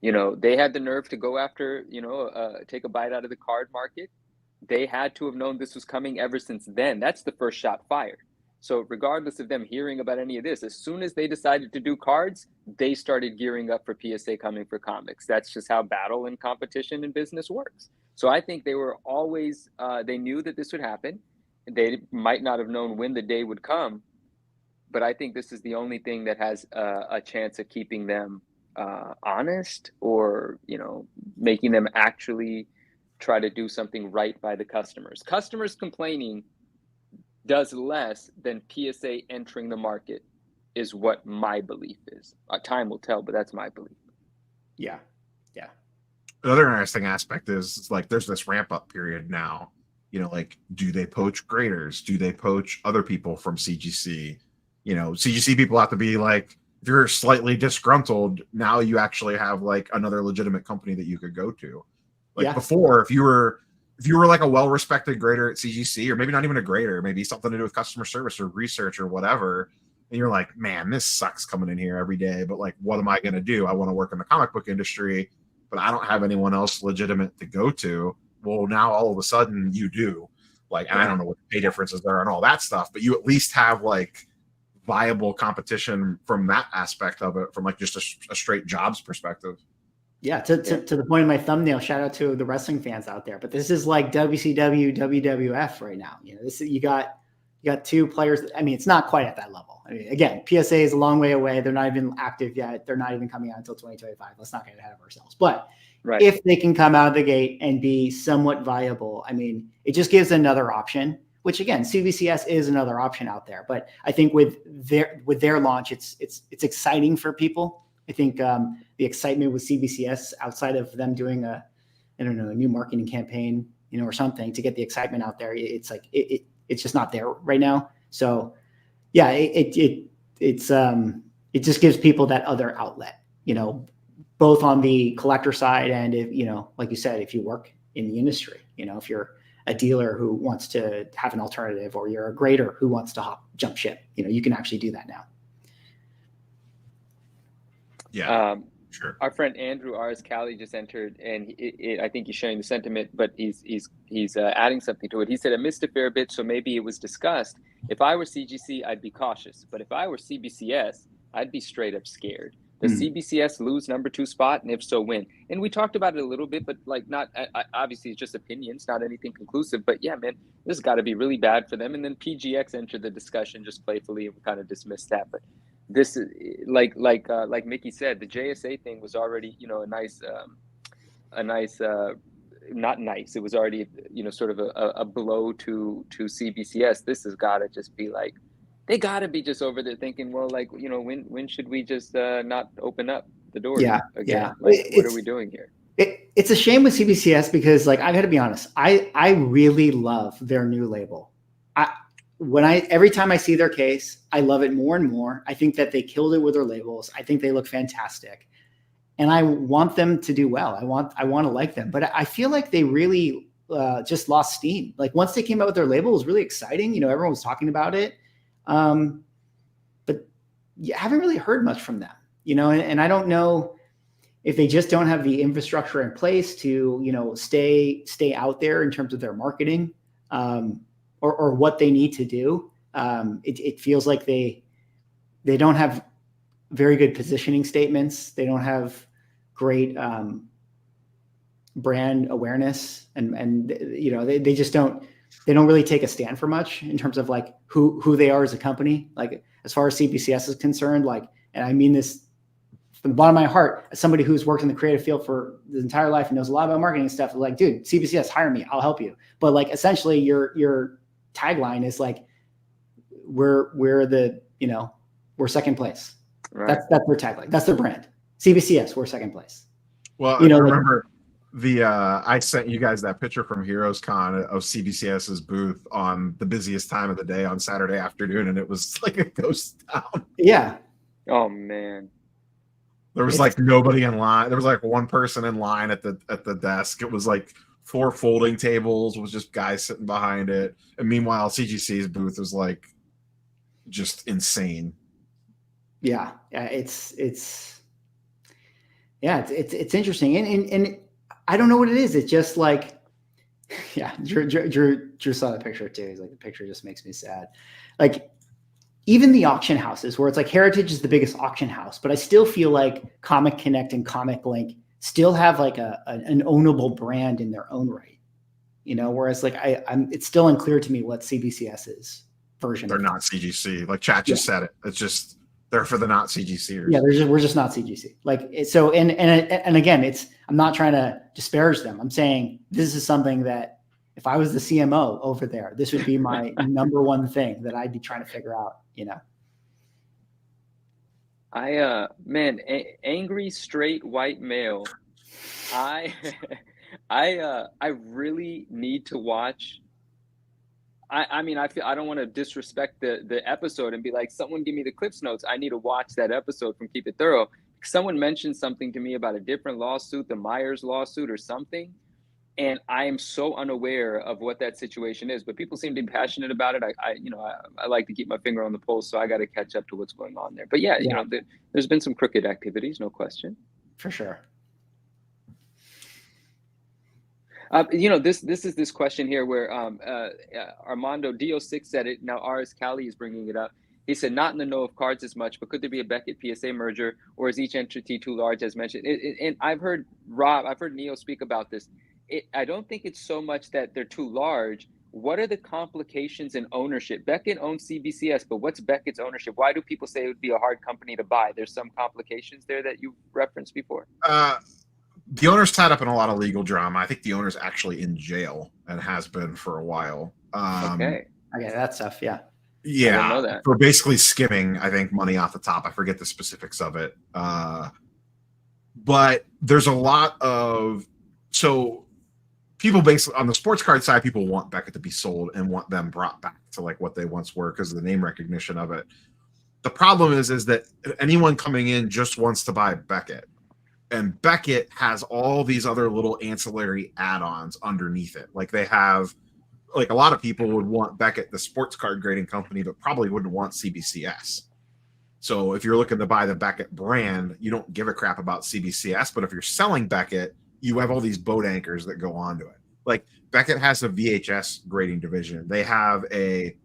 You know, they had the nerve to go after, take a bite out of the card market. They had to have known this was coming ever since then. That's the first shot fired. So regardless of them hearing about any of this, as soon as they decided to do cards, they started gearing up for PSA coming for comics. That's just how battle and competition in business works. So I think they were always, they knew that this would happen. They might not have known when the day would come, but I think this is the only thing that has a chance of keeping them honest or, making them actually try to do something right by the customers. Customers complaining does less than PSA entering the market is what my belief is. Time will tell, but that's my belief. Yeah. Another interesting aspect is like there's this ramp up period now. Like do they poach graders? Do they poach other people from CGC? CGC people have to be like, if you're slightly disgruntled, now you actually have like another legitimate company that you could go to. Like before, if you were like a well-respected grader at CGC, or maybe not even a grader, maybe something to do with customer service or research or whatever, and you're like, man, this sucks coming in here every day, but like, what am I going to do? I want to work in the comic book industry, but I don't have anyone else legitimate to go to. Well, now all of a sudden you do. Like, and I don't know what the pay differences are and all that stuff, but you at least have like viable competition from that aspect of it, from like just a straight jobs perspective. Yeah, to the point of my thumbnail, shout out to the wrestling fans out there. But this is like WCW, WWF right now. This you got two players. I mean, it's not quite at that level. I mean, again, PSA is a long way away. They're not even active yet. They're not even coming out until 2025. Let's not get ahead of ourselves. But if they can come out of the gate and be somewhat viable, I mean, it just gives another option. Which again, CBCS is another option out there. But I think with their launch, it's exciting for people. I think the excitement with CBCS outside of them doing a new marketing campaign, or something to get the excitement out there, it's like it's just not there right now. So yeah, it just gives people that other outlet, both on the collector side and if, like you said, if you work in the industry, if you're a dealer who wants to have an alternative, or you're a grader who wants to jump ship, you can actually do that now. Yeah, sure. Our friend Andrew R.S. Cali just entered, and I think he's sharing the sentiment, but he's adding something to it. He said, I missed a fair bit, so maybe it was discussed. If I were CGC, I'd be cautious. But if I were CBCS, I'd be straight up scared. Does CBCS lose number 2 spot? And if so, when? And we talked about it a little bit, but like not obviously it's just opinions, not anything conclusive. But yeah, man, this has got to be really bad for them. And then PGX entered the discussion just playfully, and we kind of dismissed that. But this is like Mickey said, the JSA thing was already a nice not nice. It was already, sort of a blow to CBCS. This has got to just be like, they got to be just over there thinking, well, like, when should we just not open up the doors again? Like, what are we doing here? It's a shame with CBCS because, like, I got to be honest, I really love their new label. Every time I see their case, I love it more and more. I think that they killed it with their labels. I think they look fantastic, and I want them to do well. I want to like them, but I feel like they really just lost steam. Like, once they came out with their label, it was really exciting. Everyone was talking about it, but you haven't really heard much from them. And I don't know if they just don't have the infrastructure in place to stay out there in terms of their marketing. Or what they need to do. It feels like they don't have very good positioning statements. They don't have great brand awareness, and they just don't really take a stand for much in terms of like who they are as a company. Like, as far as CBCS is concerned, like, and I mean this from the bottom of my heart, as somebody who's worked in the creative field for his entire life and knows a lot about marketing and stuff, like, dude, CBCS, hire me, I'll help you. But like, essentially your tagline is like, we're second place. Right. That's their tagline. That's their brand. CBCS, we're second place. Well, I remember I sent you guys that picture from Heroes Con of CBCS's booth on the busiest time of the day on Saturday afternoon, and it was like a ghost town. Yeah. Oh man. There was like nobody in line. There was like one person in line at the desk. It was like 4 folding tables with just guys sitting behind it. And meanwhile, CGC's booth was like just insane. Yeah. It's interesting. And I don't know what it is. It's just like, yeah, Drew saw the picture too. He's like, the picture just makes me sad. Like, even the auction houses where it's like Heritage is the biggest auction house, but I still feel like Comic Connect and Comic Link still have like an ownable brand in their own right, whereas like it's still unclear to me what CBCS's version. They're not CGC. Like chat just said it. It's just, they're for the not CGCers. Yeah. We're just not CGC. Like, so, and again, I'm not trying to disparage them. I'm saying this is something that if I was the CMO over there, this would be my number one thing that I'd be trying to figure out, Angry straight white male. I really need to watch. I feel I don't want to disrespect the episode and be like, someone give me the Clips Notes. I need to watch that episode from Keep It Thorough. Someone mentioned something to me about a different lawsuit, the Myers lawsuit or something. And I am so unaware of what that situation is, but people seem to be passionate about it. I like to keep my finger on the pulse, so I got to catch up to what's going on there. But yeah, there's been some crooked activities, no question. For sure. This is this question here where Armando Dio6 said it. Now RS Cali is bringing it up. He said, not in the know of cards as much, but could there be a Beckett PSA merger, or is each entity too large as mentioned? And I've heard Neo speak about this. I don't think it's so much that they're too large. What are the complications in ownership? Beckett owns CBCS, but what's Beckett's ownership? Why do people say it would be a hard company to buy? There's some complications there that you referenced before. The owner's tied up in a lot of legal drama. I think the owner's actually in jail and has been for a while. Okay, that stuff, yeah. Yeah, I didn't know that. For basically skimming, I think, money off the top. I forget the specifics of it. But there's a lot of... So people basically, on the sports card side, people want Beckett to be sold and want them brought back to like what they once were because of the name recognition of it. The problem is that anyone coming in just wants to buy Beckett. And Beckett has all these other little ancillary add-ons underneath it. Like they have, like a lot of people would want Beckett, the sports card grading company, but probably wouldn't want CBCS. So if you're looking to buy the Beckett brand, you don't give a crap about CBCS. But if you're selling Beckett, you have all these boat anchors that go onto it. Like Beckett has a VHS grading division. They have a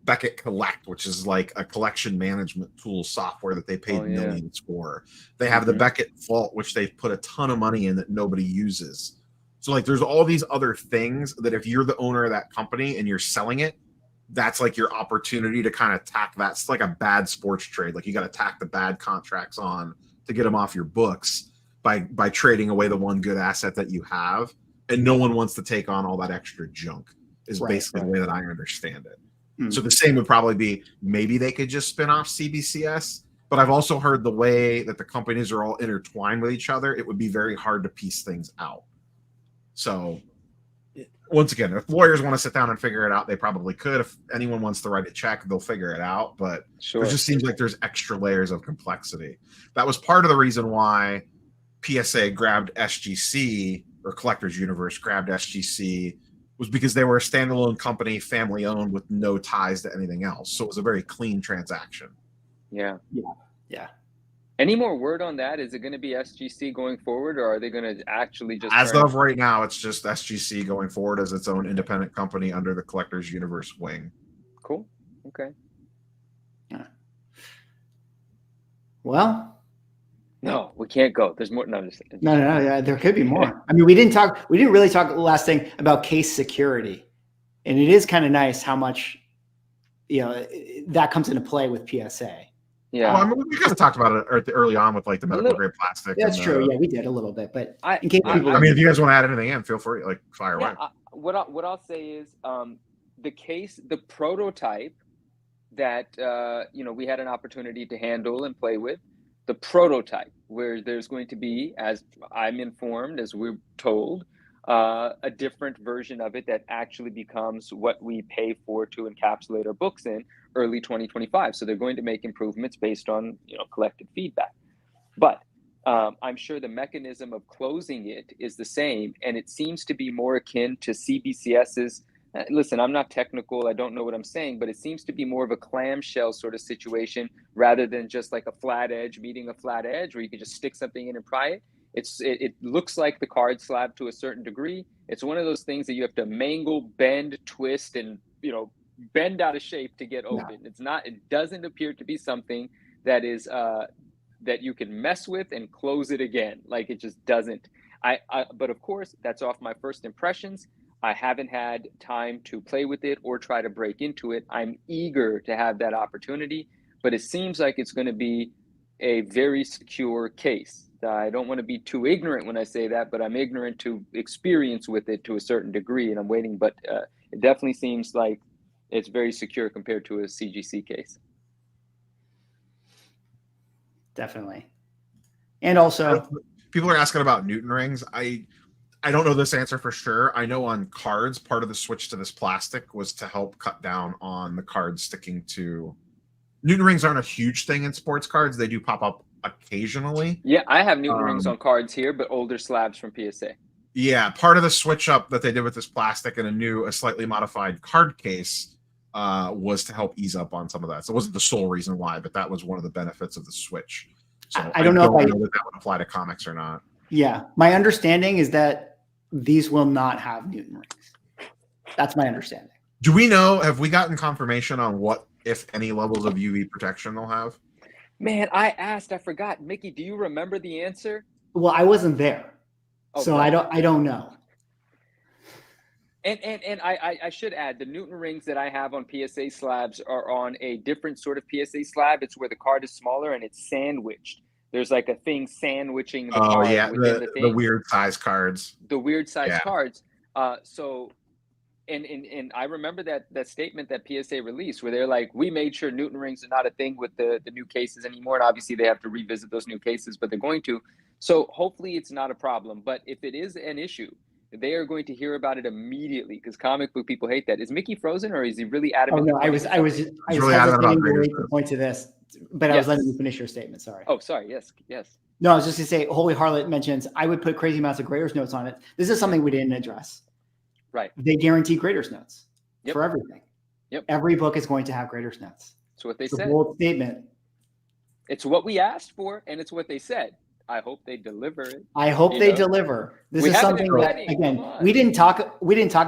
Beckett Collect, which is like a collection management tool software that they paid millions for. They have the Beckett Vault, which they've put a ton of money in that nobody uses. So like there's all these other things that if you're the owner of that company and you're selling it, that's like your opportunity to kind of tack that. It's like a bad sports trade. Like you got to tack the bad contracts on to get them off your books. by trading away the one good asset that you have, and no one wants to take on all that extra junk. Is basically the way that I understand it. So the same would probably be maybe they could just spin off CBCS, but I've also heard the way that the companies are all intertwined with each other, it would be very hard to piece things out. So once again, if lawyers want to sit down and figure it out, they probably could. If anyone wants to write a check, they'll figure it out. But it just seems like there's extra layers of complexity. That was part of the reason why PSA grabbed SGC, or Collectors Universe grabbed SGC, was because they were a standalone company, family owned, with no ties to anything else. So it was a very clean transaction. Yeah. Yeah. Any more word on that? Is it going to be SGC going forward, or are they going to actually just? As of right now, it's just SGC going forward as its own independent company under the Collectors Universe wing. Cool. Okay. Yeah. Well. No, we can't go. There's more. No, Yeah, there could be more. I mean, we didn't really talk the last thing about case security, and it is kind of nice how much, that comes into play with PSA. Yeah, well, I mean, we kind of talked about it early on with like the medical grade plastic. That's true. Yeah, we did a little bit, but in case people, I mean, if you guys want to add anything in, feel free. Like fire away. What I'll say is, the prototype that we had an opportunity to handle and play with. The prototype, where there's going to be, as I'm informed, as we're told, a different version of it that actually becomes what we pay for to encapsulate our books in early 2025. So they're going to make improvements based on collected feedback. But I'm sure the mechanism of closing it is the same, and it seems to be more akin to CBCS's. Listen, I'm not technical. I don't know what I'm saying, but it seems to be more of a clamshell sort of situation rather than just like a flat edge meeting a flat edge where you can just stick something in and pry it. It looks like the card slab to a certain degree. It's one of those things that you have to mangle, bend, twist, and bend out of shape to get open. Yeah. It doesn't appear to be something that is that you can mess with and close it again. Like it just doesn't. But of course, that's off my first impressions. I haven't had time to play with it or try to break into it. I'm eager to have that opportunity, but it seems like it's going to be a very secure case. I don't want to be too ignorant when I say that, but I'm ignorant to experience with it to a certain degree, and I'm waiting. But it definitely seems like it's very secure compared to a CGC case. Definitely. And also, people are asking about Newton rings. I don't know this answer for sure. I know on cards, part of the switch to this plastic was to help cut down on the cards sticking to. Newton rings aren't a huge thing in sports cards. They do pop up occasionally. Yeah, I have Newton rings on cards here, but older slabs from PSA. Yeah, part of the switch up that they did with this plastic and a slightly modified card case was to help ease up on some of that. So it wasn't the sole reason why, but that was one of the benefits of the switch. So I don't know if that would apply to comics or not. Yeah, my understanding is that these will not have Newton rings. That's my understanding. Do we know, have we gotten confirmation on what, if any, levels of UV protection they'll have? Man, I asked, I forgot. Mickey, do you remember the answer? Well, I wasn't there. So I don't know. And I should add, the Newton rings that I have on PSA slabs are on a different sort of PSA slab. It's where the card is smaller and it's sandwiched. There's like a thing sandwiching the card within the thing. The weird size cards. The weird size cards. So I remember that statement that PSA released where they're like, we made sure Newton rings are not a thing with the new cases anymore. And obviously they have to revisit those new cases, but they're going to. So hopefully it's not a problem. But if it is an issue, they are going to hear about it immediately because comic book people hate that. Is Mickey frozen or is he really adamant? Oh no, I was really adamant to point to this, but I was letting you finish your statement. Sorry. Oh, sorry. Yes. No, I was just gonna say, Holy Harlot mentions I would put crazy amounts of graders notes on it. This is something we didn't address. Right. They guarantee graders notes for everything. Yep. Every book is going to have graders notes. That's what they said. It's a bold statement. It's what we asked for, and it's what they said. I hope they deliver it. I hope they deliver. This is something that, again, we didn't talk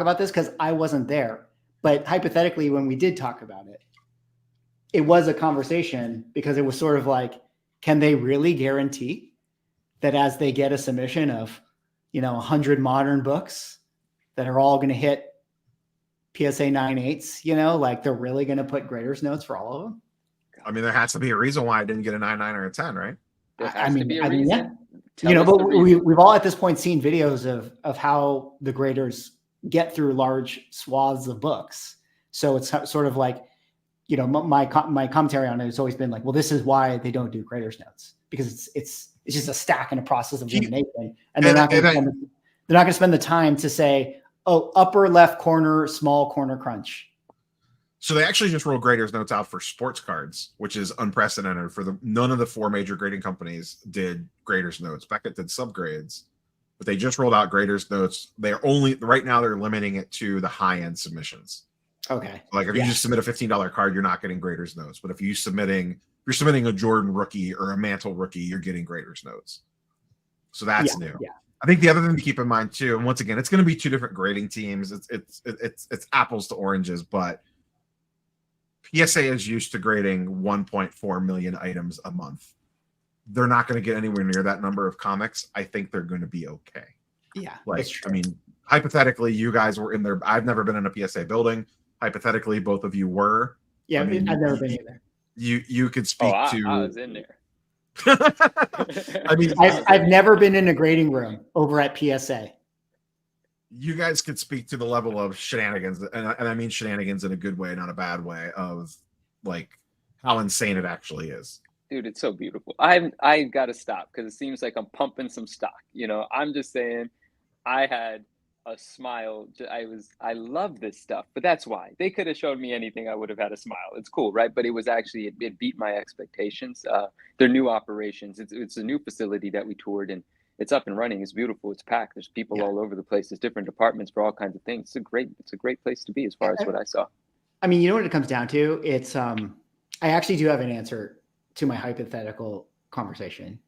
about this because I wasn't there. But hypothetically, when we did talk about it, it was a conversation because it was sort of like, can they really guarantee that as they get a submission of, 100 modern books that are all going to hit PSA 9.8s, like they're really going to put graders notes for all of them? I mean, there has to be a reason why I didn't get a 9.9 or a 10, right? There has to be a reason. But we've all at this point seen videos of how the graders get through large swaths of books. So it's sort of like, my commentary on it has always been like, well, this is why they don't do graders notes, because it's just a stack and a process of elimination, and they're not going to spend the time to say, oh, upper left corner, small corner crunch. So they actually just rolled graders notes out for sports cards, which is unprecedented. None of the 4 major grading companies did graders notes. Beckett did subgrades, but they just rolled out graders notes. Right now they're limiting it to the high end submissions. Okay. Like if you just submit a $15 card, you're not getting graders notes. But if you're submitting a Jordan rookie or a Mantle rookie, you're getting graders notes. So that's new. Yeah. I think the other thing to keep in mind too, and once again, it's going to be 2 different grading teams. It's apples to oranges, but PSA is used to grading 1.4 million items a month. They're not going to get anywhere near that number of comics. I think they're going to be okay. Yeah, that's true. Hypothetically, you guys were in there. I've never been in a PSA building. Hypothetically, both of you were. Yeah, I've never been either. You could speak to. I was in there. I've never been in a grading room over at PSA. You guys could speak to the level of shenanigans, and I mean shenanigans in a good way, not a bad way, of like how insane it actually is. Dude, it's so beautiful. I got to stop because it seems like I'm pumping some stock. I'm just saying, I had a smile. I love this stuff, but that's why they could have showed me anything. I would have had a smile. It's cool, right? But it was actually, it beat my expectations. Their new operations. It's a new facility that we toured, and it's up and running. It's beautiful. It's packed. There's people all over the place. There's different departments for all kinds of things. It's a great place to be as far as what I saw. I mean, what it comes down to? It's I actually do have an answer to my hypothetical conversation.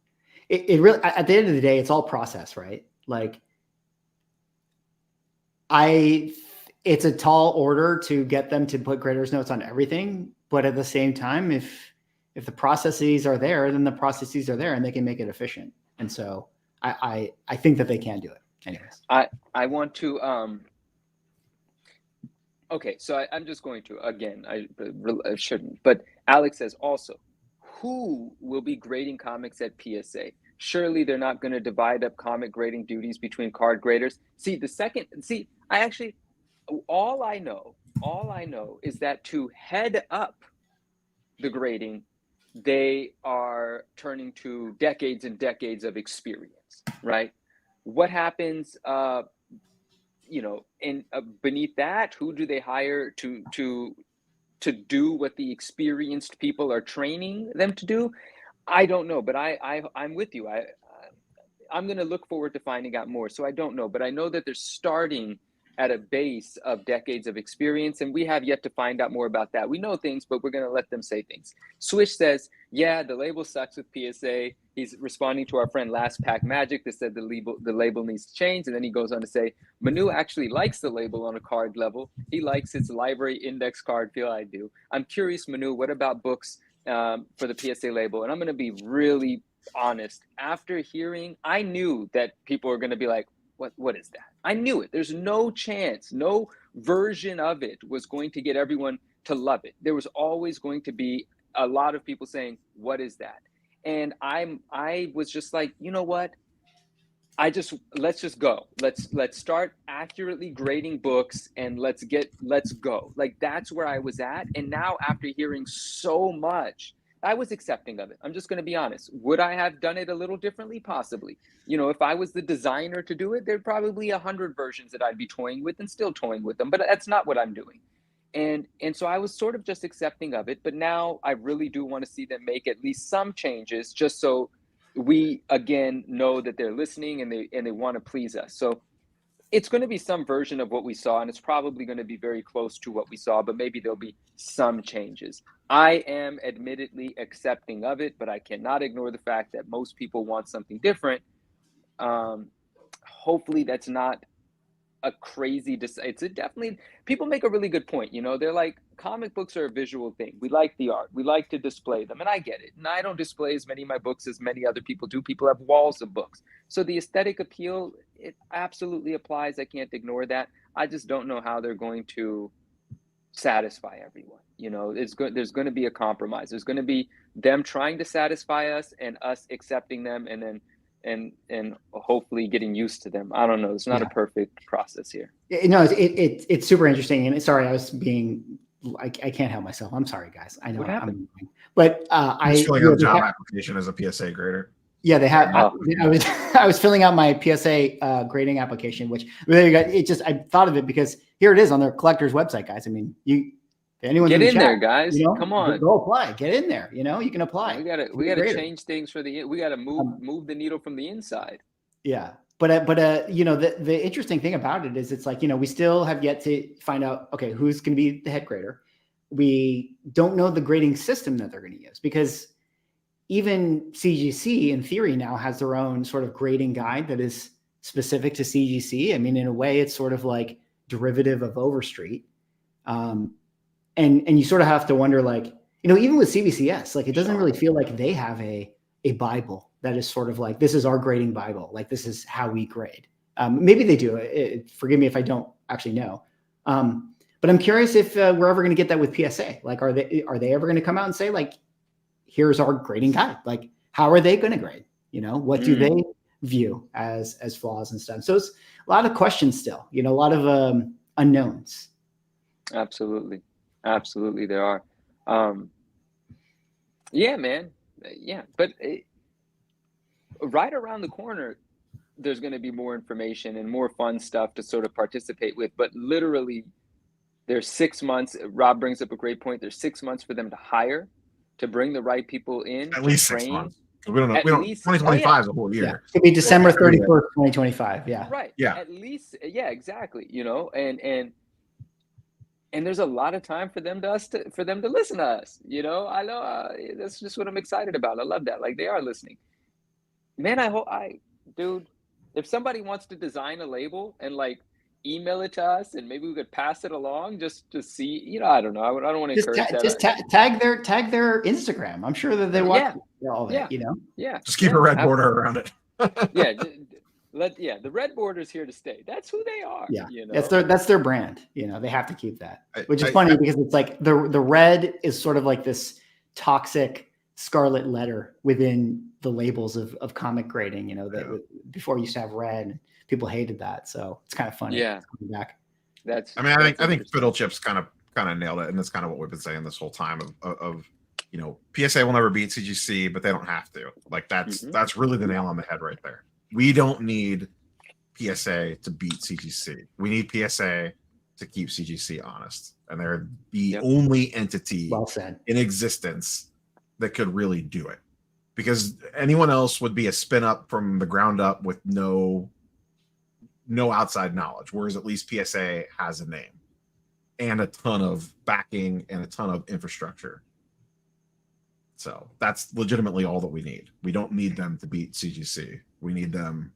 It really, at the end of the day, it's all process, right? Like, it's a tall order to get them to put graders notes on everything, but at the same time, if the processes are there, then the processes are there, and they can make it efficient. And so I think that they can do it. Anyways, I want to okay, so I'm just going to, again, I shouldn't, but Alex says also, who will be grading comics at PSA? Surely they're not going to divide up comic grading duties between card graders. All I know is that to head up the grading, they are turning to decades and decades of experience, right? What happens, beneath that, who do they hire to do what the experienced people are training them to do? I don't know, but I'm with you. I'm going to look forward to finding out more. So I don't know, but I know that they're starting at a base of decades of experience, and we have yet to find out more about that. We know things, but we're going to let them say things. Swish says, yeah, the label sucks with PSA. He's responding to our friend Last Pack Magic that said the label needs to change. And then he goes on to say, Manu actually likes the label on a card level. He likes its library index card feel. I do. I'm curious, Manu, what about books for the PSA label? And I'm going to be really honest. After hearing, I knew that people are going to be like, what is that? I knew it. There's no chance, no version of it was going to get everyone to love it. There was always going to be a lot of people saying, what is that? And I was just like, you know what? Let's just go. Let's start accurately grading books and let's go. Like, that's where I was at. And now, after hearing so much, I was accepting of it. I'm just going to be honest. Would I have done it a little differently? Possibly. If I was the designer to do it, there'd probably 100 versions that I'd be toying with and still toying with them. But that's not what I'm doing. And so I was sort of just accepting of it. But now I really do want to see them make at least some changes, just so we, again, know that they're listening and they want to please us. So it's going to be some version of what we saw, and it's probably going to be very close to what we saw, but maybe there'll be some changes. I am admittedly accepting of it, but I cannot ignore the fact that most people want something different. Hopefully that's not a crazy, it's definitely, people make a really good point. They're like, comic books are a visual thing. We like the art. We like to display them. And I get it. And I don't display as many of my books as many other people do. People have walls of books. So the aesthetic appeal, it absolutely applies. I can't ignore that. I just don't know how they're going to satisfy everyone. There's going to be a compromise. There's going to be them trying to satisfy us and us accepting them, and then and hopefully getting used to them. I don't know. It's not a perfect process here. No, it's super interesting. And sorry, I was being, I can't help myself. I'm sorry, guys. I know What happened? But I was filling out a job application as a PSA grader. Yeah, they have. I was filling out my PSA grading application, which I thought of it because here it is on their collector's website, guys. I mean, anyone get in there, guys. Come on, go apply. Get in there. You can apply. We gotta change things we gotta move the needle from the inside. Yeah, but the interesting thing about it is it's like we still have yet to find out who's going to be the head grader. We don't know the grading system that they're going to use because even CGC in theory now has their own sort of grading guide that is specific to CGC. I mean, in a way, it's sort of like derivative of Overstreet. And you sort of have to wonder, like, even with CBCS, like it doesn't really feel like they have a Bible that is sort of like, this is our grading Bible. Like this is how we grade. Maybe they do. Forgive me if I don't actually know. But I'm curious if we're ever going to get that with PSA. Like, are they ever going to come out and say, like, here's our grading guide? Like, how are they going to grade? What do they view as flaws and stuff? So it's a lot of questions still, a lot of unknowns. Absolutely. There are. Yeah, man. Yeah. But right around the corner, there's going to be more information and more fun stuff to sort of participate with. But literally, there's 6 months. Rob brings up a great point. There's 6 months for them to hire, to bring the right people in. At least 6 months. We don't know. 2025 is a whole year. Yeah. It could be December 31st, 2025. Yeah. Right. Yeah. At least, yeah, exactly. And there's a lot of time for them to listen to us. I know that's just what I'm excited about. I love that. Like, they are listening. Man, dude, if somebody wants to design a label and like email it to us, and maybe we could pass it along just to see. I don't know. I don't want to encourage that. Just tag their Instagram. I'm sure that they watch all that. Yeah. Just keep a red border around it. The red border's here to stay. That's who they are. Yeah, that's their brand. They have to keep that, which is funny because it's like the red is sort of like this toxic scarlet letter within the labels of comic grading. That before used to have red. And people hated that, so it's kind of funny. Yeah, coming back. I think Fiddle Chips kind of nailed it, and that's kind of what we've been saying this whole time. Of PSA will never beat CGC, but they don't have to. Like that's really the nail on the head right there. We don't need PSA to beat CGC. We need PSA to keep CGC honest, and they're the only entity in existence that could really do it. Because anyone else would be a spin up from the ground up with no outside knowledge, whereas at least PSA has a name and a ton of backing and a ton of infrastructure. So that's legitimately all that we need. We don't need them to beat CGC. We need them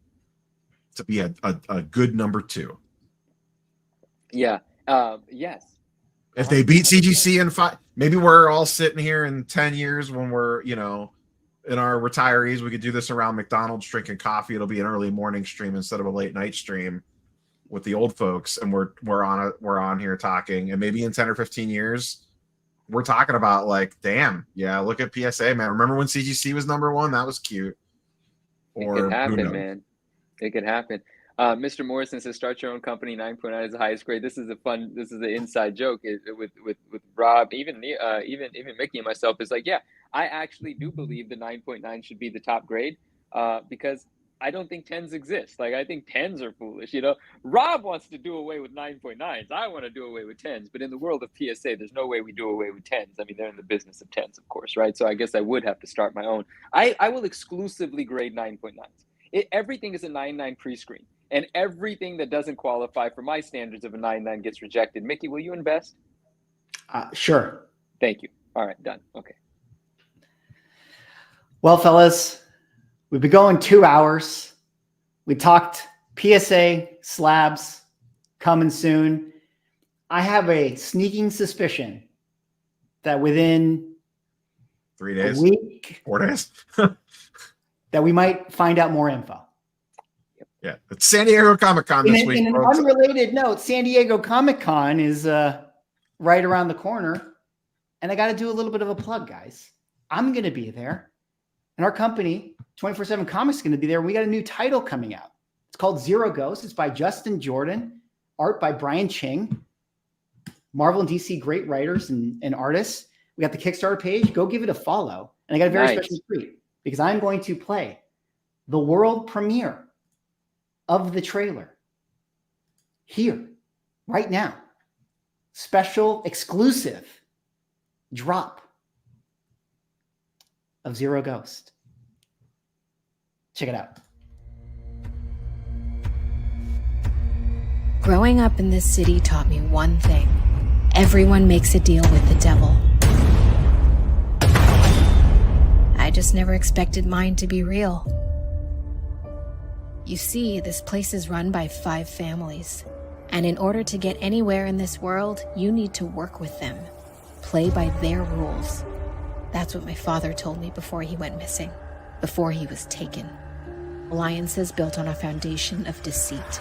to be a good number 2. Yeah. Yes. If they beat CGC in 5, maybe we're all sitting here in 10 years when we're, in our retirees, we could do this around McDonald's drinking coffee. It'll be an early morning stream instead of a late night stream with the old folks, and we're on here talking. And maybe in 10 or 15 years, we're talking about like, damn, yeah, look at PSA, man. Remember when CGC was number 1? That was cute. It could happen, man. It could happen. Mr. Morrison says, start your own company. 9.9 is the highest grade. This is an inside joke with Rob, even Mickey and myself. Is like, yeah, I actually do believe the 9.9 should be the top grade because I don't think 10s exist. Like, I think 10s are foolish. Rob wants to do away with 9.9s. I want to do away with 10s. But in the world of PSA, there's no way we do away with 10s. I mean, they're in the business of 10s, of course, right? So I guess I would have to start my own. I will exclusively grade 9.9s. Everything is a 9.9 pre-screen. And everything that doesn't qualify for my standards of a 9.9 gets rejected. Mickey, will you invest? Sure. Thank you. All right, done. Okay. Well, fellas, we've been going 2 hours. We talked PSA, slabs, coming soon. I have a sneaking suspicion that within 3 days, a week, 4 days, that we might find out more info. Yeah, it's San Diego Comic-Con this week. In an unrelated note, San Diego Comic-Con is right around the corner, and I got to do a little bit of a plug, guys. I'm going to be there. And our company, 24/7 Comics, is going to be there. We got a new title coming out. It's called Zero Ghost. It's by Justin Jordan, art by Brian Ching, Marvel and DC great writers and artists. We got the Kickstarter page. Go give it a follow. And I got a very special treat because I'm going to play the world premiere of the trailer here, right now. Special, exclusive drop of Zero Ghost. Check it out. Growing up in this city taught me one thing. Everyone makes a deal with the devil. I just never expected mine to be real. You see, this place is run by 5 families. And in order to get anywhere in this world, you need to work with them. Play by their rules. That's what my father told me before he went missing, before he was taken. Alliances built on a foundation of deceit.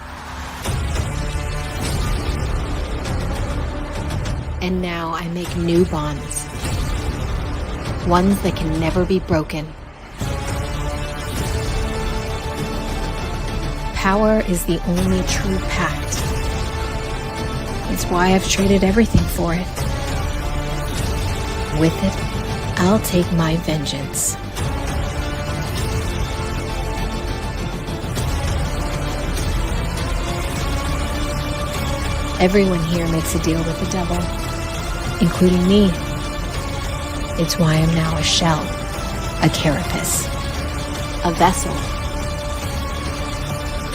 And now I make new bonds. Ones that can never be broken. Power is the only true pact. It's why I've traded everything for it. With it, I'll take my vengeance. Everyone here makes a deal with the devil, including me. It's why I'm now a shell, a carapace, a vessel,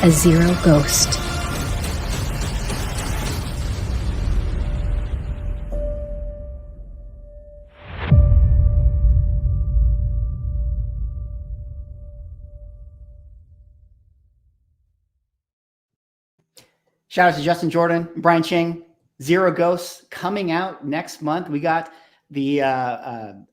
a zero ghost. Shout out to Justin Jordan, Brian Ching, Zero Ghosts coming out next month. We got the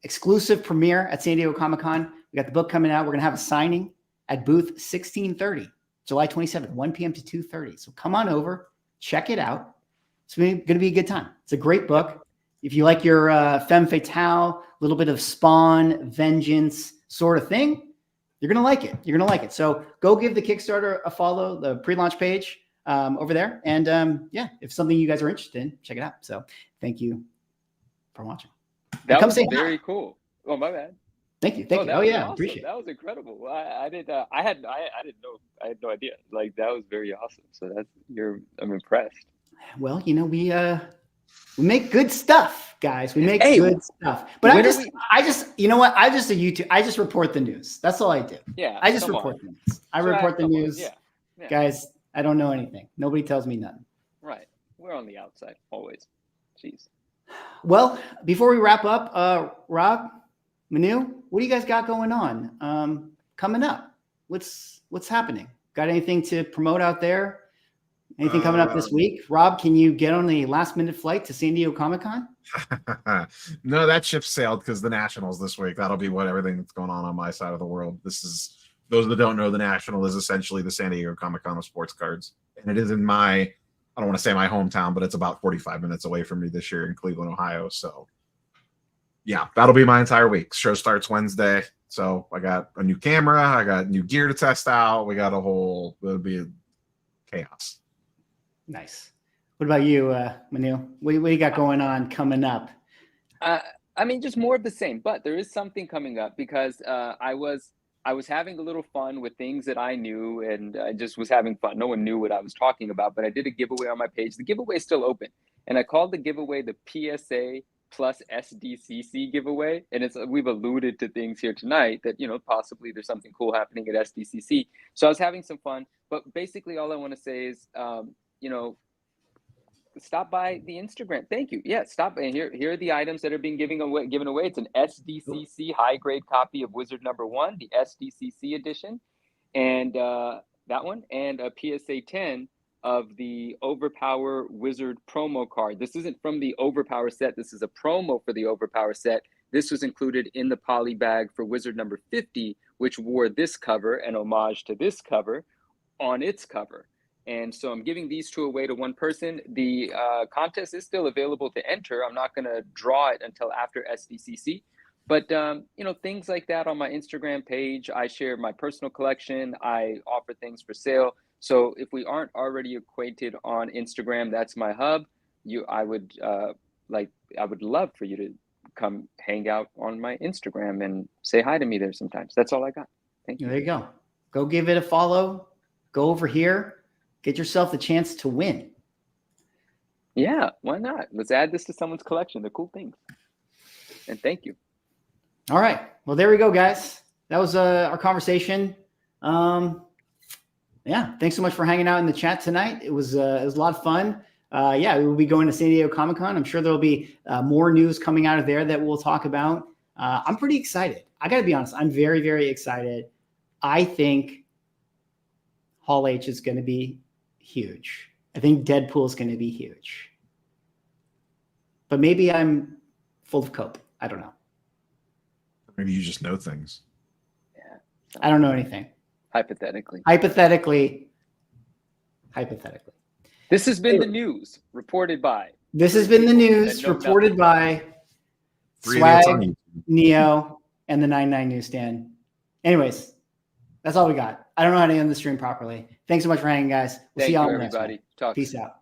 exclusive premiere at San Diego Comic-Con. We got the book coming out. We're going to have a signing at booth 1630, July 27th, 1 p.m. to 2:30. So come on over, check it out. It's going to be a good time. It's a great book. If you like your femme fatale, a little bit of Spawn, vengeance sort of thing, you're going to like it. You're going to like it. So go give the Kickstarter a follow, the pre-launch page over there. And yeah, if something you guys are interested in, check it out. So thank you for watching. That was very cool. Oh, my bad. Thank you. Thank you. Oh yeah, awesome. Appreciate it. That was incredible. I had no idea. Like, that was very awesome. So I'm impressed. Well, you know, we make good stuff, guys. We make good stuff. But I just, you know what? I just report the news. That's all I do. Yeah. I just report the news. I report the news. Yeah. Guys, I don't know anything. Nobody tells me nothing. Right. We're on the outside always. Jeez. Well, before we wrap up, Rob, Manu, what do you guys got going on coming up? What's happening? Got anything to promote out there? Anything coming up this week? Rob, can you get on the last minute flight to San Diego Comic-Con? No, that ship sailed because the Nationals this week. That'll be what everything that's going on my side of the world. This is, those that don't know, the National is essentially the San Diego Comic-Con of sports cards. And it is in my, I don't want to say my hometown, but it's about 45 minutes away from me this year in Cleveland, Ohio. So yeah, that'll be my entire week. Show starts Wednesday. So I got a new camera. I got new gear to test out. We got it'll be chaos. Nice. What about you, Manu? What do you got going on coming up? I mean, just more of the same, but there is something coming up because I was having a little fun with things that I knew, and I just was having fun. No one knew what I was talking about, but I did a giveaway on my page. The giveaway is still open, and I called the giveaway the PSA plus SDCC giveaway. And we've alluded to things here tonight that, you know, possibly there's something cool happening at SDCC. So I was having some fun, but basically all I want to say is, you know, stop by the Instagram. Thank you. Yeah, stop. And here are the items that are being given away. It's an SDCC high grade copy of Wizard #1, the SDCC edition, and that one, and a PSA 10 of the Overpower Wizard promo card. This isn't from the Overpower set. This is a promo for the Overpower set. This was included in the poly bag for Wizard #50, which wore this cover, an homage to this cover, on its cover. And so I'm giving these two away to one person. The contest is still available to enter. I'm not going to draw it until after SDCC, But things like that on my Instagram page. I share my personal collection. I offer things for sale. So if we aren't already acquainted on Instagram, that's my hub. I would love for you to come hang out on my Instagram and say hi to me there sometimes. That's all I got. Thank you. There you go. Go give it a follow. Go over here. Get yourself the chance to win. Yeah, why not? Let's add this to someone's collection. They're cool things. And thank you. All right. Well, there we go, guys. That was our conversation. Yeah. Thanks so much for hanging out in the chat tonight. It was a lot of fun. Yeah, we will be going to San Diego Comic-Con. I'm sure there'll be more news coming out of there that we'll talk about. I'm pretty excited. I got to be honest. I'm very, very excited. I think Hall H is going to be huge. I think Deadpool is going to be huge. But maybe I'm full of cope. I don't know. Maybe you just know things. Yeah. I don't know anything. Hypothetically. This has been the news reported by. This has been the news reported by Swag, Neo, and the 99 Newsstand. Anyways, that's all we got. I don't know how to end the stream properly. Thanks so much for hanging, guys. We'll see y'all next time. Peace out.